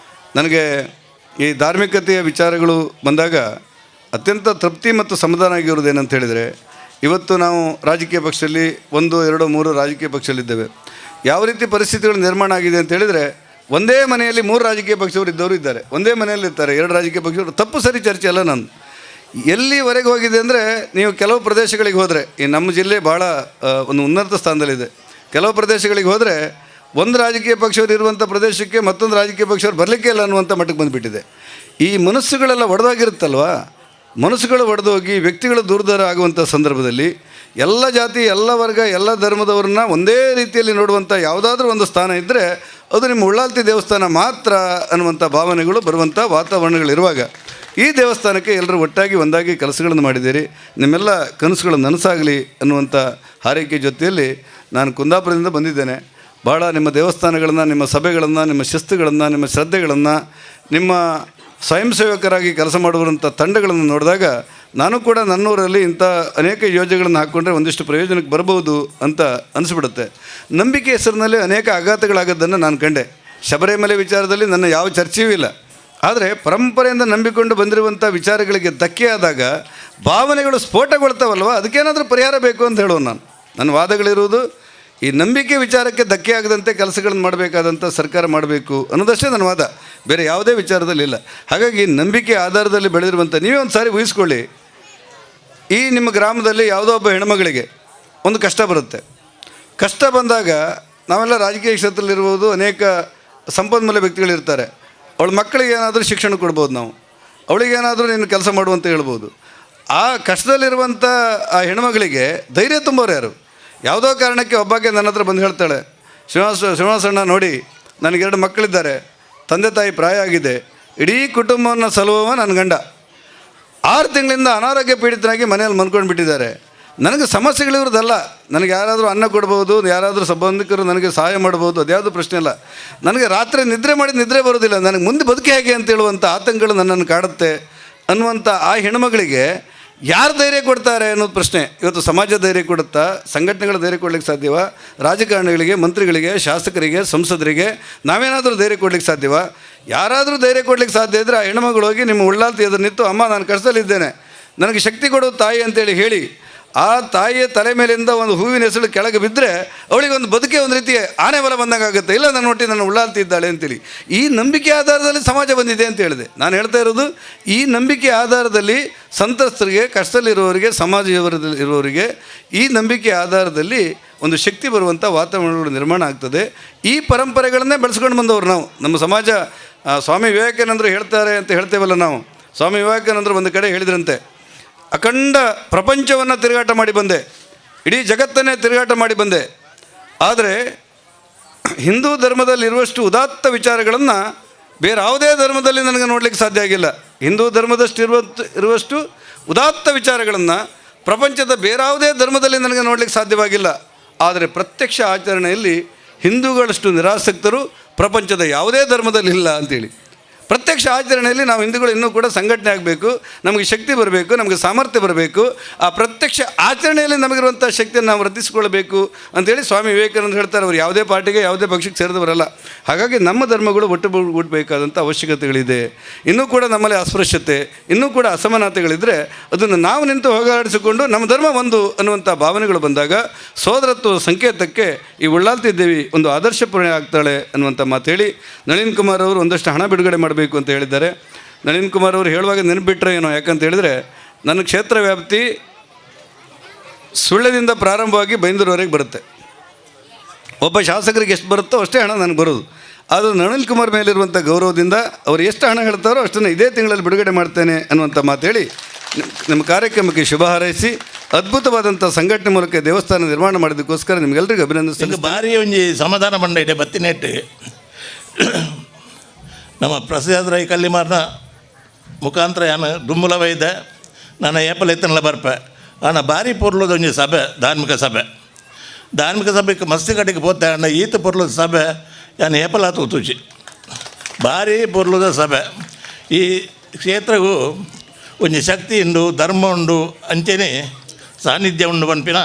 ನನಗೆ ಈ ಧಾರ್ಮಿಕತೆಯ ವಿಚಾರಗಳು ಬಂದಾಗ ಅತ್ಯಂತ ತೃಪ್ತಿ ಮತ್ತು ಸಮಾಧಾನ ಆಗಿರೋದು ಏನಂತ ಹೇಳಿದರೆ, ಇವತ್ತು ನಾವು ರಾಜಕೀಯ ಪಕ್ಷದಲ್ಲಿ 1, 2, 3 ರಾಜಕೀಯ ಪಕ್ಷದಲ್ಲಿದ್ದೇವೆ. ಯಾವ ರೀತಿ ಪರಿಸ್ಥಿತಿಗಳು ನಿರ್ಮಾಣ ಆಗಿದೆ ಅಂತ ಹೇಳಿದರೆ, ಒಂದೇ ಮನೆಯಲ್ಲಿ 3 ರಾಜಕೀಯ ಪಕ್ಷವರು ಇದ್ದವರು ಇದ್ದಾರೆ, ಒಂದೇ ಮನೆಯಲ್ಲಿರ್ತಾರೆ 2 ರಾಜಕೀಯ ಪಕ್ಷವರು. ತಪ್ಪು ಸರಿ ಚರ್ಚೆ ಅಲ್ಲ ನಂದು. ಎಲ್ಲಿವರೆಗೆ ಹೋಗಿದೆ ಅಂದರೆ ನೀವು ಕೆಲವು ಪ್ರದೇಶಗಳಿಗೆ ಹೋದರೆ, ಈ ನಮ್ಮ ಜಿಲ್ಲೆ ಭಾಳ ಒಂದು ಉನ್ನತ ಸ್ಥಾನದಲ್ಲಿದೆ. ಕೆಲವು ಪ್ರದೇಶಗಳಿಗೆ ಹೋದರೆ ಒಂದು ರಾಜಕೀಯ ಪಕ್ಷವರು ಇರುವಂಥ ಪ್ರದೇಶಕ್ಕೆ ಮತ್ತೊಂದು ರಾಜಕೀಯ ಪಕ್ಷವರು ಬರಲಿಕ್ಕೆ ಇಲ್ಲ ಅನ್ನುವಂಥ ಮಟ್ಟಕ್ಕೆ ಬಂದುಬಿಟ್ಟಿದೆ. ಈ ಮನಸ್ಸುಗಳೆಲ್ಲ ಒಡೆದೋಗಿರುತ್ತಲ್ವ, ಮನಸ್ಸುಗಳು ಒಡೆದೋಗಿ ವ್ಯಕ್ತಿಗಳು ದೂರದೂರ ಆಗುವಂಥ ಸಂದರ್ಭದಲ್ಲಿ ಎಲ್ಲ ಜಾತಿ, ಎಲ್ಲ ವರ್ಗ, ಎಲ್ಲ ಧರ್ಮದವ್ರನ್ನ ಒಂದೇ ರೀತಿಯಲ್ಲಿ ನೋಡುವಂಥ ಯಾವುದಾದ್ರೂ ಒಂದು ಸ್ಥಾನ ಇದ್ದರೆ ಅದು ನಿಮ್ಮ ಉಳ್ಳಾಲ್ತಿ ದೇವಸ್ಥಾನ ಮಾತ್ರ ಅನ್ನುವಂಥ ಭಾವನೆಗಳು ಬರುವಂಥ ವಾತಾವರಣಗಳಿರುವಾಗ ಈ ದೇವಸ್ಥಾನಕ್ಕೆ ಎಲ್ಲರೂ ಒಟ್ಟಾಗಿ ಒಂದಾಗಿ ಕೆಲಸಗಳನ್ನು ಮಾಡಿದ್ದೀರಿ. ನಿಮ್ಮೆಲ್ಲ ಕನಸುಗಳು ನನಸಾಗಲಿ ಅನ್ನುವಂಥ ಹಾರೈಕೆ ಜೊತೆಯಲ್ಲಿ ನಾನು ಕುಂದಾಪುರದಿಂದ ಬಂದಿದ್ದೇನೆ. ಭಾಳ ನಿಮ್ಮ ದೇವಸ್ಥಾನಗಳನ್ನು, ನಿಮ್ಮ ಸಭೆಗಳನ್ನು, ನಿಮ್ಮ ಶಿಸ್ತುಗಳನ್ನು, ನಿಮ್ಮ ಶ್ರದ್ಧೆಗಳನ್ನು, ನಿಮ್ಮ ಸ್ವಯಂ ಸೇವಕರಾಗಿ ಕೆಲಸ ಮಾಡುವಂಥ ತಂಡಗಳನ್ನು ನೋಡಿದಾಗ ನಾನು ಕೂಡ ನನ್ನೂರಲ್ಲಿ ಇಂಥ ಅನೇಕ ಯೋಜನೆಗಳನ್ನು ಹಾಕ್ಕೊಂಡ್ರೆ ಒಂದಿಷ್ಟು ಪ್ರಯೋಜನಕ್ಕೆ ಬರ್ಬೋದು ಅಂತ ಅನಿಸ್ಬಿಡುತ್ತೆ. ನಂಬಿಕೆ ಹೆಸರಿನಲ್ಲಿ ಅನೇಕ ಆಘಾತಗಳಾಗೋದನ್ನು ನಾನು ಕಂಡೆ. ಶಬರಿಮಲೆ ವಿಚಾರದಲ್ಲಿ ನನ್ನ ಯಾವ ಚರ್ಚೆಯೂ ಇಲ್ಲ. ಆದರೆ ಪರಂಪರೆಯಿಂದ ನಂಬಿಕೊಂಡು ಬಂದಿರುವಂಥ ವಿಚಾರಗಳಿಗೆ ಧಕ್ಕೆ ಆದಾಗ ಭಾವನೆಗಳು ಸ್ಫೋಟಗೊಳ್ತಾವಲ್ವ, ಅದಕ್ಕೇನಾದರೂ ಪರಿಹಾರ ಬೇಕು ಅಂತ ಹೇಳೋನು ನಾನು. ನನ್ನ ವಾದಗಳಿರುವುದು ಈ ನಂಬಿಕೆ ವಿಚಾರಕ್ಕೆ ಧಕ್ಕೆ ಆಗದಂತೆ ಕೆಲಸಗಳನ್ನು ಮಾಡಬೇಕಾದಂಥ ಸರ್ಕಾರ ಮಾಡಬೇಕು ಅನ್ನೋದಷ್ಟೇ ನನ್ನ ವಾದ, ಬೇರೆ ಯಾವುದೇ ವಿಚಾರದಲ್ಲಿ ಇಲ್ಲ. ಹಾಗಾಗಿ ನಂಬಿಕೆ ಆಧಾರದಲ್ಲಿ ಬೆಳೆದಿರುವಂಥ ನೀವೇ ಒಂದು ಸಾರಿ ಊಹಿಸ್ಕೊಳ್ಳಿ, ಈ ನಿಮ್ಮ ಗ್ರಾಮದಲ್ಲಿ ಯಾವುದೋ ಒಬ್ಬ ಹೆಣ್ಮಗಳಿಗೆ ಒಂದು ಕಷ್ಟ ಬರುತ್ತೆ. ಕಷ್ಟ ಬಂದಾಗ ನಾವೆಲ್ಲ ರಾಜಕೀಯ ಕ್ಷೇತ್ರದಲ್ಲಿರ್ಬೋದು, ಅನೇಕ ಸಂಪನ್ಮೂಲ ವ್ಯಕ್ತಿಗಳಿರ್ತಾರೆ. ಅವಳ ಮಕ್ಕಳಿಗೆ ಏನಾದರೂ ಶಿಕ್ಷಣ ಕೊಡ್ಬೋದು, ನಾವು ಅವಳಿಗೇನಾದರೂ ನೀನು ಕೆಲಸ ಮಾಡುವಂತ ಹೇಳ್ಬೋದು. ಆ ಕಷ್ಟದಲ್ಲಿರುವಂಥ ಆ ಹೆಣ್ಮಗಳಿಗೆ ಧೈರ್ಯ ತುಂಬೋರು ಯಾರು? ಯಾವುದೋ ಕಾರಣಕ್ಕೆ ಒಬ್ಬಾಕೆ ನನ್ನ ಹತ್ರ ಬಂದು ಹೇಳ್ತಾಳೆ, ಶ್ರೀನಿವಾಸಣ್ಣ ನೋಡಿ, ನನಗೆ 2 ಮಕ್ಕಳಿದ್ದಾರೆ, ತಂದೆ ತಾಯಿ ಪ್ರಾಯ ಆಗಿದೆ, ಇಡೀ ಕುಟುಂಬವನ್ನು ಸಲುವ ನನ್ನ ಗಂಡ 6 ತಿಂಗಳಿಂದ ಅನಾರೋಗ್ಯ ಪೀಡಿತನಾಗಿ ಮನೆಯಲ್ಲಿ ಮನ್ಕೊಂಡು ಬಿಟ್ಟಿದ್ದಾರೆ. ನನಗೆ ಸಮಸ್ಯೆಗಳಿರೋದಲ್ಲ, ನನಗೆ ಯಾರಾದರೂ ಅನ್ನ ಕೊಡ್ಬೋದು, ಯಾರಾದರೂ ಸಂಬಂಧಿಕರು ನನಗೆ ಸಹಾಯ ಮಾಡ್ಬೋದು, ಅದ್ಯಾವುದು ಪ್ರಶ್ನೆ ಇಲ್ಲ. ನನಗೆ ರಾತ್ರಿ ನಿದ್ರೆ ಮಾಡಿದ ನಿದ್ರೆ ಬರೋದಿಲ್ಲ, ನನಗೆ ಮುಂದೆ ಬದುಕಿ ಹೇಗೆ ಅಂತ ಹೇಳುವಂಥ ಆತಂಕಗಳು ನನ್ನನ್ನು ಕಾಡುತ್ತೆ ಅನ್ನುವಂಥ ಆ ಹೆಣ್ಮಗಳಿಗೆ ಯಾರು ಧೈರ್ಯ ಕೊಡ್ತಾರೆ ಅನ್ನೋದು ಪ್ರಶ್ನೆ. ಇವತ್ತು ಸಮಾಜ ಧೈರ್ಯ ಕೊಡುತ್ತಾ? ಸಂಘಟನೆಗಳ ಧೈರ್ಯ ಕೊಡ್ಲಿಕ್ಕೆ ಸಾಧ್ಯವ? ರಾಜಕಾರಣಿಗಳಿಗೆ, ಮಂತ್ರಿಗಳಿಗೆ, ಶಾಸಕರಿಗೆ, ಸಂಸದರಿಗೆ ನಾವೇನಾದರೂ ಧೈರ್ಯ ಕೊಡ್ಲಿಕ್ಕೆ ಸಾಧ್ಯವ? ಯಾರಾದರೂ ಧೈರ್ಯ ಕೊಡ್ಲಿಕ್ಕೆ ಸಾಧ್ಯ ಇದ್ದರೆ ಆ ಹೆಣ್ಮಗಳು ಹೋಗಿ ನಿಮ್ಮ ಉಳ್ಳಾಲ್ತಿ ಎದುರು ನಿಂತು, ಅಮ್ಮ ನಾನು ಕಷ್ಟದಲ್ಲಿದ್ದೇನೆ, ನನಗೆ ಶಕ್ತಿ ಕೊಡು ತಾಯಿ ಅಂತೇಳಿ ಹೇಳಿ, ಆ ತಾಯಿಯ ತಲೆ ಮೇಲಿಂದ ಒಂದು ಹೂವಿನ ಹೆಸಳು ಕೆಳಗೆ ಬಿದ್ದರೆ ಅವಳಿಗೆ ಒಂದು ಬದುಕೆ ಒಂದು ರೀತಿ ಆನೆ ಬಲ ಬಂದಾಗ ಆಗುತ್ತೆ. ಇಲ್ಲ, ನನ್ನ ಒಟ್ಟಿಗೆ ನನ್ನ ಉಳ್ಳಾಲ್ತಿ ಇದ್ದಾಳೆ ಅಂತೇಳಿ. ಈ ನಂಬಿಕೆ ಆಧಾರದಲ್ಲಿ ಸಮಾಜ ಬಂದಿದೆ ಅಂತ ಹೇಳಿದೆ. ನಾನು ಹೇಳ್ತಾ ಇರೋದು ಈ ನಂಬಿಕೆ ಆಧಾರದಲ್ಲಿ ಸಂತ್ರಸ್ತರಿಗೆ, ಕಷ್ಟದಲ್ಲಿರುವವರಿಗೆ, ಸಮಾಜದಲ್ಲಿರುವವರಿಗೆ ಈ ನಂಬಿಕೆ ಆಧಾರದಲ್ಲಿ ಒಂದು ಶಕ್ತಿ ಬರುವಂಥ ವಾತಾವರಣಗಳು ನಿರ್ಮಾಣ ಆಗ್ತದೆ. ಈ ಪರಂಪರೆಗಳನ್ನೇ ಬೆಳೆಸ್ಕೊಂಡು ಬಂದವರು ನಾವು. ನಮ್ಮ ಸಮಾಜ ಸ್ವಾಮಿ ವಿವೇಕಾನಂದರು ಹೇಳ್ತಾರೆ ಅಂತ ಹೇಳ್ತೇವಲ್ಲ ನಾವು. ಸ್ವಾಮಿ ವಿವೇಕಾನಂದರು ಒಂದು ಕಡೆ ಹೇಳಿದ್ರಂತೆ, ಅಖಂಡ ಪ್ರಪಂಚವನ್ನು ತಿರುಗಾಟ ಮಾಡಿ ಬಂದೆ, ಇಡೀ ಜಗತ್ತನ್ನೇ ತಿರುಗಾಟ ಮಾಡಿ ಬಂದೆ, ಆದರೆ ಹಿಂದೂ ಧರ್ಮದಲ್ಲಿರುವಷ್ಟು ಉದಾತ್ತ ವಿಚಾರಗಳನ್ನು ಬೇರೆ ಯಾವುದೇ ಧರ್ಮದಲ್ಲಿ ನನಗೆ ನೋಡಲಿಕ್ಕೆ ಸಾಧ್ಯ ಆಗಿಲ್ಲ. ಹಿಂದೂ ಧರ್ಮದಷ್ಟು ಇರುವಷ್ಟು ಉದಾತ್ತ ವಿಚಾರಗಳನ್ನು ಪ್ರಪಂಚದ ಬೇರಾವುದೇ ಧರ್ಮದಲ್ಲಿ ನನಗೆ ನೋಡಲಿಕ್ಕೆ ಸಾಧ್ಯವಾಗಿಲ್ಲ. ಆದರೆ ಪ್ರತ್ಯಕ್ಷ ಆಚರಣೆಯಲ್ಲಿ ಹಿಂದೂಗಳಷ್ಟು ನಿರಾಸಕ್ತರು ಪ್ರಪಂಚದ ಯಾವುದೇ ಧರ್ಮದಲ್ಲಿ ಇಲ್ಲ ಅಂತೇಳಿ. ಪ್ರತ್ಯಕ್ಷ ಆಚರಣೆಯಲ್ಲಿ ನಾವು ಹಿಂದೂಗಳು ಇನ್ನೂ ಕೂಡ ಸಂಘಟನೆ ಆಗಬೇಕು, ನಮಗೆ ಶಕ್ತಿ ಬರಬೇಕು, ನಮಗೆ ಸಾಮರ್ಥ್ಯ ಬರಬೇಕು. ಆ ಪ್ರತ್ಯಕ್ಷ ಆಚರಣೆಯಲ್ಲಿ ನಮಗಿರುವಂಥ ಶಕ್ತಿಯನ್ನು ನಾವು ವೃದ್ಧಿಸಿಕೊಳ್ಬೇಕು ಅಂತೇಳಿ ಸ್ವಾಮಿ ವಿವೇಕಾನಂದ ಹೇಳ್ತಾರೆ. ಅವರು ಯಾವುದೇ ಪಾರ್ಟಿಗೆ, ಯಾವುದೇ ಪಕ್ಷಕ್ಕೆ ಸೇರಿದವರಲ್ಲ. ಹಾಗಾಗಿ ನಮ್ಮ ಧರ್ಮಗಳು ಒಟ್ಟುಗೂಡಬೇಕಾದಂಥ ಅವಶ್ಯಕತೆಗಳಿದೆ. ಇನ್ನೂ ಕೂಡ ನಮ್ಮಲ್ಲಿ ಅಸ್ಪೃಶ್ಯತೆ, ಇನ್ನೂ ಕೂಡ ಅಸಮಾನತೆಗಳಿದ್ದರೆ ಅದನ್ನು ನಾವು ನಿಂತು ಹೋಗಲಾಡಿಸಿಕೊಂಡು ನಮ್ಮ ಧರ್ಮ ಒಂದು ಅನ್ನುವಂಥ ಭಾವನೆಗಳು ಬಂದಾಗ ಸೋದರತ್ವದ ಸಂಕೇತಕ್ಕೆ ಈ ಉಳ್ಳಾಲ್ತಿ ದೇವಿ ಒಂದು ಆದರ್ಶಪೂರ್ಣ ಆಗ್ತಾಳೆ ಅನ್ನುವಂಥ ಮಾತು ಹೇಳಿ, ನಳಿನ್ ಕುಮಾರ್ ಅವರು ಒಂದಷ್ಟು ಹಣ ಬಿಡುಗಡೆ ಮಾಡಬೇಕು ಅಂತ ಹೇಳಿದ್ದಾರೆ. ನಳಿನ್ ಕುಮಾರ್ ಅವರು ಹೇಳುವಾಗ ನೆನಪಿಟ್ರೆ ಏನೋ, ಯಾಕಂತ ಹೇಳಿದರೆ ನನ್ನ ಕ್ಷೇತ್ರ ವ್ಯಾಪ್ತಿ ಸುಳ್ಯದಿಂದ ಪ್ರಾರಂಭವಾಗಿ ಬೈಂದೂರವರೆಗೆ ಬರುತ್ತೆ. ಒಬ್ಬ ಶಾಸಕರಿಗೆ ಎಷ್ಟು ಬರುತ್ತೋ ಅಷ್ಟೇ ಹಣ ನನಗೆ ಬರೋದು. ಆದರೆ ನಳಿನ್ ಕುಮಾರ್ ಮೇಲಿರುವಂಥ ಗೌರವದಿಂದ ಅವರು ಎಷ್ಟು ಹಣ ಹೇಳ್ತಾರೋ ಅಷ್ಟನ್ನು ಇದೇ ತಿಂಗಳಲ್ಲಿ ಬಿಡುಗಡೆ ಮಾಡ್ತೇನೆ ಅನ್ನುವಂಥ ಮಾತು ಹೇಳಿ ನಿಮ್ಮ ಕಾರ್ಯಕ್ರಮಕ್ಕೆ ಶುಭ ಹಾರೈಸಿ, ಅದ್ಭುತವಾದಂಥ ಸಂಘಟನೆ ಮೂಲಕ ದೇವಸ್ಥಾನ ನಿರ್ಮಾಣ ಮಾಡೋದಕ್ಕೋಸ್ಕರ ನಿಮಗೆಲ್ಲರಿಗೂ ಅಭಿನಂದಿಸ್ತೀನಿ. ಭಾರಿ ಒಂಜಿ ಸಮಾಧಾನ ಬಂಡ ಇದೆ ಬತ್ತಿನೆಟ್ಟು ನಮ್ಮ ಪ್ರಸಾದ್ ರೈ ಕಲ್ಲಿಮಾರ್ನ ಮುಖಾಂತರ ನಾನು ದುಮ್ಮುಲ ವೈದ ನಾನು ಏಪಲ್ ಎತ್ತನಲ್ಲ ಬರ್ಪೆ ಅಣ್ಣ ಭಾರಿ ಪೊರ್ಲದ ಒಂಜಿ ಸಭೆ, ಧಾರ್ಮಿಕ ಸಭೆಗೆ ಮಸ್ತಿ ಕಡೆಗೆ ಪೋತೆ ಅಣ್ಣ ಈತ ಪೊರ್ಲದ ಸಭೆ ನಾನು ಏಪಲ್ ಆತು ತೂಚಿ ಭಾರಿ ಪೊರ್ಲದ ಸಭೆ. ಈ ಕ್ಷೇತ್ರವು ಒಂಜಿ ಶಕ್ತಿ ಉಂಡು, ಧರ್ಮ ಉಂಡು, ಅಂಚೆನೆ ಸಾನ್ನಿಧ್ಯ ಉಂಡು ಪನ್ಪಿನ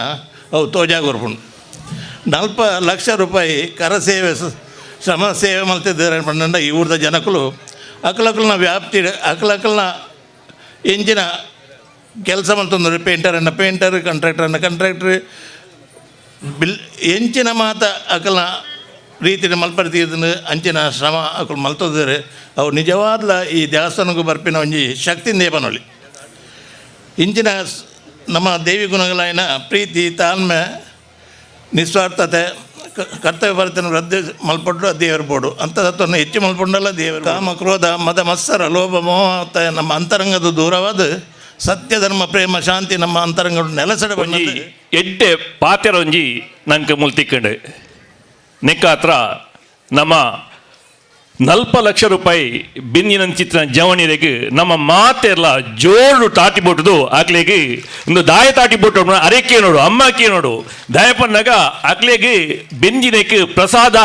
ಅವು ತೋಜಾಗೊರ್ಪುಂಡು. 40 ಲಕ್ಷ ರೂಪಾಯಿ ಕರಸೇವೆ ಶ್ರಮ ಸೇವೆ ಮಲ್ತಿದ್ದಾರೆ ಪಂಡ ಈ ಊರದ ಜನಕಲು ಅಕ್ಕಲಕ್ಕಲ್ನ ವ್ಯಾಪ್ತಿ ಅಕ್ಕಲಕ್ಕಲ್ನ ಎಂಚಿನ ಕೆಲಸ ಮಲ್ತಂದ್ರೆ ಪೇಂಟರ್ ಕಾಂಟ್ರಾಕ್ಟ್ರ್ ಬಿಲ್ ಎಂಚಿನ ಮಾತ ಅಕ್ಕಲ್ನ ರೀತಿಯ ಮಲ್ಪಡ್ತಿದ್ದನ್ನು ಅಂಚಿನ ಶ್ರಮ ಅಕ್ಕಲು ಮಲ್ತಿದ್ದಾರೆ. ಅವು ನಿಜವಾದ ಈ ದೇವಸ್ಥಾನಕ್ಕೂ ಬರ್ಪಿನ ಒಂಜಿ ಶಕ್ತಿಂದೇ ಬನ್ನೊಳ್ಳಿ ಇಂಚಿನ ನಮ್ಮ ದೇವಿ ಗುಣಗಳಾಯಿನ ಪ್ರೀತಿ ತಾಳ್ಮೆ ನಿಸ್ವಾರ್ಥತೆ ಕರ್ತವ್ಯ ಬರ್ತನ ರದ್ದು ಮಲ್ಪಟ್ಟು ದೇವರು ಬೋಡು ಅಂಥದನ್ನು ಹೆಚ್ಚು ಮಲ್ಪೊಂಡಲ್ಲ ದೇವರು ಕಾಮ ಕ್ರೋಧ ಮದ ಮತ್ಸರ ಲೋಭ ಮೋಹ ನಮ್ಮ ಅಂತರಂಗದ ದೂರವಾದ ಸತ್ಯ ಧರ್ಮ ಪ್ರೇಮ ಶಾಂತಿ ನಮ್ಮ ಅಂತರಂಗ ನೆಲಸಡ ಒಂಜಿ ಎಡ್ಡೆ ಪಾತೆರ ಒಂಜಿ ನಂಗೆ ಮುಲ್ತಿಕ್ಕಂಡು ನೆಕ್ಕ ಹತ್ರ ನಮ್ಮ 40 ಲಕ್ಷ ರೂಪಾಯಿ ಬಿಂದಿನಂಚಿತ್ತಿನ ಜವಣಿರೆಗೆ ನಮ್ಮ ಮಾತೆಲ್ಲ ಜೋರು ತಾಟಿ ಬೋಟದು ಆಕ್ಲೆಗೆ ಒಂದು ದಾಯ ತಾಟಿ ಬೋಟು ಅರೆಕ್ಕೆ ನೋಡು ಅಮ್ಮಕ್ಕೆ ನೋಡು ದಾಯ ಪನ್ನಾಗ ಆಕ್ಲೆಗೆ ಬೆಂಜಿನಕ್ಕೆ ಪ್ರಸಾದ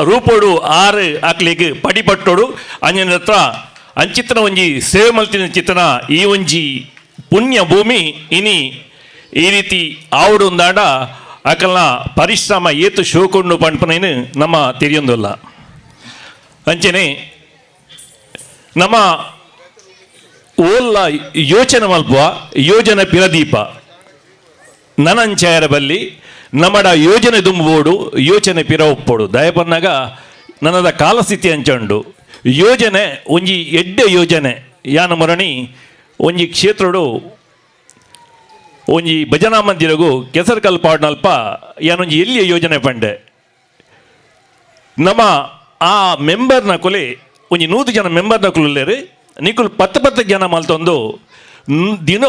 ರೂಪೋಡು ಆರು ಆಕ್ಲೆಗೆ ಪಡಿಪಟ್ಟೋಡು ಅಂಜನ ಹತ್ರ ಅಂಚಿತ್ತನ ಒಂಜಿ ಸೇವೆ ಮಲ್ತಿನ ಚಿತ್ತನ ಈ ಒಂಜಿ ಪುಣ್ಯ ಭೂಮಿ ಇನಿ ಈ ರೀತಿ ಆವಡು ಒಂದಾಡ ಆಕಲ್ನ ಪರಿಶ್ರಮ ಏತು ಶೋಕೊಂಡು ಪಂಪನೇನು ನಮ್ಮ ತಿಳಿಯೊಂದಲ್ಲ ಅಂಚನೆ ನಮ್ಮ ಓಲ್ಲ ಯೋಚನೆ ಮಲ್ಪುವ ಯೋಜನೆ ಪಿರದೀಪ ನನಂಚಾಯರ ಬಲ್ಲಿ ನಮ್ಮಡ ಯೋಜನೆ ದುಂಬೋಡು ಯೋಚನೆ ಪಿರ ಒಪ್ಪೋಡು ದಯ ಬಂದಾಗ ನನ್ನದ ಕಾಲಸ್ಥಿತಿ ಅಂಚಂಡು ಯೋಜನೆ ಒಂಜಿ ಎಡ್ಡೆ ಯೋಜನೆ ಯಾನ ಮರಣಿ ಒಂಜಿ ಕ್ಷೇತ್ರಡು ಒಂಜಿ ಭಜನಾ ಮಂದಿರಗೂ ಕೆಸರು ಕಲ್ಪಾಡ್ನಲ್ಪ ಯಾನೊಂಜಿ ಎಲ್ಲಿಯ ಯೋಜನೆ ಪಂಡೆ ನಮ್ಮ ಆ ಮೆಂಬರ್ನ ಕೊಲೆ ಒಂಜಿ 100 ಜನ ಮೆಂಬರ್ನ ಕೊಲ್ಲೇರು ನಿಕುಲು 10 ಜನ ಮಲ್ತೊಂದು ದಿನ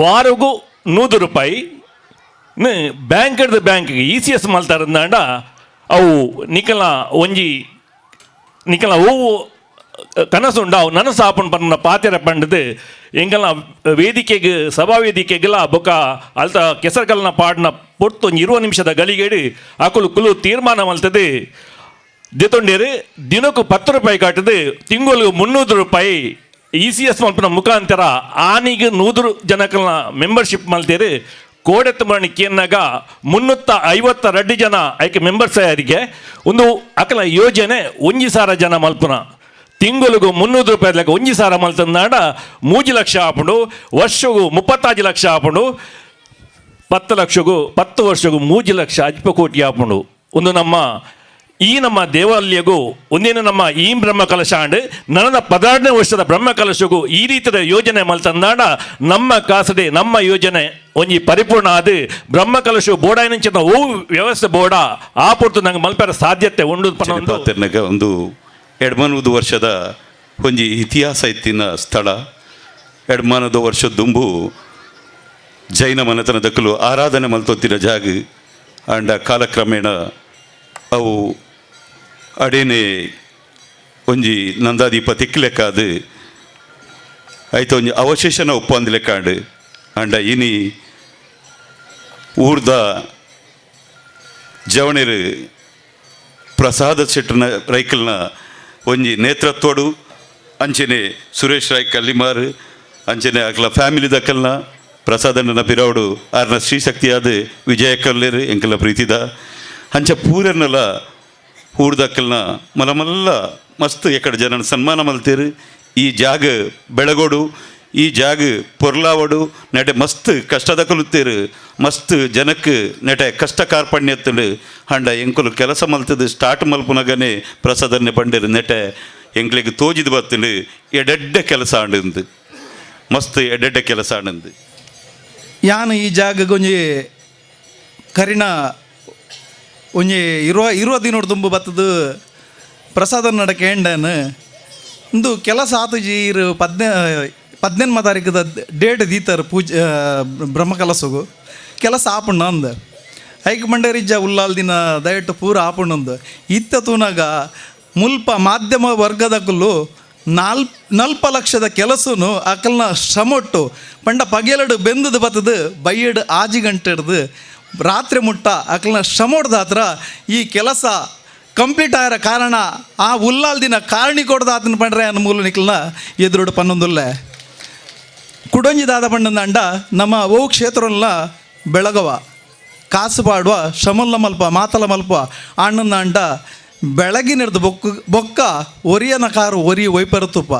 ವಾರಗೂ 100 ರೂಪಾಯಿ ಬ್ಯಾಂಕ್ ಹಿಡ್ದು ಬ್ಯಾಂಕ್ಗೆ ECS ಮಲ್ತಾರಂದಾಂಡ ಅವು ನಿಕಲ್ನ ಒಂಜಿ ನಿಕಲ್ನ ಹೂವು ಕನಸುಂಡ ಅವು ನನಸು ಆಪಣ್ ಪನ್ನ ಪಾತೆರ ಪಂಡದು ಎಂಗಲ್ನ ವೇದಿಕೆಗೆ ಸಭಾ ವೇದಿಕೆಗೆಲ್ಲ ಬೊಕ್ಕ ಅಲ್ತ ಕೆಸರುಗಲ್ನ ಪಾಡ್ನ ಪೊಟ್ಟು ಒಂದು 20 ನಿಮಿಷದ ಗಳಿಗೇಡಿ ಆಕುಲು ಕುಲು ತೀರ್ಮಾನ ಮಲ್ತದೆ ದೇತೊಂಡೇರು ದಿನಕ್ಕೂ 10 ರೂಪಾಯಿ ಕಾಟದು ತಿಂಗಳಿಗೆ 300 ರೂಪಾಯಿ ECS ಮಲ್ಪನ ಮುಖಾಂತರ ಆನಿಗೆ 100 ಜನಕಲ್ನ ಮೆಂಬರ್ಶಿಪ್ ಮಲ್ತೇರು ಕೋಡೆತ್ತು ಮರಣಿ ಕೇನ್ನಾಗ 352 ಜನ ಆಯ್ಕೆ ಮೆಂಬರ್ಸ್ ಯಾರಿಗೆ ಒಂದು ಅಕಲ ಯೋಜನೆ 1,000 ಜನ ಮಲ್ಪುನ ತಿಂಗಳಿಗೂ 300 ರೂಪಾಯಿ ಲೆಕ್ಕ 1,000 ಮಲ್ತಂದಾಡ 3 ಲಕ್ಷ ಆಪುಂಡು ವರ್ಷಗೂ 35 ಲಕ್ಷ ಆಪುಂಡು 10 ಲಕ್ಷಗೂ 10 ವರ್ಷಗೂ 3 ಲಕ್ಷ 10 ಕೋಟಿ ಆಪುಂಡು ಒಂದು ನಮ್ಮ ಈ ನಮ್ಮ ದೇವಾಲಯಗೂ ಒಂದೇನು ನಮ್ಮ ಈ ಬ್ರಹ್ಮ ಕಲಶ ಅಂಡ್ ನನ್ನ 16ನೇ ವರ್ಷದ ಬ್ರಹ್ಮ ಕಲಶಗೂ ಈ ರೀತಿಯ ಯೋಜನೆ ಮಲ್ತಂದಾಡ ನಮ್ಮ ಕಾಸದೆ ನಮ್ಮ ಯೋಜನೆ ಒಂಜಿ ಪರಿಪೂರ್ಣ ಆದ ಬ್ರಹ್ಮ ಕಲಶ ಬೋಡಾಯಿನ ಓ ವ್ಯವಸ್ಥೆ ಬೋಡ ಆ ಪೊರ್ತು ನಂಗೆ ಮಲ್ಪರ ಸಾಧ್ಯತೆ ಉಂಡು ಒಂದು 2 ವರ್ಷದ ಒಂಜಿ ಇತಿಹಾಸ ಇತ್ತಿನ ಸ್ಥಳ 2 ವರ್ಷ ದುಂಬು ಜೈನ ಮನೆತನದಕ್ಕಲು ಆರಾಧನೆ ಮಲ್ತೊತ್ತಿನ ಜಾಗ ಅಂಡ ಕಾಲಕ್ರಮೇಣ ಅವು ಅಡೇನೆ ಒಂಜಿ ನಂದಾದೀಪ ತಿಕ್ಕಲೆಕ್ಕಾದು ಆಯ್ತು ಒಂಜಿ ಅವಶೇಷನ ಒಪ್ಪಂದ ಲೆಕ್ಕಾಂಡು ಅಂಡ ಇನಿ ಊರ್ದ ಜವಣೇರು ಪ್ರಸಾದ ಶೆಟ್ಟರ್ನ ರೈಕಲ್ನ ಒಂಜಿ ನೇತೃತ್ವಡು ಅಂಚನೆ ಸುರೇಶ್ ರಾಯ್ ಕಲ್ಲಿಮಾರ್ ಅಂಚನೆ ಅಕ್ಲ ಫ್ಯಾಮಿಲಿ ದಕ್ಕಲ್ನ ಪ್ರಸಾದನ ಪಿರವಡು ಆರ್ನ ಶ್ರೀಶಕ್ತಿಯಾದ ವಿಜಯ ಕಲ್ಲೇರು ಎಂಕಲ್ನ ಪ್ರೀತಿದ ಅಂಚ ಪೂರನ್ನಲ ಊರ್ದಕ್ಕಲ್ನ ಮಲಮಲ್ಲ ಮಸ್ತ್ ಎಕಡೆ ಜನನ ಸನ್ಮಾನ ಮಲ್ತೇರು ಈ ಜಾಗ ಬೆಳಗೋಡು ಈ ಜಾಗ ಪೊರ್ಲಾವಡು ನೆಟೆ ಮಸ್ತ್ ಕಷ್ಟದ ಕಲುತ್ತೇರು ಮಸ್ತ್ ಜನಕ್ಕೆ ನೆಟೆ ಕಷ್ಟ ಕಾರ್ಪಣ್ಯತ್ತಂಡು ಹಂಡ ಎಂಕುಲು ಕೆಲಸ ಮಲ್ತದು ಸ್ಟಾರ್ಟ್ ಮಲ್ಪುನಗನೆ ಪ್ರಸಾದನ್ನೇ ಪಂಡೇರು ನೆಟೆ ಎಂಕ್ಲಿಗೆ ತೋಜಿದು ಬತ್ತಂಡು ಎಡೆಡ್ಡೆ ಕೆಲಸ ಆಂಡು ಮಸ್ತ್ ಎಡೆಡ್ಡೆ ಕೆಲಸ ಆಂಡು ಯಾನು ಈ ಜಾಗ ಒಂಜಿ ಕರಿಣ ಒಂಜಿ 20 ದಿನೋಡು ತುಂಬು ಬತ್ತದು ಪ್ರಸಾದ ನಡಕೆ ಎಂಡನು ಇಂದು ಕೆಲಸ ಆತುಜಿ ಇರು 18 ತಾರೀಕದ ಡೇಟ್ ದೀತಾರೆ ಪೂಜೆ ಬ್ರಹ್ಮಕಲಸಗು ಕೆಲಸ ಆಪಣ್ಣ ಅಂದ ಐಕ್ ಮಂಡೇರಿಜ್ಜ ಉಲ್ಲಾಲ್ ದಿನ ದಯಟ್ಟು ಪೂರ ಆಪಣ್ಣಂದು ಇತ್ತ ತೂನಾಗ ಮುಲ್ಪ ಮಾಧ್ಯಮ ವರ್ಗದಕ್ಕಲು 40 ಲಕ್ಷದ ಕೆಲಸನು ಅಕಲ್ನ ಶ್ರಮೊಟ್ಟು ಪಂಡ ಪಗೆಲಡು ಬೆಂದದು ಬತ್ತದು ಬೈಯಡು ಆಜಿ ಗಂಟೆ ಹಿಡ್ದು ರಾತ್ರಿ ಮುಟ್ಟ ಅಕಲ್ನ ಶ್ರಮೋಡ್ದ ಹತ್ರ ಈ ಕೆಲಸ ಕಂಪ್ಲೀಟ್ ಆಗಿರೋ ಕಾರಣ ಆ ಉಲ್ಲಾಲ್ ದಿನ ಕಾರಣಿ ಕೊಡ್ದು ಆತನ ಪಂಡ್ರೆ ಅನ್ನ ಮೂಲ ನಿಕ್ಲನ್ನ ಎದುರುಡು ಪನ್ನೊಂದುಲ್ಲೆ ಕುಡೊಂಜಿದಾದ ಪಂಡದ ಅಂಡ ನಮ್ಮ ಓ ಕ್ಷೇತ್ರಲ್ಲ ಬೆಳಗವ ಕಾಸು ಪಾಡುವ ಶ್ರಮಲ್ಲ ಮಲ್ಪ ಮಾತಲ ಮಲ್ಪ ಅಣ್ಣನ ಅಂಡ ಬೆಳಗಿನಿಡ್ದು ಬೊಕ್ಕ ಒರಿಯನ ಕಾರು ಒರಿ ಒಯ್ಪರತುಪ್ಪ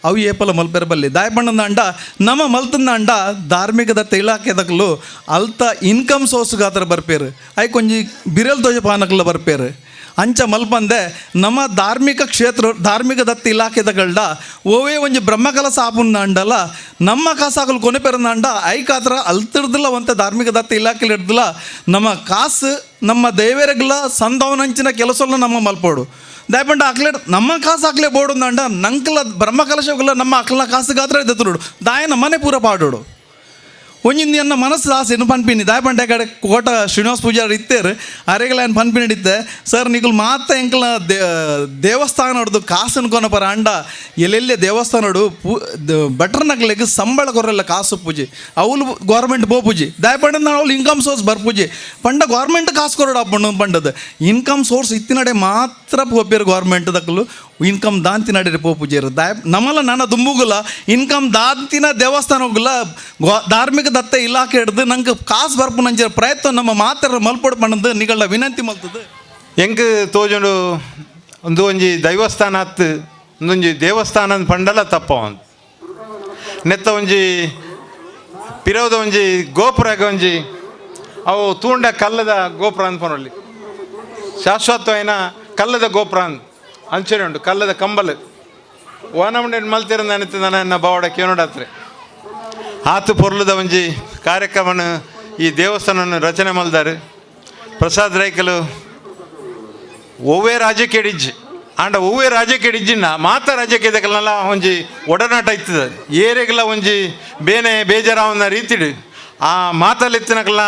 ಅವು ಏಪಲ ಮಲ್ಪೆರಬಲ್ಲಿ ದಾಯಪಣ್ಣನ ಅಂಡ ನಮ್ಮ ಮಲ್ತನ ಅಂಡ ಧಾರ್ಮಿಕದ ಇಲಾಖೆದಕ್ಕಲು ಅಲ್ತ ಇನ್ಕಮ್ ಸೋರ್ಸ್ಗಾತರ ಬರ್ಪೇರು ಅಯ್ಯ ಕೊಂಚ ಬಿರಲ್ ದೋಜ ಪಾನಕಲ್ಲ ಬರ್ಪೇರು ಅಂಚ ಮಲ್ಪಂದೆ ನಮ್ಮ ಧಾರ್ಮಿಕ ಕ್ಷೇತ್ರ ಧಾರ್ಮಿಕ ದತ್ತ ಇಲಾಖೆದಗಳ್ಡ ಓವೇ ಒಂಜಿ ಬ್ರಹ್ಮಕಲಸ ಆಪುಂಡ ಅಂಡಲ್ಲ ನಮ್ಮ ಕಾಸಾಕಲು ಕೊನೆಪೆರಂದ ಐಕಾತ್ರ ಅಲ್ತಿರ್ದಿಲ್ಲ ಒಂತ ಧಾರ್ಮಿಕ ದತ್ತ ಇಲಾಖೆಲಿ ಹಿಡ್ದಿಲ್ಲ ನಮ್ಮ ಕಾಸು ನಮ್ಮ ದೇವೇರಗಳ ಸಂದವನಂಚಿನ ಕೆಲಸಲ್ಲ ನಮ್ಮ ಮಲ್ಪೋಡು ದಯಪಂಡ ಅಕ್ಲೆ ನಮ್ಮ ಕಾಸು ಅಕ್ಲೆ ಬೋಡು ಅಂಡ ನಂಕಲ ಬ್ರಹ್ಮಕಲಶಗಳ ನಮ್ಮ ಅಕ್ಲ ಕಾಸುಗಾತ್ರ ಎತ್ತುಡು ದಾಯನ ಮನೆ ಪೂರ ಪಾಡೋಡು ಒಂಜಿಂದ ನನ್ನ ಮನಸ್ಸು ಆಸೆ ಏನು ಪನ್ಪಿನಿ ದಾಯಪಂಡೆ ಕಡೆ ಕೋಟ ಶ್ರೀನಿವಾಸ ಪೂಜಾರಿ ಇತ್ತೇರು ಅರೆಗಳ ಏನು ಪನ್ಪಿನಿ ಹಿಡಿತೆ ಸರ್ ನಿಗಲ್ ಮಾತ ಎಂಕಲ ದೇವಸ್ಥಾನ ನೋಡ್ದು ಕಾಸು ಅನ್ಕೊನಪರ ಅಂಡ ಎಲ್ಲೆಲ್ಲೇ ದೇವಸ್ಥಾನ ನೋಡು ಬಟ್ರನಗ್ಲೆಗೆ ಸಂಬಳ ಕೊರಲ್ಲ ಕಾಸು ಪೂಜೆ ಅವಳು ಗೌರ್ಮೆಂಟ್ ಬೋ ಪೂಜೆ ದಾಯಪಂಡ ಅವಳು ಇನ್ಕಮ್ ಸೋರ್ಸ್ ಬರ್ ಪೂಜೆ ಪಂಡ ಗೌರ್ಮೆಂಟ್ ಕಾಸು ಕೊರೋಡು ಅಪ್ಪಣ್ಣ ಪಂಡದು ಇನ್ಕಮ್ ಸೋರ್ಸ್ ಇತ್ತಿನಡೆ ಮಾತ್ರ ಪೋಪಿಯರು ಗೌರ್ಮೆಂಟ್ ದಕ್ಕಲು ಇನ್ಕಮ್ ದಾಂತಿ ನಡೀರಿ ಪೋ ಪೂಜೆ ದಾಯ ನಮ್ಮಲ್ಲ ನನ್ನ ದುಂಬುಗುಲ ಇನ್ಕಮ್ ದಾಂತಿನ ದೇವಸ್ಥಾನ ಹೋಗಲ್ಲ ಧಾರ್ಮಿಕ ದತ್ತ ಇಲಾಖೆ ಹಿಡ್ದು ನಂಗೆ ಕಾಸು ಬರ್ಪು ನಂಜ ಪ್ರಯತ್ನ ನಮ್ಮ ಮಾತ್ರ ಮಲ್ಪೊಡು ಪಣ್ಣದು ನಿಗಳ ವಿನಂತಿ ಮಲ್ತದೆ ಹೆಂಗೆ ತೋಜೊಂಡು ಒಂದು ಒಂಜಿ ದೈವಸ್ಥಾನ ಹತ್ತು ಒಂದೊಂಜಿ ದೇವಸ್ಥಾನ ಪಂಡಲ ತಪ್ಪ ಒಂದು ನೆತ್ತ ಒಂಜಿ ಪಿರೋದ ಒಂಜಿ ಗೋಪುರಗೆ ಒಂಜಿ ಅವು ತೂಂಡ ಕಲ್ಲದ ಗೋಪುರ ಅಂದ್ಪನೊಳ್ಳಿ ಶಾಶ್ವತವಾಯಿನ ಕಲ್ಲದ ಗೋಪುರ ಅಂಚನೆ ಉಂಟು ಕಲ್ಲದ ಕಂಬಲು ಓನಮಂಡ ಮಲ್ತಿರಂದ ಅನಿತ ನನ್ನ ಬಾವಡ ಕೇನೋಡತ್ರೆ ಆತು ಪೊರ್ಲದ ಒಂಜಿ ಕಾರ್ಯಕ್ರಮನ ಈ ದೇವಸ್ಥಾನವನ್ನು ರಚನೆ ಮಲ್ದಾರು ಪ್ರಸಾದ್ ರೈಕಲು ಒವ್ವೇ ರಾಜ್ಯಕ್ಕೆ ಹಿಡಿಜ್ಜಿ ಆಂಡ ಒವ್ವೇ ರಾಜ್ಯಕ್ಕೆ ಹಿಡಿಜ್ಜಿನ ಮಾತ ರಾಜ್ಯಕ್ಕೆ ಇದಕ್ಕೆಲ್ಲ ಒಂಜಿ ಒಡನಾಟ ಇತ್ತದ ಏರೆಗೆಲ್ಲ ಒಂಜಿ ಬೇನೆ ಬೇಜಾರಾವನ್ನ ರೀತಿಡು ಆ ಮಾತಲ್ಲಿತ್ತಿನಕ್ಕೆಲ್ಲ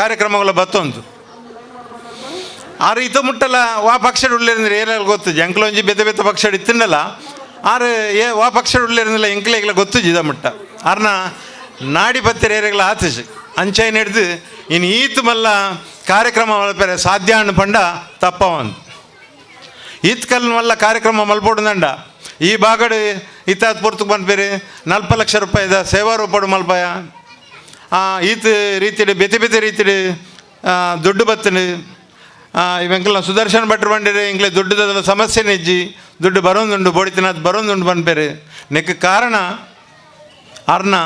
ಕಾರ್ಯಕ್ರಮಗಳ ಬತ್ತೊಂದು ಆರು ಇತ ಮುಟ್ಟಲ್ಲ ವಾ ಪಕ್ಷ ಉಳ್ಳೇರಂದ್ರೆ ಏರೆಲ್ಲ ಗೊತ್ತು ಜಂಕ್ಲ ಒಂಜಿ ಬೆತ್ತ ಬೆತ್ತ ಪಕ್ಷ ಇತ್ತಿಂಡಲ್ಲ ಆರು ವಾ ಪಕ್ಷ ಉಳ್ಳೇರಂದಿಲ್ಲ ಎಂಕ್ಲೆಗೆಲ್ಲ ಗೊತ್ತು ಜಿದ ಮುಟ್ಟ ಆರ್ನ ನಾಡಿ ಬತ್ತರ ಏರೆಗಳ ಆತಿಸಿ ಅಂಚೈನ ಹಿಡ್ದು ಇನ್ನು ಈತು ಮಲ್ಲ ಕಾರ್ಯಕ್ರಮ ಮಲ್ಪೆರೆ ಸಾಧ್ಯ ಅಣ್ಣ ಪಂಡ ತಪ್ಪವಂದು ಈತ್ ಕಲ್ ಮಲ್ಲ ಕಾರ್ಯಕ್ರಮ ಮಲ್ಪೋಡುಂದಂಡ ಈ ಬಾಗಡು ಇತ್ತಾದ ಪೊರ್ತಕ್ಕೆ ಬಂದ್ಪೇರಿ 40 ಲಕ್ಷ ರೂಪಾಯಿದ ಸೇವಾ ರೂಪಾಡು ಮಲ್ಪಾಯ ಈತ ರೀತಿಡು ಬೆತೆ ಬೆತೆ ರೀತಿಡು ದುಡ್ಡು ಬತ್ತನು ಇವೆಂಕಲ್ಲ ಸುದರ್ಶನ್ ಭಟ್ರು ಬಂದಿರಿ ಇಂಕ್ಲೆ ದುಡ್ಡದ ಸಮಸ್ಯೆ ನೆಜ್ಜಿ ದುಡ್ಡು ಬರೋಂದುಂಡು ಬೋಡಿತಿನ ಅದು ಬರೋಂದುಂಡು ಬಂದ್ಪೇರಿ ನೆಕ್ ಕಾರಣ ಅರ್ನ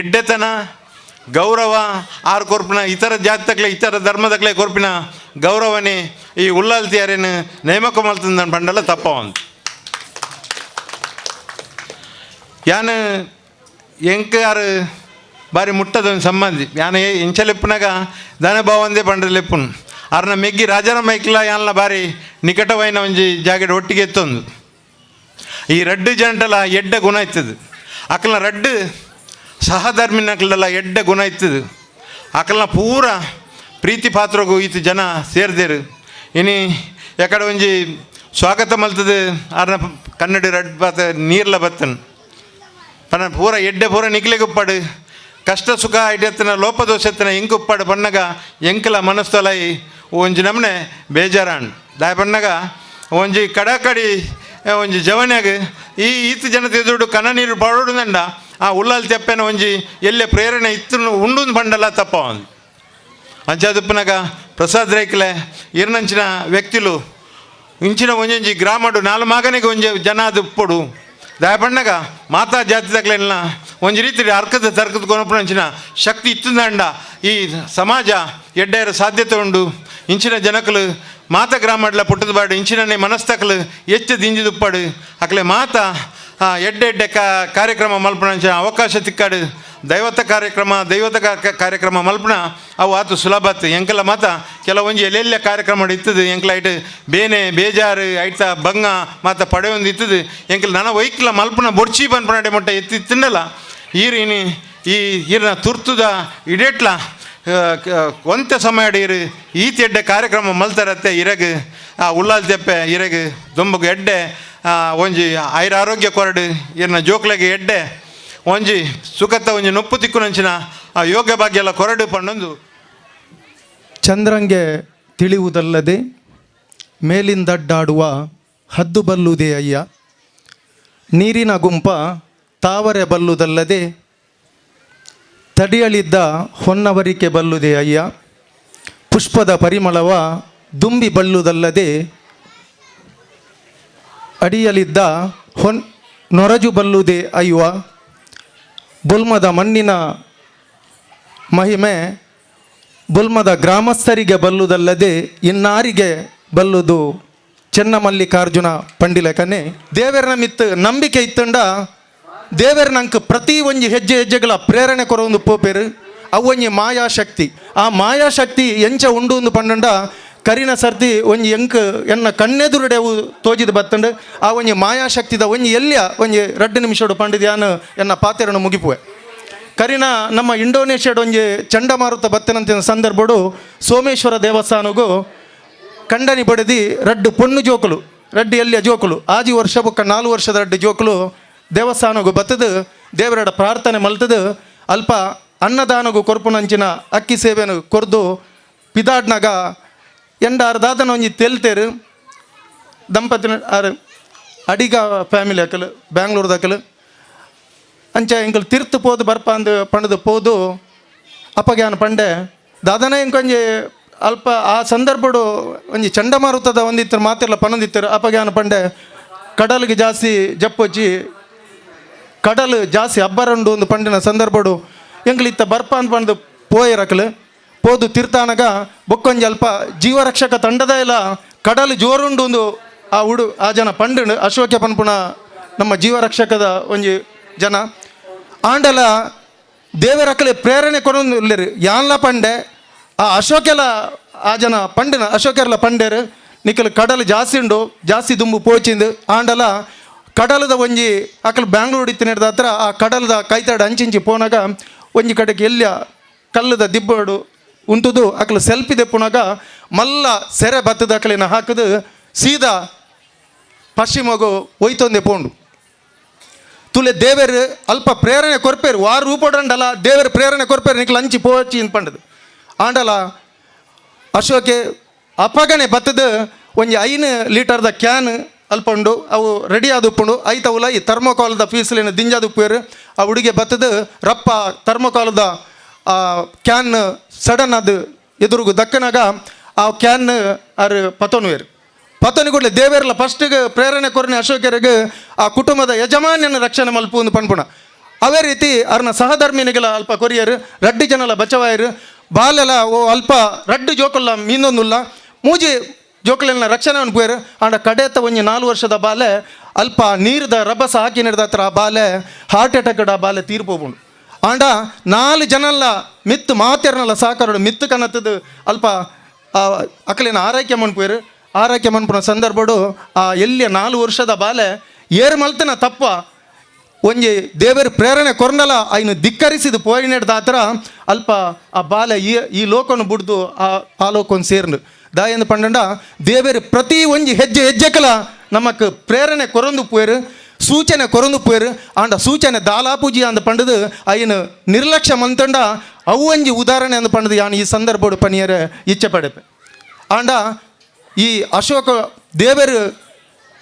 ಎಡ್ಡೆತನ ಗೌರವ ಆರು ಕೊರ್ಪಿನ ಇತರ ಜಾತಿತಕ್ಲೆ ಇತರ ಧರ್ಮದಕ್ಲೆ ಕೊರ್ಪಿನ ಗೌರವನೇ ಈ ಉಲ್ಲಾಲ್ತಿಯಾರೇನು ನೇಮಕ ಮಲ್ತಂದ ಪಂಡಲ್ಲ ತಪ್ಪವಂತ ಯಾನು ಎಂಕ ಯಾರು ಬಾರಿ ಮುಟ್ಟದೊಂದು ಸಂಬಂಧಿ ಯಾನು ಎಂಚಲೆಪ್ಪನಾಗ ಧನಭಾವಂದೇ ಪಂಡಲೆಪ್ಪನು ಅರ್ನ ಮೆಗ್ಗಿ ರಾಜಾರಾಮ ಐಕ್ಲ ಯಾನ್ಲ ಬಾರಿ ನಿಕಟವೈನ ಒಂಜಿ ಜಾಗೆಡ್ ಒಟ್ಟಿಗೆ ಎತ್ತೊಂದು ಈ ರಡ್ಡು ಜಂಟಲ ಎಡ್ಡ ಗುಣ ಇತ್ತದು ಅಕಲ್ನ ರಡ್ಡು ಸಹಧರ್ಮಿನಕ್ಲೆಲ್ಲ ಎಡ್ಡ ಗುಣ ಇತ್ತದು ಅಕಲ್ನ ಪೂರ ಪ್ರೀತಿ ಪಾತ್ರಗೂ ಈತು ಜನ ಸೇರ್ದೇರು ಇನಿ ಯಾಕಡೆ ಒಂಜಿ ಸ್ವಾಗತ ಮಲ್ತದು ಅರ್ನ ಕನ್ನಡಿ ರಡ್ ಬಾತ ನೀರ್ಲ ಬತ್ತನ್ ಪನ ಪೂರ ಎಡ್ಡೆ ಪೂರ ನಿಕ್ಲೆಗುಪ್ಪಾಡು ಕಷ್ಟ ಸುಖ ಇಡತ್ತಿನ ಲೋಪದೋಷತ್ತಿನ ಇಂಕುಪ್ಪಾಡು ಬಣ್ಣಗ ಎಂಕಲ ಮನಸ್ತಲೈ ಒಂಜಿ ನಮ್ಮನೆ ಬೇಜಾರಾಣ್ ದಾಯ ಬಣ್ಣಗ ಒಂಜಿ ಕಡಕಡಿ ಒಂಜಿ ಜವನ್ಯಾಗ ಈತ ಜನತೆ ಎದುರು ಕನ ನೀರು ಪಡೋಡುಂದಂಡ ಆ ಉಲ್ಲಾಲ್ ತೆಪ್ಪೆನ ಒಂಜಿ ಎಲ್ಲೆ ಪ್ರೇರಣೆ ಇತ್ತು ಉಂಡು ಬಂಡಲ್ಲ ತಪ್ಪ ಒಂದು ಅಂಚಾದುಪ್ಪನಾಗ ಪ್ರಸಾದ್ ರೈಕ್ಲೆ ಇರ್ನಂಚಿನ ವ್ಯಕ್ತಿಲು ಇಂಚಿನ ಒಂಜೊಂಜಿ ಗ್ರಾಮಡು 4 ಮಗನಿಗೆ ಒಂಜಿ ಜನ ಅದು ಉಪ್ಪಡು ದಾಯ ಬಣ್ಣಗ ಮಾತಾ ಜಾತಿದಾಗಲೆಲ್ಲ ಒಂಜಿ ರೀತಿ ಅರ್ಕದ ತರ್ಕದ ಕೊನಪುನಂಚಿನ ಶಕ್ತಿ ಇತ್ತುಂದಂಡ ಈ ಸಮಾಜ ಎಡ್ಡೇರ ಸಾಧ್ಯತೆ ಉಂಡು ಇಂಚಿನ ಜನಕಲು ಮಾತ ಗ್ರಾಮಡ್ಲ ಪುಟ್ಟದ ಬಾಡು ಇಂಚಿನನೇ ಮನಸ್ತಕಲು ಹೆಚ್ಚು ದಿಂಜಿದುಪ್ಪಾಡು ಅಕ್ಲೆ ಮಾತ ಎಡ್ಡೆ ಕಾರ್ಯಕ್ರಮ ಮಲ್ಪನ ಅವಕಾಶ ತಿಕ್ಕಾಡು ದೈವತ ಕಾರ್ಯಕ್ರಮ ಮಲ್ಪನ ಅವು ಆತು ಸುಲಭತ್ತು ಎಂಕಲ ಮಾತ ಕೆಲವೊಂಜಿ ಎಲ್ಲೆಲ್ಲ ಕಾರ್ಯಕ್ರಮ ಇತ್ತದು ಎಂಕಲ ಐಟ್ ಬೇನೆ ಬೇಜಾರು ಐಟ ಬಂಗ ಮಾತ ಪಡೆಯೊಂದು ಇತ್ತದು ಎಂಕಲ್ ನನ್ನ ವೈಕ್ಲ ಮಲ್ಪನ ಬೊಡ್ಚಿ ಬನ್ಪನಡೆ ಮೊಟ್ಟ ಎತ್ತಿ ತಿನ್ನಲ್ಲ ಈರಿನಿ ಈರಿನ ತುರ್ತುದ ಇಡೆಟ್ಲ ಕೊಂತ ಸಮಯ ಇರು ಈತಿ ಎಡ್ಡೆ ಕಾರ್ಯಕ್ರಮ ಮಲ್ತಾರತ್ತೆ ಇರಗೆ ಉಲ್ಲಾಲ್ ತೆಪ್ಪೆ ಇರಗೆ ದೊಂಬಗು ಎಡ್ಡೆ ಒಂಜಿ ಐರ ಆರೋಗ್ಯ ಕೊರಡು ಇರ್ನ ಜೋಕ್ಲೆಗೆ ಎಡ್ಡೆ ಒಂಜಿ ಸುಖತ ಒಂಜಿ ನೊಪ್ಪು ತಿಕ್ಕುನಂಚಿನ ಆ ಯೋಗ ಭಾಗ್ಯ ಎಲ್ಲ ಕೊರಡು ಪಂಡೊಂದು ಚಂದ್ರಂಗೆ ತಿಳಿಯುವುದಲ್ಲದೆ ಮೇಲಿಂದಡ್ಡಾಡುವ ಹದ್ದು ಬಲ್ಲುದೇ ಅಯ್ಯ ನೀರಿನ ಗುಂಪ ತಾವರೆ ಬಲ್ಲುದಲ್ಲದೆ ತಡಿಯಲಿದ್ದ ಹೊನ್ನವರಿಕೆ ಬಲ್ಲುದೇ ಅಯ್ಯ ಪುಷ್ಪದ ಪರಿಮಳವ ದುಂಬಿ ಬಲ್ಲುದಲ್ಲದೆ ಅಡಿಯಲಿದ್ದ ನೊರಜು ಬಲ್ಲುದೇ ಅಯ್ಯುವ ಬುಲ್ಮದ ಮಣ್ಣಿನ ಮಹಿಮೆ ಬುಲ್ಮದ ಗ್ರಾಮಸ್ಥರಿಗೆ ಬಲ್ಲುದಲ್ಲದೆ ಇನ್ನಾರಿಗೆ ಬಲ್ಲುದು ಚೆನ್ನಮಲ್ಲಿಕಾರ್ಜುನ ಪಂಡಿಲಕನೆ ದೇವರನ ಮಿತ್ತು ನಂಬಿಕೆ ಇತ್ತಂಡ ದೇವರ ನಂಗೆ ಪ್ರತಿ ಒಂಜಿ ಹೆಜ್ಜೆ ಹೆಜ್ಜೆಗಳ ಪ್ರೇರಣೆ ಕೊರೊಂದು ಪೋಪೇರು ಅವೊಂಜಿ ಮಾಯಾಶಕ್ತಿ. ಆ ಮಾಯಾಶಕ್ತಿ ಎಂಚ ಉಂಡು ಒಂದು ಪಂಡ ಕರಿನ ಸರ್ತಿ ಒಂಜಿ ಎಂಕ್ ಎನ್ನ ಕಣ್ಣೆದುರುಡೆ ಅವು ತೋಜಿದು ಬತ್ತಂಡು ಆ ಒಂಜಿ ಮಾಯಾಶಕ್ತಿದ ಒಂಜಿ ಎಲ್ಲಿಯ ಒಂಜಿ 2 ನಿಮಿಷಡು ಪಂಡಿದ ಯಾನು ಎನ್ನ ಪಾತೆರನ್ನು ಮುಗಿಪುವೆ. ಕರಿನ ನಮ್ಮ ಇಂಡೋನೇಷ್ಯಾಡ್ ಒಂಜಿ ಚಂಡಮಾರುತ ಬತ್ತನಂತಿನ ಸಂದರ್ಭಡು ಸೋಮೇಶ್ವರ ದೇವಸ್ಥಾನಗೂ ಕಂಡನಿ ಬಡಿದು 2 ಪೊಣ್ಣು ಜೋಕುಲು 2 ಎಲ್ಲಿಯ ಜೋಕುಲು ಆಜಿ ವರ್ಷ ಬೊಕ್ಕ 4 ವರ್ಷದ 2 ಜೋಕುಲು ದೇವಸ್ಥಾನಗೂ ಬತ್ತದು ದೇವರಡ ಪ್ರಾರ್ಥನೆ ಮಲ್ತದು ಅಲ್ಪ ಅನ್ನದಾನಗೂ ಕೊರ್ಪುನಂಚಿನ ಅಕ್ಕಿ ಸೇವೆಯನ್ನು ಕೊರ್ದು ಪಿದಾಡ್ನಾಗ ಎಂಡಾರ್ದಾದನ ಒಂಜಿ ತೆಲ್ತೇರು ದಂಪತಿ ಅಡಿಗ ಫ್ಯಾಮಿಲಿ ಹಾಕಲು ಬ್ಯಾಂಗ್ಳೂರ್ದಾಕಲು ಅಂಚ ಎಂಕಲ್ ತಿರ್ತು ಪೋದು ಬರ್ಪ ಅಂದು ಪಂಡದು ಪೋದು ಅಪ್ಪಗ್ಯಾನ ಪಂಡೆ ದಾದನ ಎಂಕೊಂಜಿ ಅಲ್ಪ ಆ ಸಂದರ್ಭಡು ಒಂಜಿ ಚಂಡಮಾರುತದ ಒಂದಿತ್ತರು ಮಾತೆಲ್ಲ ಪನೊಂದಿತ್ತರು ಅಪ್ಪಗ್ಯಾನ ಪಂಡೆ ಕಡಲಿಗೆ ಜಾಸ್ತಿ ಜಪ್ಪೊಚ್ಚಿ ಕಡಲು ಜಾಸ್ತಿ ಅಬ್ಬರಂಡು ಒಂದು ಪಂಡಿನ ಸಂದರ್ಭಡು ಎಂಗ್ಲಿತ್ತ ಬರ್ಪ ಅಂತ ಪಂಡು ಪೋಯಿರಕಲು ಪೋದು ತಿರ್ತಾನಗ ಬೊಕ್ಕೊಂಜಿ ಅಲ್ಪ ಜೀವರಕ್ಷಕ ತಂಡದ ಎಲ್ಲ ಕಡಲು ಜೋರುಂಡು ಒಂದು ಆ ಜನ ಪಂಡು ಅಶೋಕ್ಯ ಪನ್ಪುಣ ನಮ್ಮ ಜೀವರಕ್ಷಕದ ಒಂಜಿ ಜನ ಆಂಡಲ ದೇವರಕ್ಕಲೆ ಪ್ರೇರಣೆ ಕೊಡೊಂದುಲ್ಲೆರು ಯಾನ್ಲ ಪಂಡೆ ಆ ಅಶೋಕೆಲ್ಲ ಆ ಜನ ಪಂಡಿನ ಅಶೋಕೆಲ್ಲ ಪಂಡೇರು ನಿಖಲ್ ಕಡಲು ಜಾಸ್ತಿ ಉಂಡು ಜಾಸ್ತಿ ದುಂಬು ಪೋಚಿಂದು ಆಂಡಲ ಕಡಲದ ಒಂಜಿ ಅಕಲ್ ಬ್ಯಾಂಗ್ಳೂರು ಇತ್ತು ನಡೆದ ಹತ್ರ ಆ ಕಡಲದ ಕೈತಾಡ ಅಂಚಿಂಚಿ ಪೋನಾಗ ಒಂಜಿ ಕಡೆಗೆ ಎಲ್ಲಿಯ ಕಲ್ಲದ ದಿಬ್ಬಡು ಉಂಟುದು ಅಕಲ್ ಸೆಲ್ಫಿ ದೆಪ್ಪುನಾಗ ಮಲ್ಲ ಸೆರೆ ಬತ್ತದ ಅಕಲಿನ ಹಾಕದು ಸೀದಾ ಪಶ್ಚಿಮಗು ಒಯ್ತೊಂದೆ ಪೋಂಡು ತುಲೆ ದೇವರು ಅಲ್ಪ ಪ್ರೇರಣೆ ಕೊರ್ಪೇರು ವಾರ ರೂಪಡಂಡಲ ದೇವರು ಪ್ರೇರಣೆ ಕೊರ್ಪೇರು ನಿಖಲ್ ಅಂಚಿ ಪೋಚಿ ಅಂತ ಪಂಡದು ಆಂಡಲ ಅಶೋಕೆ ಅಪಗನೆ ಬತ್ತದ ಒಂಜಿ 5 ಲೀಟರ್ದ ಕ್ಯಾನ್ ಅಲ್ಪಂಡು ಅವು ರೆಡಿ ಆದ ಉಪ್ಪುಂಡು ಐತವುಲ ಈ ಥರ್ಮೋಕಾಲದ ಫೀಸ್ಲಿನ ದಿಂಜಾದ ಉಪ್ಪೇರು ಆ ಹುಡುಗೆ ಬತ್ತದ ರಪ್ಪ ಥರ್ಮೋಕಾಲದ ಕ್ಯಾನ್ ಸಡನ್ ಅದು ಎದುರುಗು ದಕ್ಕನಾಗ ಆ ಕ್ಯಾನ್ ಅರು ಪತೋನುವೇರು ಪತೋನಿ ಕೊಡಲಿ ದೇವೇರ್ಲ ಫಸ್ಟಿಗೆ ಪ್ರೇರಣೆ ಕೊರನೆ ಅಶೋಕರಿಗೆ ಆ ಕುಟುಂಬದ ಯಜಮಾನ್ಯನ ರಕ್ಷಣೆ ಮಲ್ಪು ಒಂದು ಪನ್ಪುಣ ಅವೇ ರೀತಿ ಅವ್ರನ್ನ ಸಹಧರ್ಮಿನಿಗಳ ಅಲ್ಪ ಕೊರಿಯರು 2 ಜನಲ ಬಚವಾಯರು ಬಾಲೆಲ್ಲ ಓ ಅಲ್ಪ 2 ಜೋಕಲ್ಲ ಮೀನೊಂದುಲ್ಲ ಮೂಜಿ ಜೋಕಲಿನ ರಕ್ಷಣೆ ಅನ್ಪೋಯರು ಆಂಡ ಕಡೆತ ಒಂಜಿ 4 ವರ್ಷದ ಬಾಲೆ ಅಲ್ಪ ನೀರ್ದ ರಭಸ ಹಾಕಿ ನಡೆದ ಹತ್ರ ಆ ಬಾಲೆ ಹಾರ್ಟ್ ಅಟ್ಯಾಕ್ ಆ ಬಾಲೆ ತೀರ್ಪೋಗುಂಡು ಆಂಡ 4 ಜನಲ್ಲ ಮಿತ್ತು ಮಾತೆರ್ನಲ್ಲ ಸಾಕಾರೋಡು ಮಿತ್ತು ಕನ್ನತ್ತದು ಅಲ್ಪ ಅಕಲಿನ ಆರೈಕೆ ಮನ್ಪೋಯರು ಆರೈಕೆ ಮನ್ಪುನ ಸಂದರ್ಭಡು ಆ ಎಲ್ಲಿಯ 4 ವರ್ಷದ ಬಾಲೆ ಏರು ಮಲ್ತನ ತಪ್ಪ ಒಂಜಿ ದೇವರು ಪ್ರೇರಣೆ ಕೊರ್ನಲ ಐನು ಧಿಕ್ಕರಿಸಿದು ಪೋಯಿ ನಡೆದ ಹತ್ರ ಅಲ್ಪ ಆ ಬಾಲೆ ಈ ಲೋಕನು ಬಿಡ್ದು ಆ ಲೋಕನು ಸೇರ್ನು ದಾಯಂದು ಪಂಡ ದೇವರು ಪ್ರತಿ ಒಂಜಿ ಹೆಜ್ಜೆ ಹೆಜ್ಜೆಕಲ ನಮಕ್ ಪ್ರೇರಣೆ ಕೊರೊಂದು ಪೋಯರು ಸೂಚನೆ ಕೊರೊಂದು ಪೋಯರು ಆಂಡ ಸೂಚನೆ ದಾಲಾಪೂಜಿ ಅಂದು ಪಂಡದು ಐನು ನಿರ್ಲಕ್ಷ್ಯ ಮಂತಂಡ ಅವು ಒಂಜಿ ಉದಾಹರಣೆ ಅಂದು ಪಂಡದು ಯಾನು ಈ ಸಂದರ್ಭಡು ಪನಿಯರೆ ಇಚ್ಛೆ ಪಡೆಪೆ ಆಂಡ ಈ ಅಶೋಕ ದೇವರು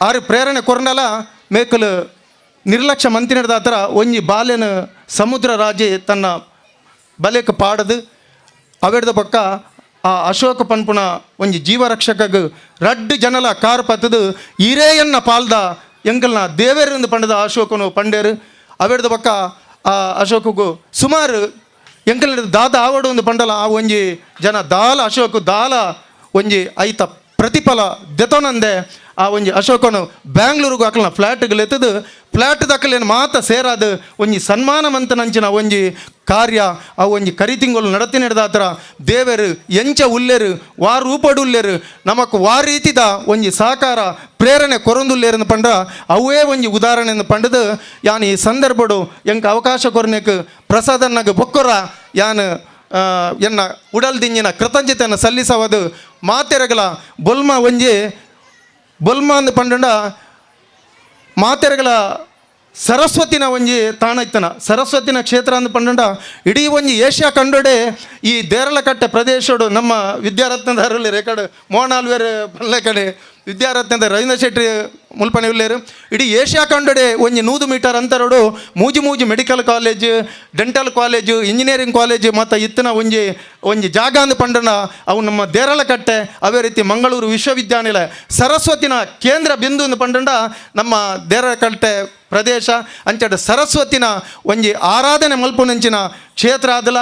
ಆರು ಪ್ರೇರಣೆ ಕೊರನಲ ಮೇಕಲು ನಿರ್ಲಕ್ಷ್ಯ ಮಂತಿನದ ಹತ್ರ ಒಂಜಿ ಬಾಲ್ಯನ ಸಮುದ್ರ ರಾಜೆ ತನ್ನ ಬಲೆಕ್ ಪಾಡದು ಅವೆಡ್ದ ಪಕ್ಕ ಆ ಅಶೋಕ ಪನ್ಪುಣ ಒಂಜಿ ಜೀವರಕ್ಷಕಗ್ 2 ಜನಲ ಕಾರ್ ಪತ್ತದು ಇರೇಯನ್ನ ಪಾಲ್ದ ಎಂಕಲ್ನ ದೇವೇರಿಂದ ಪಂಡದ ಅಶೋಕನು ಪಂಡೇರು ಅವೆಡ್ದ ಪಕ್ಕ ಆ ಅಶೋಕಗೂ ಸುಮಾರು ಎಂಕಲ್ ದಾದ ಆವಡು ಒಂದು ಪಂಡಲ ಆ ಒಂಜಿ ಜನ ದಾಲ ಅಶೋಕ ದಾಲ ಒಂಜಿ ಐತ ಪ್ರತಿಫಲ ದೆತೊನಂದೆ ಆ ಒಂಜಿ ಅಶೋಕನು ಬ್ಯಾಂಗ್ಳೂರಿಗೂ ಅಕಲ್ನ ಫ್ಲ್ಯಾಟ್ಗಳು ಎತ್ತದು ಫ್ಲ್ಯಾಟ್ ದಕ್ಕಲೇನು ಮಾತ ಸೇರಾದು ಒಂಜಿ ಸನ್ಮಾನ ಮಂತನಂಚಿನ ಒಂಜಿ ಕಾರ್ಯ ಆ ಒಂಜಿ ಕರಿತಿಂಗಳು ನಡತಿ ನಡೆದ ಹತ್ರ ದೇವರು ಎಂಚ ಉಲ್ಲೇರು ವಾರ ರೂಪಡುಲ್ಲೇರು ನಮಕ್ ವಾ ರೀತಿದ ಒಂಜಿ ಸಹಕಾರ ಪ್ರೇರಣೆ ಕೊರೊಂದುಲ್ಲೇರು ಪಂಡ ಅವೇ ಒಂಜಿ ಉದಾಹರಣೆಯನ್ನು ಪಂಡದು ಯಾನು ಈ ಸಂದರ್ಭಡು ಎಂಕ ಅವಕಾಶ ಕೊರನೆಕ್ ಪ್ರಸಾದನ್ನಾಗ ಬೊಕ್ಕೊರ ಯಾನು ಎನ್ನ ಉಡಲ್ ದಿಂಜಿನ ಕೃತಜ್ಞತೆಯನ್ನು ಸಲ್ಲಿಸವದು ಮಾತೆರೆಗಳ ಬೊಲ್ಮ ಅಂದು ಪಂಡ ಮಾತೆರೆಗಳ ಸರಸ್ವತಿನ ಒಂಜಿ ತಾಣ ಇತ್ತನ ಸರಸ್ವತಿನ ಕ್ಷೇತ್ರ ಅಂದು ಪಂಡ ಇಡೀ ಒಂಜಿ ಏಷ್ಯಾ ಕಂಡೊಡೆ ಈ ದೇರಳಕಟ್ಟೆ ಪ್ರದೇಶಡು ನಮ್ಮ ವಿದ್ಯಾರತ್ನದ ಹರಳಿ ರೇಕಡೆ ಮೋಹನಾಲ್ವೇರು ಬಲ್ಲೆ ಕಡೆ ವಿದ್ಯಾರತ್ನದ ರವೀಂದ್ರ ಶೆಟ್ಟಿ ಮುಲ್ಪನೆ ಉಲ್ಲೇರು ಇಡೀ ಏಷ್ಯಾ ಕಂಡೊಡೆ ಒಂಜಿ 100 ಮೀಟರ್ ಅಂತರಡು ಮೂಜಿ medical college dental college engineering college ಮತ್ತು ಇತ್ತನ ಒಂಜಿ ಜಾಗ ಅಂದು ಪಂಡನ ಅವು ನಮ್ಮ ದೇರಳಕಟ್ಟೆ ಅವೇ ರೀತಿ ಮಂಗಳೂರು ವಿಶ್ವವಿದ್ಯಾನಿಲಯ ಸರಸ್ವತಿನ ಕೇಂದ್ರ ಬಿಂದು ಅಂದು ಪಂಡ ನಮ್ಮ ದೇರಳಕಟ್ಟೆ ಪ್ರದೇಶ ಅಂಚಡ ಸರಸ್ವತಿನ ಒಂಜಿ ಆರಾಧನೆ ಮಲ್ಪುನಂಚಿನ ಕ್ಷೇತ್ರ ಆದಲ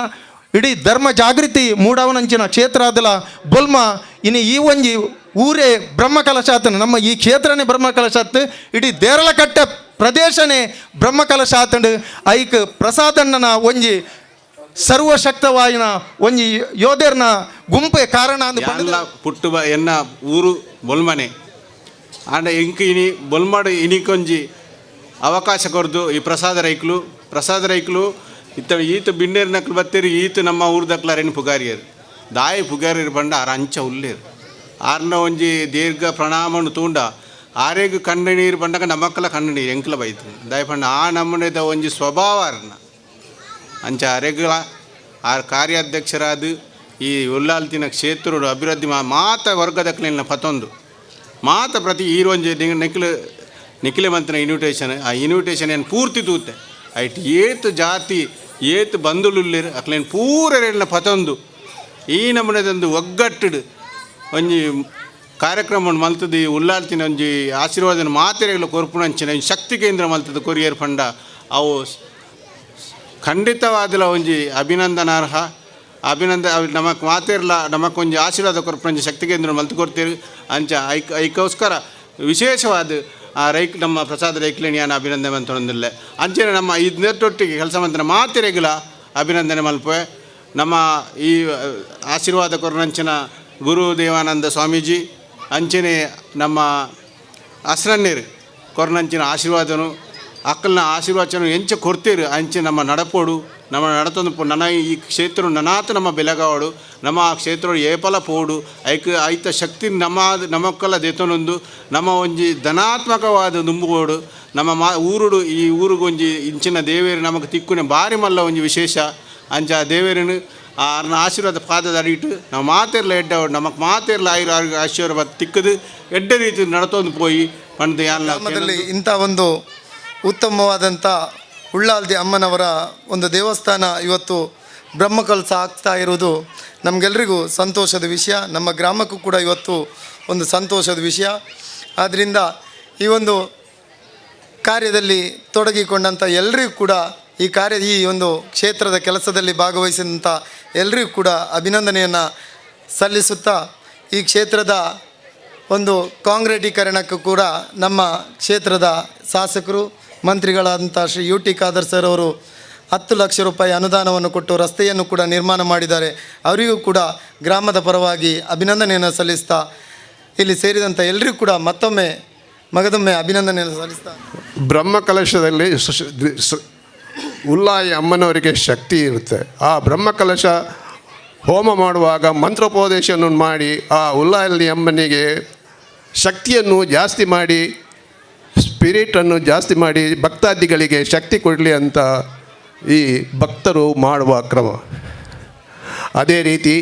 ಇಡೀ ಧರ್ಮ ಜಾಗೃತಿ ಮೂಡವನಂಚಿನ ಕ್ಷೇತ್ರ ಆದಲ ಬೊಲ್ಮ ಇನ್ನು ಈ ಒಂಜಿ ಊರೇ ಬ್ರಹ್ಮಕಲಶಾತನ ನಮ್ಮ ಈ ಕ್ಷೇತ್ರನೇ ಬ್ರಹ್ಮಕಲಶಾತ್ ಇಡೀ ದೇರಳಕಟ್ಟೆ ಪ್ರದೇಶನೇ ಬ್ರಹ್ಮಕಲಶಾತಂಡು ಐಕ್ ಪ್ರಸಾದಣ್ಣನ ಒಂಜಿ ಸರ್ವಶಕ್ತವಾಯಿನ ಒಂಜಿ ಯೋಧರ್ನ ಗುಂಪೆ ಕಾರಣ ಪುಟ್ಟು ಎನ್ನ ಊರು ಬೊಲ್ಮನೆ ಆಂಡ ಇಂಕ್ ಇನಿ ಬೊಲ್ಮಾಡು ಇನಿಕೊಂಜಿ ಅವಕಾಶ ಕೊರ್ದು ಈ ಪ್ರಸಾದ ರೈಕ್ಲು ಈತ ಬಿಂಡೇರು ನಕ್ಲು ಬತ್ತೇರು ಈತ ನಮ್ಮ ಊರು ದಕ್ಲಾರೇನು ಪುಗಾರಿಯರು ದಾಯಿ ಪುಗಾರಿಯರು ಬಂಡ ಆರ ಅಂಚ ಉಳ್ಳೇರು ಆರ್ನ ಒಂಜಿ ದೀರ್ಘ ಪ್ರಣಾಮನು ತೂಂಡ ಆರೇಗ ಕಣ್ಣು ನೀರು ಬಂಡಾಗ ನಮ್ಮಕ್ಕಲ ಕಣ್ಣು ನೀರು ಎಂಕ್ಲ ಬೈತು ದಾಯಿ ಪಂಡ ಆ ನಮ್ಮನೆದ ಒಂಜಿ ಸ್ವಭಾವ ಅರ್ನ ಅಂಚ ಅರೆಗಳ ಆ ಕಾರ್ಯಾಧ್ಯಕ್ಷರಾದ ಈ ಉಲ್ಲಾಲ್ತಿನ ಕ್ಷೇತ್ರ ಅಭಿವೃದ್ಧಿ ಮಾತ ವರ್ಗದಕ್ಲಿನ ಪತೊಂದು ಮಾತ ಪ್ರತಿ ಈರೊಂಜಿ ನಿಖಿಲ ಮಂತ್ರಿನ ಇನ್ವಿಟೇಷನ್ ಆ ಇನ್ವಿಟೇಷನ್ ಏನು ಪೂರ್ತಿ ತೂತೆ ಐಟ್ ಏತು ಜಾತಿ ಏತು ಬಂಧುಲುಲ್ಲಿರು ಅಕ್ಲೇನು ಪೂರರೆಲ್ಲ ಪತೊಂದು ಈ ನಮ್ಮನೆದೊಂದು ಒಗ್ಗಟ್ಟು ಒಂಜಿ ಕಾರ್ಯಕ್ರಮ ಮಲ್ತದ್ದು ಈ ಉಲ್ಲಾಲ್ತಿನ ಒಂಜಿ ಆಶೀರ್ವಾದನ ಮಾತೆರೆಗಳ ಕೊರ್ಪುಣಂಚಿನ ಶಕ್ತಿ ಕೇಂದ್ರ ಮಲ್ತದ್ದು ಕೊರಿಯರ್ ಪಂಡ ಅವು ಖಂಡಿತವಾದಲ ಒಂಜಿ ಅಭಿನಂದನಾರ್ಹ ನಮಕ್ ಮಾತಿರ್ಲ ನಮಕೊಂಜಿ ಆಶೀರ್ವಾದ ಕೊರ್ಪುಣಂಜಿ ಶಕ್ತಿ ಕೇಂದ್ರ ಮಲ್ತು ಕೊಡ್ತೀರಿ ಅಂಚ ಐಕೋಸ್ಕರ ವಿಶೇಷವಾದ ಆ ನಮ್ಮ ಪ್ರಸಾದ ರೈಕ್ಲಿನ ಯಾನ ಅಭಿನಂದನೆ ಅಂತಂದಿಲ್ಲ ಅಂಚೆನೆ ನಮ್ಮ ಈ ನೆಟ್ಟೊಟ್ಟಿಗೆ ಕೆಲಸ ಮಂತ್ರ ಮಾತಿರೆಗಳ ಅಭಿನಂದನೆ ಮಲ್ಪೆ ನಮ್ಮ ಈ ಆಶೀರ್ವಾದ ಕೊರನಂಚಿನ ಗುರು ದೇವಾನಂದ ಸ್ವಾಮೀಜಿ ಅಂಚೆನೆ ನಮ್ಮ ಅಸ್ರಣ್ಣೇರು ಕೊರನಂಚಿನ ಆಶೀರ್ವಾದನು ಅಕ್ಕಲ್ನ ಆಶೀರ್ವಾಚನ ಎಂಚ ಕೊಡ್ತೀರಿ ಅಂಚೆ ನಮ್ಮ ನಡಪೋಡು ನಮ್ಮ ನಡತೊಂದು ನನ್ನ ಈ ಕ್ಷೇತ್ರ ನನಾತ ನಮ್ಮ ಬೆಲಗಾವಡು ನಮ್ಮ ಆ ಕ್ಷೇತ್ರ ಏಪಲ ಪೋಡು ಐತ ಶಕ್ತಿ ನಮ್ಮಕ್ಕಲ್ಲ ದೇತನೊಂದು ನಮ್ಮ ಒಂಜಿ ಧನಾತ್ಮಕವಾದ ದುಂಬುಗೋಡು ನಮ್ಮ ಊರುಡು ಈ ಊರಿಗೊಂಜಿ ಇಂಚಿನ ದೇವೇರು ನಮಗೆ ತಿಕ್ಕುನೆ ಬಾರಿ ಮಲ್ಲ ಒಂಜಿ ವಿಶೇಷ ಅಂಚ ಆ ದೇವೇರನು ಆರ್ನ ಆಶೀರ್ವಾದ ಪಾದದ ಅಡಿಟ್ಟು ನಾವು ಮಾತೆರ್ಲ ಎಡ್ಡವಡು ನಮಕ್ ಮಾತೆರ್ಲ ಆಶೀರ್ವಾದ ತಿಕ್ಕದು ಎಡ್ಡ ರೀತಿ ನಡತೊಂದು ಪೋಯಿ ಪಂಡ ಗ್ರಾಮದಲ್ಲಿ ಇಂಥ ಒಂದು ಉತ್ತಮವಾದಂಥ ಉಳ್ಳಾಲ್ದಿ ಅಮ್ಮನವರ ಒಂದು ದೇವಸ್ಥಾನ ಇವತ್ತು ಬ್ರಹ್ಮಕಲಶ ಆಗ್ತಾ ಇರುವುದು ನಮಗೆಲ್ಲರಿಗೂ ಸಂತೋಷದ ವಿಷಯ, ನಮ್ಮ ಗ್ರಾಮಕ್ಕೂ ಕೂಡ ಇವತ್ತು ಒಂದು ಸಂತೋಷದ ವಿಷಯ. ಆದ್ದರಿಂದ ಈ ಒಂದು ಕಾರ್ಯದಲ್ಲಿ ತೊಡಗಿಕೊಂಡಂಥ ಎಲ್ಲರಿಗೂ ಕೂಡ ಈ ಒಂದು ಕ್ಷೇತ್ರದ ಕೆಲಸದಲ್ಲಿ ಭಾಗವಹಿಸಿದಂಥ ಎಲ್ಲರಿಗೂ ಕೂಡ ಅಭಿನಂದನೆಯನ್ನು ಸಲ್ಲಿಸುತ್ತಾ ಈ ಕ್ಷೇತ್ರದ ಒಂದು ಕಾಂಕ್ರೀಟೀಕರಣಕ್ಕೂ ಕೂಡ ನಮ್ಮ ಕ್ಷೇತ್ರದ ಶಾಸಕರು ಮಂತ್ರಿಗಳಾದಂಥ Shri U T Khader sir ಅವರು 10 ಲಕ್ಷ ರೂಪಾಯಿ ಅನುದಾನವನ್ನು ಕೊಟ್ಟು ರಸ್ತೆಯನ್ನು ಕೂಡ ನಿರ್ಮಾಣ ಮಾಡಿದ್ದಾರೆ. ಅವರಿಗೂ ಕೂಡ ಗ್ರಾಮದ ಪರವಾಗಿ ಅಭಿನಂದನೆಯನ್ನು ಸಲ್ಲಿಸ್ತಾ ಇಲ್ಲಿ ಸೇರಿದಂಥ ಎಲ್ಲರಿಗೂ ಕೂಡ ಮಗದೊಮ್ಮೆ ಅಭಿನಂದನೆಯನ್ನು ಸಲ್ಲಿಸ್ತಾ ಬ್ರಹ್ಮಕಲಶದಲ್ಲಿ ಉಲ್ಲಾಯಿ ಅಮ್ಮನವರಿಗೆ ಶಕ್ತಿ ಇರುತ್ತೆ. ಆ ಬ್ರಹ್ಮಕಲಶ ಹೋಮ ಮಾಡುವಾಗ ಮಂತ್ರೋಪದೇಶವನ್ನು ಮಾಡಿ ಆ ಉಲ್ಲಾಯಿ ಅಮ್ಮನಿಗೆ ಶಕ್ತಿಯನ್ನು ಜಾಸ್ತಿ ಮಾಡಿ ಸ್ಪಿರಿಟನ್ನು ಜಾಸ್ತಿ ಮಾಡಿ ಭಕ್ತಾದಿಗಳಿಗೆ ಶಕ್ತಿ ಕೊಡಲಿ ಅಂತ ಈ ಭಕ್ತರು ಮಾಡುವ ಕ್ರಮ. ಅದೇ ರೀತಿ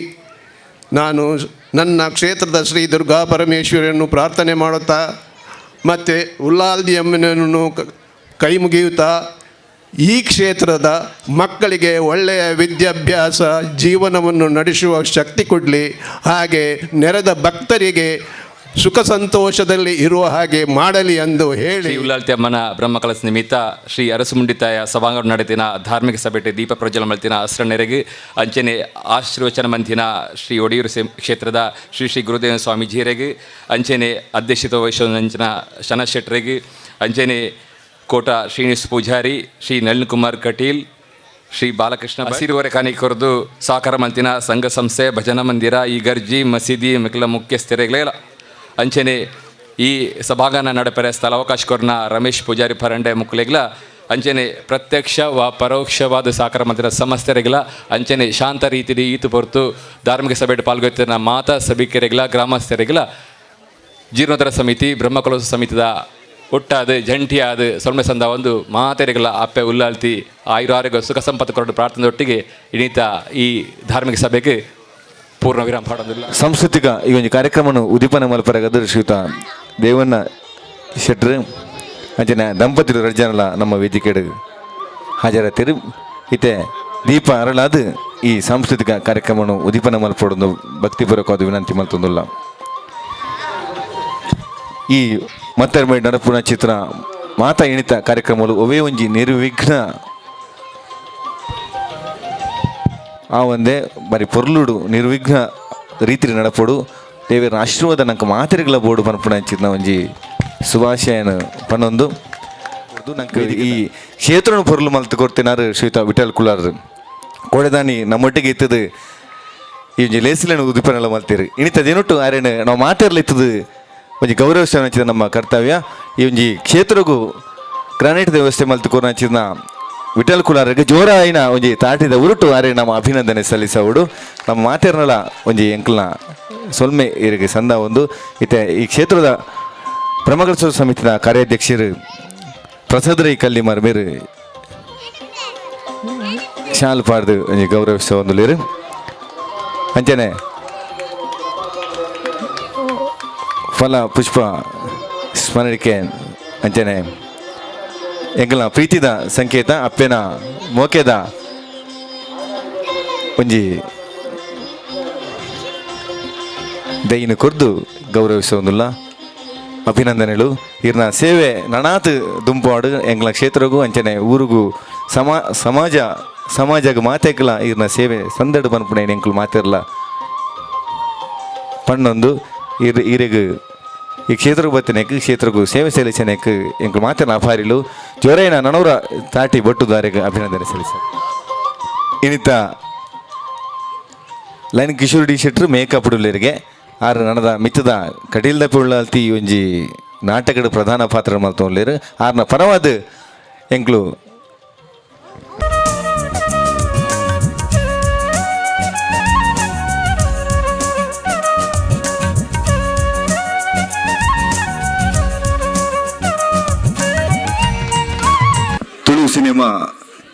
ನಾನು ನನ್ನ ಕ್ಷೇತ್ರದ ಶ್ರೀ ದುರ್ಗಾ ಪರಮೇಶ್ವರಿಯನ್ನು ಪ್ರಾರ್ಥನೆ ಮಾಡುತ್ತಾ ಮತ್ತು ಉಲ್ಲಾಲ್ದಿ ಅಮ್ಮನನ್ನು ಕೈ ಮುಗಿಯುತ್ತಾ ಈ ಕ್ಷೇತ್ರದ ಮಕ್ಕಳಿಗೆ ಒಳ್ಳೆಯ ವಿದ್ಯಾಭ್ಯಾಸ ಜೀವನವನ್ನು ನಡೆಸುವ ಶಕ್ತಿ ಕೊಡಲಿ, ಹಾಗೆ ನೆರೆದ ಭಕ್ತರಿಗೆ ಸುಖ ಸಂತೋಷದಲ್ಲಿ ಇರುವ ಹಾಗೆ ಮಾಡಲಿ ಎಂದು ಹೇಳಿ ಉಲ್ಲಾಲ್ತಿ ಅಮ್ಮನ ಬ್ರಹ್ಮಕಲಶ ನಿಮಿತ್ತ ಶ್ರೀ ಅರಸುಮುಂಡಿತಾಯ ಸಭಾಂಗಣ ನಡೆದಿನ ಧಾರ್ಮಿಕ ಸಭೆಟೆ ದೀಪ ಪ್ರಜ್ವಲ ಮಲ್ತಿನ ಅಸ್ರಣ್ಣೆರೆಗೆ ಅಂಚನೆ ಆಶೀರ್ವಚನ ಮಂತಿನ ಶ್ರೀ ಒಡಿಯೂರು ಕ್ಷೇತ್ರದ ಶ್ರೀ ಗುರುದೇವ ಸ್ವಾಮೀಜಿಯರಿಗೆ ಅಂಚನೆ ಅಧ್ಯಕ್ಷತೆ ವಹಿಸುವಂಚಿನ ಶನಶೆಟ್ಟರಿಗೆ ಅಂಚನೆ ಕೋಟ ಶ್ರೀನಿವಾಸ ಪೂಜಾರಿ ಶ್ರೀ ನಳಿನ್ ಕುಮಾರ್ ಕಟೀಲ್ ಶ್ರೀ ಬಾಲಕೃಷ್ಣ ಹಸಿರುವರೆ ಕಾಣಿಕೊರದು ಸಾಕಾರ ಮಂತಿನ ಸಂಘ ಸಂಸ್ಥೆ ಭಜನಾ ಮಂದಿರ ಈ ಗರ್ಜಿ ಮಸೀದಿ ಮಿಕ್ಲ ಮುಖ್ಯಸ್ಥರೆಗಳೆಲ್ಲ ಅಂಚನೆ ಈ ಸಭಾಂಗಣ ನಡಪೆರೆ ಸ್ಥಳಾವಕಾಶ ಕೊರನ ರಮೇಶ್ ಪೂಜಾರಿ ಪರಂಡೆ ಮುಕ್ಲೆಗ್ಲ ಅಂಚನೆ ಪ್ರತ್ಯಕ್ಷ ಪರೋಕ್ಷವಾದ ಸಾಕಾರ ಮಂದಿರ ಸಮಸ್ಯೆರೆಗಳ ಅಂಚನೆ ಶಾಂತ ರೀತಿಯಲ್ಲಿ ಈತು ಹೊರತು ಧಾರ್ಮಿಕ ಸಭೆಯಲ್ಲಿ ಪಾಲ್ಗೊಳ್ತಿನ ಮಾತಾ ಸಭಿಕರೆಗಳ ಗ್ರಾಮಸ್ಥರೆಗಳ ಜೀರ್ಣೋದ್ಧಾರ ಸಮಿತಿ ಬ್ರಹ್ಮಕಲಶ ಸಮಿತಿದ ಒಟ್ಟಾದ ಜಂಟಿಯಾದ ಸೊಲ್ಮೆ ಸಂದ ಒಂದು ಮಾತೆರೆಗಳ ಅಪ್ಪೆ ಉಲ್ಲಾಲ್ತಿ ಆಯುರಾರೋಗ್ಯ ಸುಖ ಸಂಪತ್ತು ಕೊರಡು ಪ್ರಾರ್ಥನೆಯೊಟ್ಟಿಗೆ ಇಣಿತ ಈ ಧಾರ್ಮಿಕ ಸಭೆಗೆ ಪೂರ್ಣ ವಿರಾಮ ಮಾಡೋದಿಲ್ಲ. ಸಾಂಸ್ಕೃತಿಕ ಈ ಒಂದು ಕಾರ್ಯಕ್ರಮವನ್ನು ಉದ್ದೀಪನ ಮಲ್ಪರಾಗದ ಶ್ರೀಯುತ ದೇವಣ್ಣ ಶೆಟ್ರು ಅಂಚನೆ ದಂಪತಿರು ರಜನಲ ನಮ್ಮ ವೇದಿಕೆಡು ಹಾಜರಾತಿರು ಇತ್ತೆ ದೀಪ ಅರಳಾದ ಈ ಸಾಂಸ್ಕೃತಿಕ ಕಾರ್ಯಕ್ರಮವನ್ನು ಉದ್ದೀಪನ ಮಲ್ಪಡೋದು ಭಕ್ತಿಪೂರ್ವಕವಾದ ವಿನಂತಿ ಮಲ್ತೊಂದುಲ್ಲ. ಈ ಮತ್ತೆ ನಡಪುನ ಚಿತ್ರ ಮಾತಾ ಎಣಿತ ಕಾರ್ಯಕ್ರಮಗಳು ಒವೇ ಒಂಜಿ ನಿರ್ವಿಘ್ನ ಆ ಒಂದೇ ಬರೀ ಪೊರ್ಲುಡು ನಿರ್ವಿಘ್ನ ರೀತಿ ನಡಪಡು ದೇವರ ಆಶೀರ್ವಾದ ನಂಗೆ ಮಾತೆರೆಗಳ ಬೋರ್ಡು ಪನ್ಪುಣ ಹಂಚಿದ ಒಂಜಿ ಶುಭಾಶಯನ ಪನ್ನೊಂದು ನಂಗೆ ಈ ಕ್ಷೇತ್ರನ ಪೊರ್ಲು ಮಲ್ತು ಕೊಡ್ತೇನಾರು ಶ್ರೀಯುತ ವಿಠಲ್ ಕುಲಾರ್ ಕೊಡೆದಾನಿ ನಮ್ಮೊಟ್ಟಿಗೆ ಇತ್ತದು ಈ ಒಂಜಿ ಲೇಸಿಲನ್ನು ಉದಿಪನೆಲ್ಲ ಮಲ್ತೀರಿ ಇಣಿತದೇನೊಟ್ಟು ಆರೇನು ನಾವು ಮಾತಾಡ್ಲಿತ್ತದು ಒಂಜಿ ಗೌರವಿಸ್ತಾನ ಹಂಚಿದ ನಮ್ಮ ಕರ್ತವ್ಯ ಈ ಒಂಜಿ ಕ್ಷೇತ್ರಗೂ ಗ್ರಾನೈಟ್ ವ್ಯವಸ್ಥೆ ಮಲ್ತು ಕೊರ ಹಂಚಿದ ವಿಠಲ್ ಕುಲಾರ್ಗೆ ಜೋರ ಆಯ್ನ ಒಂಜಿ ತಾಟಿದ ಉರುಟು ಆರೆ ನಮ್ಮ ಅಭಿನಂದನೆ ಸಲ್ಲಿಸವುಡು ನಮ್ಮ ಮಾತೇರ್ನಲ ಒಂಜಿ ಎಂಕಲ್ನ ಸೊಲ್ಮೆ ಇವರಿಗೆ ಸಂದ ಒಂದು ಇತ್ತೆ ಈ ಕ್ಷೇತ್ರದ ಬ್ರಹ್ಮಕಲಶೋತ್ಸವ ಸಮಿತಿಯ ಕಾರ್ಯಾಧ್ಯಕ್ಷರು ಪ್ರಸಾದ್ ರೈ ಕಲ್ಲಿಮಾರ್ ಮೇರು ಶಾಲ್ ಪಾಡ್ದು ಒಂಜಿ ಗೌರವಿಸ ಒಂದು ಲೇರು ಅಂಚನೆ ಫಲ ಪುಷ್ಪ ಸ್ಮರಣಿಕೆ ಅಂಚನೆ ಎಂಕಲ್ನ ಪ್ರೀತಿದ ಸಂಕೇತ ಅಪ್ಪೆನ ಮೋಕೆದ ಒಂಜಿ ದೈನ ಕೊರ್ದು ಗೌರವಿಸೋದಿಲ್ಲ ಅಭಿನಂದನೆಗಳು ಇರ್ನ ಸೇವೆ ನನಾತ್ ದುಂಪಾಡು ಎಂಗ್ಲ ಕ್ಷೇತ್ರಗೂ ಅಂಚನೆ ಊರಿಗೂ ಸಮಾಜಗ ಮಾತೆಕ್ಲ ಇರ್ನ ಸೇವೆ ಸಂದಡು ಪನ್ಪುಣೆ ಎಂಕಲು ಮಾತಿರಲ್ಲ ಪಣ್ಣೊಂದು ಈರೆಗು ಈ ಕ್ಷೇತ್ರಕ್ಕೆ ಬರ್ತನೆಕ್ ಕ್ಷೇತ್ರಕ್ಕೂ ಸೇವೆ ಸಲ್ಲಿಸನೆಕ್ ಎಂಕ್ ಮಾತಿನ ಅಭಾರಿಲು ಜೊರೇನ ನನವರ ತಾಟಿ ಬೊಟ್ಟುದಾರೆಗೆ ಅಭಿನಂದನೆ ಸಲ್ಲಿಸ ಇನಿತ ಲೈನ್ ಕಿಶೋರ್ ಡಿ ಶೆಟ್ರು ಮೇಕಪ್ ಡುಲ್ಲರಿಗೆ ಆರು ನನದ ಮಿತ್ತದ ಕಟೀಲ್ ದಪ್ಪಿ ಒಂಜಿ ನಾಟಕದ ಪ್ರಧಾನ ಪಾತ್ರ ಮಲ್ತೊಳ್ಳಿರು ಆರ್ನ ಪರವಾದ ಎಂಕ್ಲು ತುಳು ಸಿನಿಮಾ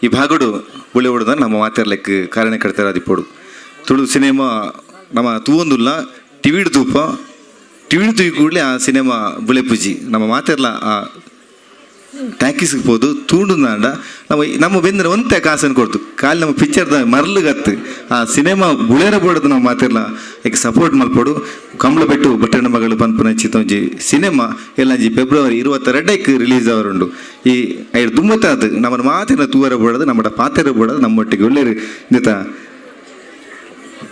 ಈ ಭಾಗಡು ಉಳಿ ಹೊಡೆದ ನಮ್ಮ ಮಾತಾಡ್ಲಿಕ್ಕೆ ಕಾರಣಕರ್ತರಾದಿಪ್ಪಡು ತುಳು ಸಿನಿಮಾ ನಮ್ಮ ತೂವೊಂದುಲ್ಲ ಟಿವಿಡ್ ತೂಪ ಟಿವಿಡ್ ತೂಯಿ ಕೂಡಲೇ ಆ ಸಿನಿಮಾ ಬುಳೆಪುಜಿ ನಮ್ಮ ಮಾತಾಡ್ಲ ಆ ಟ್ಯಾಕಿಸ್ಗೆ ಹೋದು ತೂಂಡುಂದಾಂಡ ನಮ್ಮ ಬೆಂದ್ರೆ ಒಂತೆ ಕಾಸನ್ನು ಕೊಡ್ತು ಕಾಲಿ ನಮ್ಮ ಪಿಕ್ಚರ್ದ ಮರಳುಗತ್ತು ಆ ಸಿನಿಮಾ ಬುಳೇರ ಬೋಡದು ನಾವು ಮಾತಿರ್ಲ ಈಗ ಸಪೋರ್ಟ್ ಮಲ್ಪಡು ಕಂಬಳ ಬೆಟ್ಟು ಬಟ್ಟಣ ಮಗಳು ಪನ್ಪುನ ಚಿತ್ತೊಂಜಿ ಸಿನಿಮಾ ಎಲ್ಲಂಜಿ ಫೆಬ್ರವರಿ 22ಕ್ಕೆ ರಿಲೀಸ್ ಅವರುಂಡು ಈ 5 ನಮ್ಮ ಮಾತಿನ ತೂವರ ಬೋಡದು ನಮ್ಮ ಪಾತೆರ ಬೋಡದು ನಮ್ಮೊಟ್ಟಿಗೆ ಒಳ್ಳೆ ಇಂತ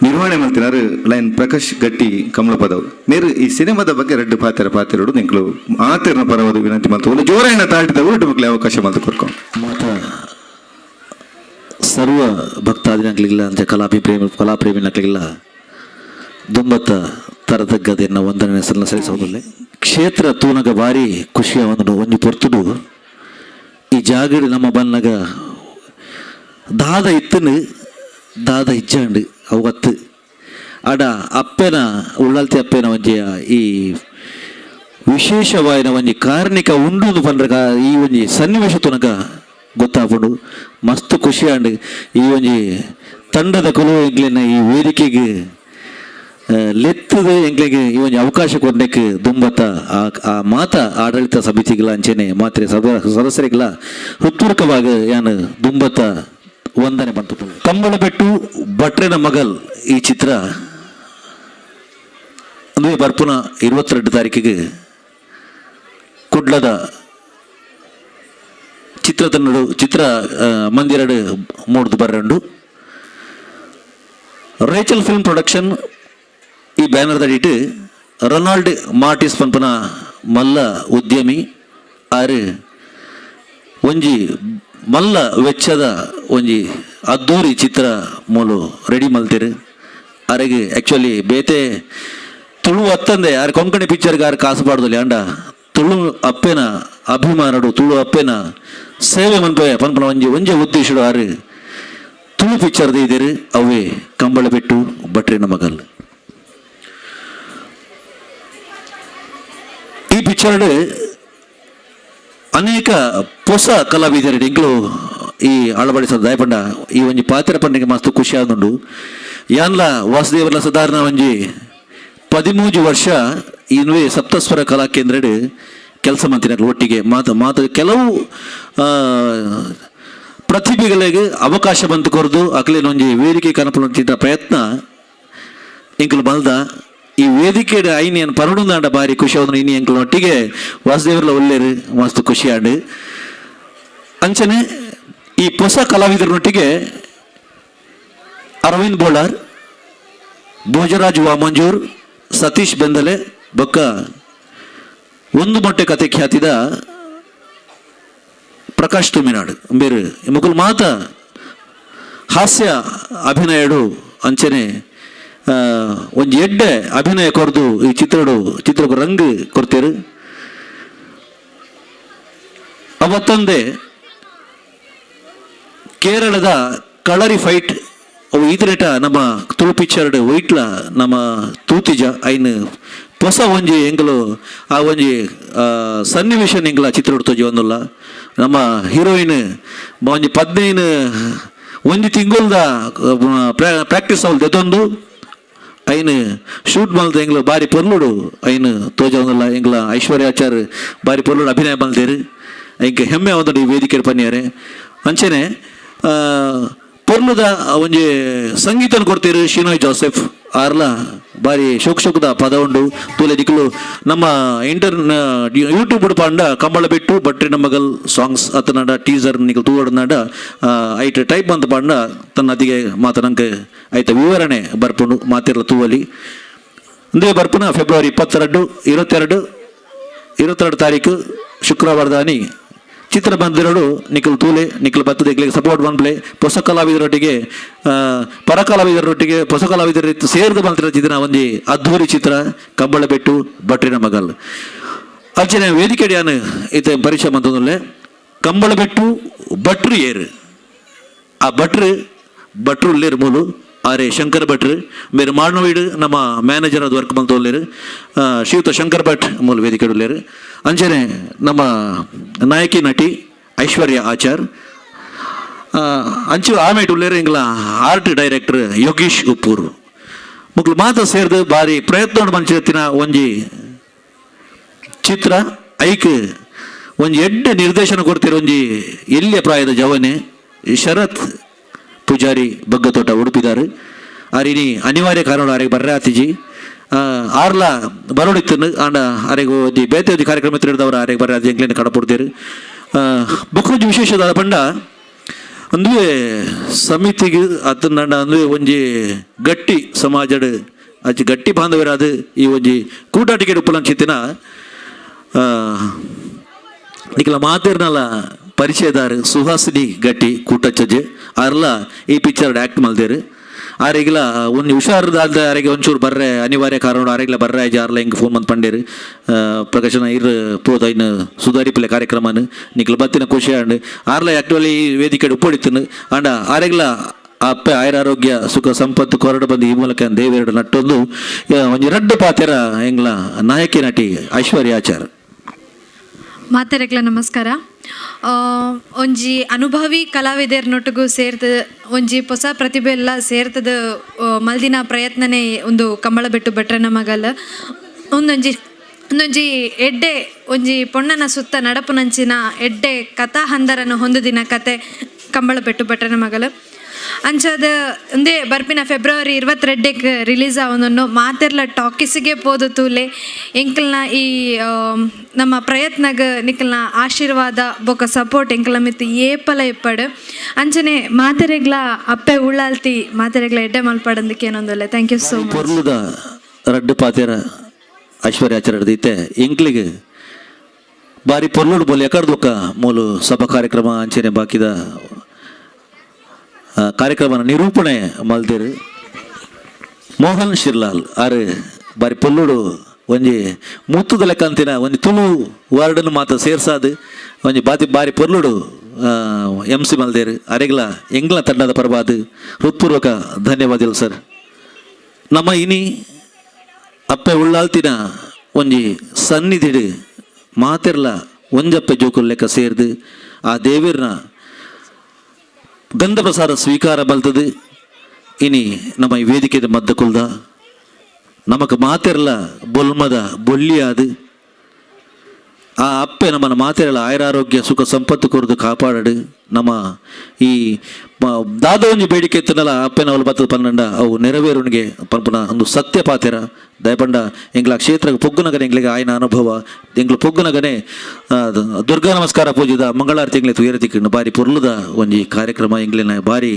ನಿರ್ವಹಣೆ ಮಾಡ್ತಿನಾರು ಲೈನ್ ಪ್ರಕಾಶ್ ಗಟ್ಟಿ ಕಮಲ ಪದವು ಮೇರು ಈ ಸಿನಿಮಾದ ಬಗ್ಗೆ 2 ಪಾತೆರಡು ನಿಂಕಲು ಮಾತಿನ ಪರವಾದ ವಿನಂತಿ ಮಾಡ್ತು ಜೋರಾಯಿನ ತಾಟಿದ ಉರುಟು ಮಕ್ಕಳಿಗೆ ಅವಕಾಶ ಮಾಡ್ತು ಕೊಡ್ಕೊ ಸರ್ವ ಭಕ್ತಾದಿನಕ್ಲಿಲ್ಲ ಅಂತ ಕಲಾಪ್ರೇಮಿನಕ್ಲಿಲ್ಲ ದುಂಬತ್ತ ತರದಗ್ಗದೆನ್ನ ವಂದನೆ ಸಲ್ಲಿಸೋದಿಲ್ಲ ಕ್ಷೇತ್ರ ತೂನಗ ಭಾರಿ ಖುಷಿಯ ಒಂಜಿ ಪೊರ್ತುಡು ಈ ಜಾಗಡಿ ನಮ್ಮ ಬನ್ನಗ ದಾದ ಇತ್ತನು ದಾದ ಇಜ್ಜಂಡು ಅವತ್ತು ಅಡ ಅಪ್ಪೆನ ಉಳ್ಳಲ್ತಿ ಅಪ್ಪೆನ ಒಂಜಿ ಈ ವಿಶೇಷವಾಯಿನ ಒಂಜಿ ಕಾರ್ಣಿಕ ಉಂಡು ಪಂಡ್ರ ಈ ಒಂಜಿ ಸನ್ನಿವೇಶ ತುನಕ ಗೊತ್ತಾಪುಂಡು ಮಸ್ತ್ ಖುಷಿ ಆಂಡ್ ಈ ಒಂಜಿ ತಂಡದ ಕೊಲುವು ಎಂಕ್ಲಿನ ಈ ವೇದಿಕೆಗೆ ಲೆತ್ತದ ಎಂಕ್ಲಿಗೆ ಈ ಒಂಜಿ ಅವಕಾಶ ಕೊಡ್ಲಿಕ್ಕೆ ದುಂಬತ್ತ ಆ ಮಾತ ಆಡಳಿತ ಸಮಿತಿಗಳ ಅಂಚೆನೆ ಮಾತ್ರೆ ಸದಸ್ಯರಿಗಳ ಹೃತ್ಪೂರ್ವಕವಾಗಿ ಯಾನು ದುಂಬತ್ತ ವಂದನೆ ಬಂತು ಕಂಬಳಬೆಟ್ಟು ಭಟ್ರೆನ ಮಗಲ್ ಈ ಚಿತ್ರ ಅಂದ್ರೆ ಬರ್ಪುನ 22 ತಾರೀಕಿಗೆ ಕುಡ್ಲದ ಚಿತ್ರ ಮಂದಿರಡು ಮೂಡ್ದು ಬರ್ರಂಡು ರೇಚಲ್ ಫಿಲ್ಮ್ ಪ್ರೊಡಕ್ಷನ್ ಈ ಬ್ಯಾನರ್ ದಡಿಟ್ಟು ರೊನಾಲ್ಡ್ ಮಾರ್ಟಿಸ್ ಪನ್ಪನ ಮಲ್ಲ ಉದ್ಯಮಿ ಆರು ಒಂಜಿ ಮಲ್ಲ ವೆಚ್ಚದ ಒಂಜಿ ಅದ್ದೂರಿ ಚಿತ್ರ ಮೂಲು ರೆಡಿ ಮಲ್ತೀರು ಅರೆಗೆ ಆ್ಯಕ್ಚುಲಿ ಬೇತೆ ತುಳು ಅತ್ತಂದೆ ಯಾರು ಕೊಂಕಣಿ ಪಿಕ್ಚರ್ಗೆ ಯಾರು ಕಾಸು ಪಾಡ್ದಲ್ಲಿ ಅಂಡ ತುಳು ಅಪ್ಪೆನ ಅಭಿಮಾನಡು ತುಳು ಅಪ್ಪೆನ ಸೇವೆ ಮನ್ಪೆ ಪನ್ಪನ ಒಂಜೆ ಉದ್ದೇಶಡು ಆರು ತುಳು ಪಿಕ್ಚರ್ದು ಇದ್ದೀರಿ ಅವೇ ಕಂಬಳಬೆಟ್ಟು ಭಟ್ರಿನ ಮಗಲ್ ಈ ಪಿಕ್ಚರ್ಡ್ ಅನೇಕ ಹೊಸ ಕಲಾವಿದರು ಎಂಗ್ಲು ಈ ಅಳವಡಿಸೋದು ದಯಪಂಡ ಈ ಒಂಜಿ ಪಾತ್ರ ಪಂಡಿಗೆ ಮಸ್ತ್ ಖುಷಿ ಆದುಂಡು ಯಾನ್ಲ ವಾಸುದೇವರ್ಲ ಸಾಧಾರಣ ಒಂಜಿ 13 ವರ್ಷ ಇನ್ವೇ ಸಪ್ತಸ್ವರ ಕಲಾ ಕೇಂದ್ರಡ್ ಕೆಲಸ ಮಾಡ್ತಿದ್ದಾರೆ ಒಟ್ಟಿಗೆ ಮಾತು ಕೆಲವು ಪ್ರತಿಭೆಗಳಿಗೆ ಅವಕಾಶ ಬಂತು ಕೊರದು ಅಕ್ಲೇನ ಒಂಜಿ ವೇದಿಕೆ ಕನಪುವಂತ ಪ್ರಯತ್ನ ಎಂಕಲು ಬಲ್ದ ಈ ವೇದಿಕೆ ಐನಿ ಏನು ಪರಡುಂದಾಂಡ ಭಾರಿ ಖುಷಿ ಆದ್ರು ಇನ್ನು ಎಂಕಲ್ ಒಟ್ಟಿಗೆ ವಾಸುದೇವರ್ಲ ಒಳ್ಳೆರು ಮಸ್ತ್ ಖುಷಿ ಆಂಡು ಅಂಚನೆ ಈ ಹೊಸ ಕಲಾವಿದರೊಟ್ಟಿಗೆ ಅರವಿಂದ್ ಬೋಳಾರ್ ಭೋಜರಾಜ್ ವಾಮಂಜೂರ್ ಸತೀಶ್ ಬೆಂದಲೆ ಬೊಕ್ಕ ಒಂದು ಮೊಟ್ಟೆ ಕತೆ ಖ್ಯಾತಿದ ಪ್ರಕಾಶ್ ತುಮಿನಾಡು ಬೇರೆ ಮುಗುಲ್ ಮಾತ ಹಾಸ್ಯ ಅಭಿನಯಡು ಅಂಚನೆ ಒಂದು ಎಡ್ಡೆ ಅಭಿನಯ ಕೊರ್ದು ಈ ಚಿತ್ರಕ್ಕೆ ರಂಗು ಕೊಡ್ತೇರು. ಅವತ್ತೊಂದೇ ಕೇರಳದ ಕಳರಿ ಫೈಟ್ ಅವು ಈತರೇಟ ನಮ್ಮ ತುಳು ಪಿಕ್ಚರ್ಡ್ ವೈಟ್ಲ ನಮ್ಮ ತೂತಿಜ ಐನ್ ಹೊಸ ಒಂಜಿ ಎಂಗಲು ಆ ಒಂಜಿ ಸನ್ನಿವೇಶ ಎಂಗ್ಲ ಚಿತ್ರ ತೋಜಿ ಒಂದಲ್ಲ ನಮ್ಮ ಹೀರೋಯಿನ್ ಒಂಜಿ 15 ಒಂಜಿ ತಿಂಗಳದ ಪ್ರಾಕ್ಟೀಸ್ ಅವಳು ದೆದೊಂದು ಐನ್ ಶೂಟ್ ಮಲ್ದ ಎಂಗ್ಲ ಬಾರಿ ಪೊರ್ಲುಡು ಐನ್ ತೋಜ ಒಂದಲ್ಲ ಎಂಗ್ಲ ಐಶ್ವರ್ಯಾಚಾರ್ ಬಾರಿ ಪೊರ್ಲುಡು ಅಭಿನಯ ಮಲ್ದೇರು ಇಂಕ ಹೆಮ್ಮೆ ಒಂದೊಂದು ಈ ವೇದಿಕೆ ಪನ್ಯಾರೆ ಅಂಚನೆ ಪೊರ್ಲುದ ಒಂಜಿ ಸಂಗೀತನ ಕೊಡ್ತೀರು ಶಿನೋಯ್ ಜೋಸೆಫ್ ಆರ್ಲ ಬಾರಿ ಶೋಕದ ಪದ ಉಂಡು ತೂಲೆ ದಿಕ್ಕಲು ನಮ್ಮ ಯೂಟ್ಯೂಬ್ ಪಾಂಡ ಕಂಬಳ ಬಿಟ್ಟು ಬಟ್ರಿ ನಮ್ಮಗಲ್ ಸಾಂಗ್ಸ್ ಅತನಾಡ ಟೀಸರ್ ನಿಕಲ್ ತೂವಡನಾಡ ಐಟ್ ಟೈಪ್ ಅಂತ ಪಾಂಡ ತನ್ನ ಅದಿಗೆ ಮಾತನಂಗೆ ಐತ ವಿವರಣೆ ಬರ್ಪುಂಡು ಮಾತಿರ್ಲ ತೂವಲಿ ಅಂದೇ ಬರ್ಪುನ ಫೆಬ್ರವರಿ 22 ತಾರೀಕು ಶುಕ್ರವಾರದಾನಿ ಚಿತ್ರಮಂದಿರಡು ನಿಖಲ್ ತೂಲೆ ನಿಖಲ್ ಬತ್ತದೆಗ್ಲಿಗೆ ಸಪೋರ್ಟ್ ಬಂದ್ಲೆ ಹೊಸ ಕಲಾವಿದರೊಟ್ಟಿಗೆ ಪರ ಕಲಾವಿದರೊಟ್ಟಿಗೆ ಹೊಸ ಕಲಾವಿದರ ಸೇರಿದ ಬಂದಿನ ಒಂದು ಅದ್ಧೂರಿ ಚಿತ್ರ ಕಂಬಳ ಬೆಟ್ಟು ಬಟ್ರಿನ ಮಗಲ್ ಅರ್ಚನೆ ವೇದಿಕೆಡಿಯಾನು ಈತ ಪರಿಚಯ ಬಂತಂದ್ರೆ ಕಂಬಳ ಬೆಟ್ಟು ಬಟ್ರು ಏರು ಆ ಬಟ್ರು ಇಲ್ಲೇರು ಮೂಲು ಆರೆ ಶಂಕರ್ ಭಟ್ರು ಬೇರೆ ಮಾರ್ನವೀಡು ನಮ್ಮ ಮ್ಯಾನೇಜರ್ ಅದು ವರ್ಕ್ ಬಂತೋಲ್ಲೇರು ಶ್ರೀಯುತ ಶಂಕರ್ ಭಟ್ ಮೂಲ ವೇದಿಕೆ ಉಳ್ಳೇರು ಅಂಚನೆ ನಮ್ಮ ನಾಯಕಿ ನಟಿ ಐಶ್ವರ್ಯ ಆಚಾರ್ ಅಂಚು ಆಮೇಟ್ ಉಳ್ಳೇರು ಎಂಗ್ಲ ಆರ್ಟ್ ಡೈರೆಕ್ಟರ್ ಯೋಗೀಶ್ ಉಪ್ಪೂರ್ ಮುಗ್ಲು ಮಾತ ಸೇರಿದು ಬಾರಿ ಪ್ರಯತ್ನ ಮಂಚಿನ ಒಂಜಿ ಚಿತ್ರ ಐಕ್ ಒಂಜಿ ಎಡ್ಡೆ ನಿರ್ದೇಶನ ಕೊಡ್ತಿರೋ ಒಂಜಿ ಎಲ್ಲಿಯ ಪ್ರಾಯದ ಜವನೆ ಶರತ್ ಪೂಜಾರಿ ಬಗ್ಗತೋಟ ಉಡುಪಿದಾರು ಅರಿನಿ ಅನಿವಾರ್ಯ ಕಾರಣ ಅರೆಗೆ ಬರ್ರೆ ಆತಿಜಿ ಆರ್ಲ ಬರೋಡಿತ್ತು ಆಂಡ ಅರೆಗೆ ಒಂದು ಬೇತೆ ಕಾರ್ಯಕ್ರಮ ಹಿಡಿದವರು ಅರೆಗೆ ಬರ್ರೆ ಆತಿ ಎಂಗ್ಲೇನು ಕಡಪಡ್ತೀರು ಬೊಕ್ಕೊಂದು ವಿಶೇಷದ ಪಂಡ ಅಂದುವೆ ಸಮಿತಿಗೆ ಅತನ ಅಂದುವೆ ಒಂಜಿ ಗಟ್ಟಿ ಸಮಾಜಡ್ ಅಜ್ಜಿ ಗಟ್ಟಿ ಬಾಂಧವರಾದ ಈ ಒಂಜಿ ಕೂಟಾಟಿಕೆ ಉಪ್ಪಲಂಚಿತ್ತಿನ ನಿಖಲ ಮಾತಿರ್ನಲ್ಲ ಪರಿಚಯದಾರು ಸುಹಾಸಿನಿ ಗಟ್ಟಿ ಕೂಟಚ್ಚಜೆ ಆರ್ಲ ಈ ಪಿಕ್ಚರ್ ಆ್ಯಕ್ಟ್ ಮಲ್ದೇರು ಆರೆಗಿಲ ಒಂದು ಹುಷಾರದಾದ ಆರೆಗೆ ಒಂಚೂರು ಬರ್ರೆ ಅನಿವಾರ್ಯ ಕಾರಣ ಆರೆಗಿಲ ಬರ್ರೆ ಆರ್ಲ ಹಿಂಗೆ ಫೋನ್ ಬಂದು ಪಂಡೇರು ಪ್ರಕಾಶನ ಇರ್ ಪೋದ ಇನ್ನು ಸುಧಾರಿಪಲೆ ಕಾರ್ಯಕ್ರಮನು ನಿಖಲ ಬತ್ತಿನ ಖುಷಿ ಆಂಡ್ ಆರ್ಲ ಆ್ಯಕ್ಚುಲಿ ವೇದಿಕೆ ಉಪ್ಪೊಡಿತನು ಆಂಡ ಆರೆಗಿಲ ಅಪ್ಪೆ ಆಯುರಾರೋಗ್ಯ ಸುಖ ಸಂಪತ್ತು ಕೊರಡು ಬಂದು ಈ ಮೂಲಕ ದೇವೆರಡು ನಟ್ಟೊಂದು ಒಂದು ರಡ್ಡು ಪಾತೆರ ಎಂಗ್ಲ ನಾಯಕಿ ನಟಿ ಐಶ್ವರ್ಯ ಆಚಾರ್ ಮಾತೆರೆಗ್ಲ ನಮಸ್ಕಾರ. ಒಂಜಿ ಅನುಭವಿ ಕಲಾವಿದರನೊಟ್ಟಿಗೂ ಸೇರ್ತದ ಒಂಜಿ ಹೊಸ ಪ್ರತಿಭೆ ಎಲ್ಲ ಸೇರ್ತದ ಮಲ್ದಿನ ಪ್ರಯತ್ನನೇ ಒಂದು ಕಂಬಳ ಬೆಟ್ಟು ಬಟ್ರನ ಮಗಲ ಒಂದೊಂಜಿ ಎಡ್ಡೆ ಒಂಜಿ ಪೊಣ್ಣನ ಸುತ್ತ ನಡಪುನಂಚಿನ ಎಡ್ಡೆ ಕಥಾ ಹಂದರನ್ನು ಹೊಂದಿನ ಕತೆ ಕಂಬಳ ಬೆಟ್ಟು ಬಟ್ರನ ಮಗಲು ಅಂಚದ ಒಂದೇ ಬರ್ಪಿನ ಫೆಬ್ರವರಿ 22ಕ್ಕೆ ರಿಲೀಸ್ ಆವೊಂದು ಮಾತೆರ್ಲ ಟಾಕೀಸಿಗೆ ಪೋದು ತೂಲೆ ಎಂಕಲ್ನ ಈ ನಮ್ಮ ಪ್ರಯತ್ನಗ ನಿಕಲ್ನ ಆಶೀರ್ವಾದ ಬೊಕ ಸಪೋರ್ಟ್ ಎಂಕಲ ಮಿತ್ತು ಏಪಲ ಇಪ್ಪಡು ಅಂಚನೆ ಮಾತೆರೆಗ್ಲ ಅಪ್ಪೆ ಉಳ್ಳಾಲ್ತಿ ಮಾತೆರೆಗ್ಲ ಎಡ್ಡೆ ಮಲ್ಪಡಂದಕ್ಕೆ ಏನೊಂದಲ್ಲ. Thank you so much. ಪೊರ್ಲುದ ರಡ್ಡು ಪಾತೆರ ಐಶ್ವರ್ಯ ಆಚಾರ್ಯದ ಇತ್ತೆ ಎಂಕ್ಲಿಗೆ ಬಾರಿ ಪೊರ್ಲುಡು ಬೋಲ್ ಎಕಡ್ದೊಕ್ಕ ಮೂಲು ಸಭಾ ಕಾರ್ಯಕ್ರಮ ಅಂಚನೆ ಬಾಕಿದ ಕಾರ್ಯಕ್ರಮನ ನಿರೂಪಣೆ ಮಲ್ದೇರು ಮೋಹನ್ ಶಿರ್ಲಾಲ್ ಆರು ಬಾರಿ ಪೊಲ್ಲುಡು ಒಂಜಿ ಮುತ್ತುದ ಲೆಕ್ಕಂತಿನ ಒಂಜಿ ತುಳು ವರ್ಡನ್ನು ಮಾತ ಸೇರ್ಸಾದು ಒಂಜಿ ಬಾರಿ ಪೊರ್ಲುಡು MC ಮಲ್ದೇರು ಅರೆಗ್ಲ ಎಂಗ್ಲ ತಂಡದ ಪರವಾದ ಹೃತ್ಪೂರ್ವಕ ಧನ್ಯವಾದಗಳು ಸರ್. ನಮ್ಮ ಇನಿ ಅಪ್ಪೆ ಉಳ್ಳಾಲ್ತಿನ ಒಂಜಿ ಸನ್ನಿಧಿಡು ಮಾತೆರ್ಲ ಒಂಜಪ್ಪೆ ಜೋಕುಲ್ ಲೆಕ್ಕ ಸೇರ್ದು ಆ ದೇವಿರ್ನ ಗಂಧ ಪ್ರಸಾದ ಸ್ವೀಕಾರ ಬಲ್ತದು ಇನಿ ನಮ್ಮ ಈ ವೇದಿಕೆದ ಮದ್ದ ಕುಲ್ದ ನಮಕ್ ಮಾತೆರ್ಲ ಬೊಲ್ಮದ ಬೊಲ್ಲಿಯಾದು ಆ ಅಪ್ಪೆ ನಮ್ಮನ್ನು ಮಾತೆರಲ ಆಯುರಾರೋಗ್ಯ ಸುಖ ಸಂಪತ್ತು ಕೊರದು ಕಾಪಾಡಡು ನಮ್ಮ ಈ ದಾದ ಒಂಜಿ ಬೇಡಿಕೆ ಇತ್ತನಲ್ಲ ಅಪ್ಪನ ಅವಳು ಬತ್ತದ ಪನ್ನಂಡ ಅವು ನೆರವೇರುಣಿಗೆ ಪನ್ಪುನ ಒಂದು ಸತ್ಯ ಪಾತೆರ ದಯಪಂಡ ಎಂಗ್ಲ ಕ್ಷೇತ್ರಕ್ಕೆ ಪೊಗ್ಗುನಗನೆ ಎಂಗ್ಲಿಗೆ ಆಯ್ನ ಅನುಭವ ಎಂಗ್ಲು ಪೊಗ್ಗುನಗನೆ ದುರ್ಗಾ ನಮಸ್ಕಾರ ಪೂಜಿದ ಮಂಗಳಾರತಿ ಎಂಗ್ಲೆ ತುಯರತಿಕ್ಕಿನ ಬಾರಿ ಪುರ್ಲುದ ಒಂಜಿ ಕಾರ್ಯಕ್ರಮ ಎಂಗ್ಲಿನ ಬಾರಿ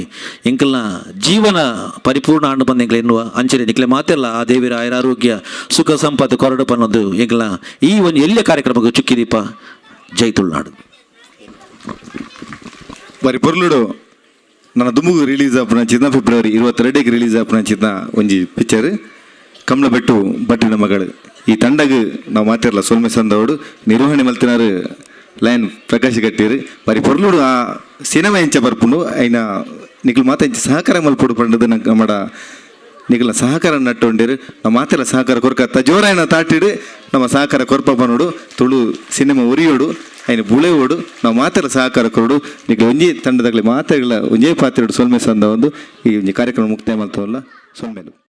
ಎಂಕಲ್ನ ಜೀವನ ಪರಿಪೂರ್ಣ ಆಂಡು ಬಂದ ಎಂಗ್ಲೆ ಎನ್ನುವ ಅಂಚನೆ ನಿಕ್ಲೆ ಮಾತೆಲ್ಲ ಆ ದೇವಿರ ಆಯುರಾರೋಗ್ಯ ಸುಖ ಸಂಪತ್ತು ಕೊರಡು ಪನ್ನೊಂದು ಎಂಗ್ಲ ಈ ಒಂದು ಎಲ್ಲಿಯ ಕಾರ್ಯಕ್ರಮಕ್ಕೆ ಚುಕ್ಕಿದೀಪ ಜೈ ತುಳುನಾಡು ಬಾರಿ ಪೊರ್ಲುಡು ನನ್ನ ದುಂಬುಗು ರಿಲೀಸ್ ಆಪುನ ಚಿನ್ನ ಫೆಬ್ರವರಿ 22ಗೆ ರಿಲೀಸ್ ಆಪುನ ಚಿನ್ನ ಒಂಜಿ ಪಿಕ್ಚರ್ ಕಮಲಬೆಟ್ಟು ಭಟ್ಟಿನ ಮಗಳು ಈ ತಂಡಗೆ ನಾವು ಮಾತಿರಲ್ಲ ಸೊಲ್ಮೆ ಸಂದವಡು ನಿರ್ವಹಣೆ ಮಲ್ತಿನಾರು ಲೈನ್ ಪ್ರಕಾಶ್ ಗಟ್ಟಿರು ಬಾರಿ ಪೊರ್ಲುಡು ಆ ಸಿನಿಮಾ ಎಂಚ ಬರ್ಪುಂಡು ಐನ ನಿಖಲ್ ಮಾತ ಎಂಚ ಸಹಕಾರ ಮಲ್ಪುಡು ಪಂಡದು ನಮ್ಮಡ ನಿಖಲ್ನ ಸಹಕಾರ ನಟ್ಟೊಂಡಿರು ನಾವು ಮಾತೆಲ್ಲ ಸಹಕಾರ ಕೊರ್ಕತ್ತ ಜೋರಾಯನ ತಾಟಿಡು ನಮ್ಮ ಸಹಕಾರ ಕೊರ್ಪ ಬನ್ನೋಡು ತುಳು ಸಿನಿಮಾ ಉರಿಯೋಡು ಐನು ಬುಳೆಯೋಡು ನಾವು ಮಾತೆಲ್ಲ ಸಹಕಾರ ಕೊರಡು ನಿಖಲ್ ಒಂಜಿ ತಂಡದಾಗಲಿ ಮಾತೆಗಳ ಒಂಜೇ ಪಾತ್ರೆ ಸೊಲ್ಮೆ ಸಂದ ಒಂದು ಈ ಒಂಜಿ ಕಾರ್ಯಕ್ರಮ ಮುಕ್ತಾಯ ಮಾಡ್ತಾವಲ್ಲ ಸೊಲ್ಮೆಲು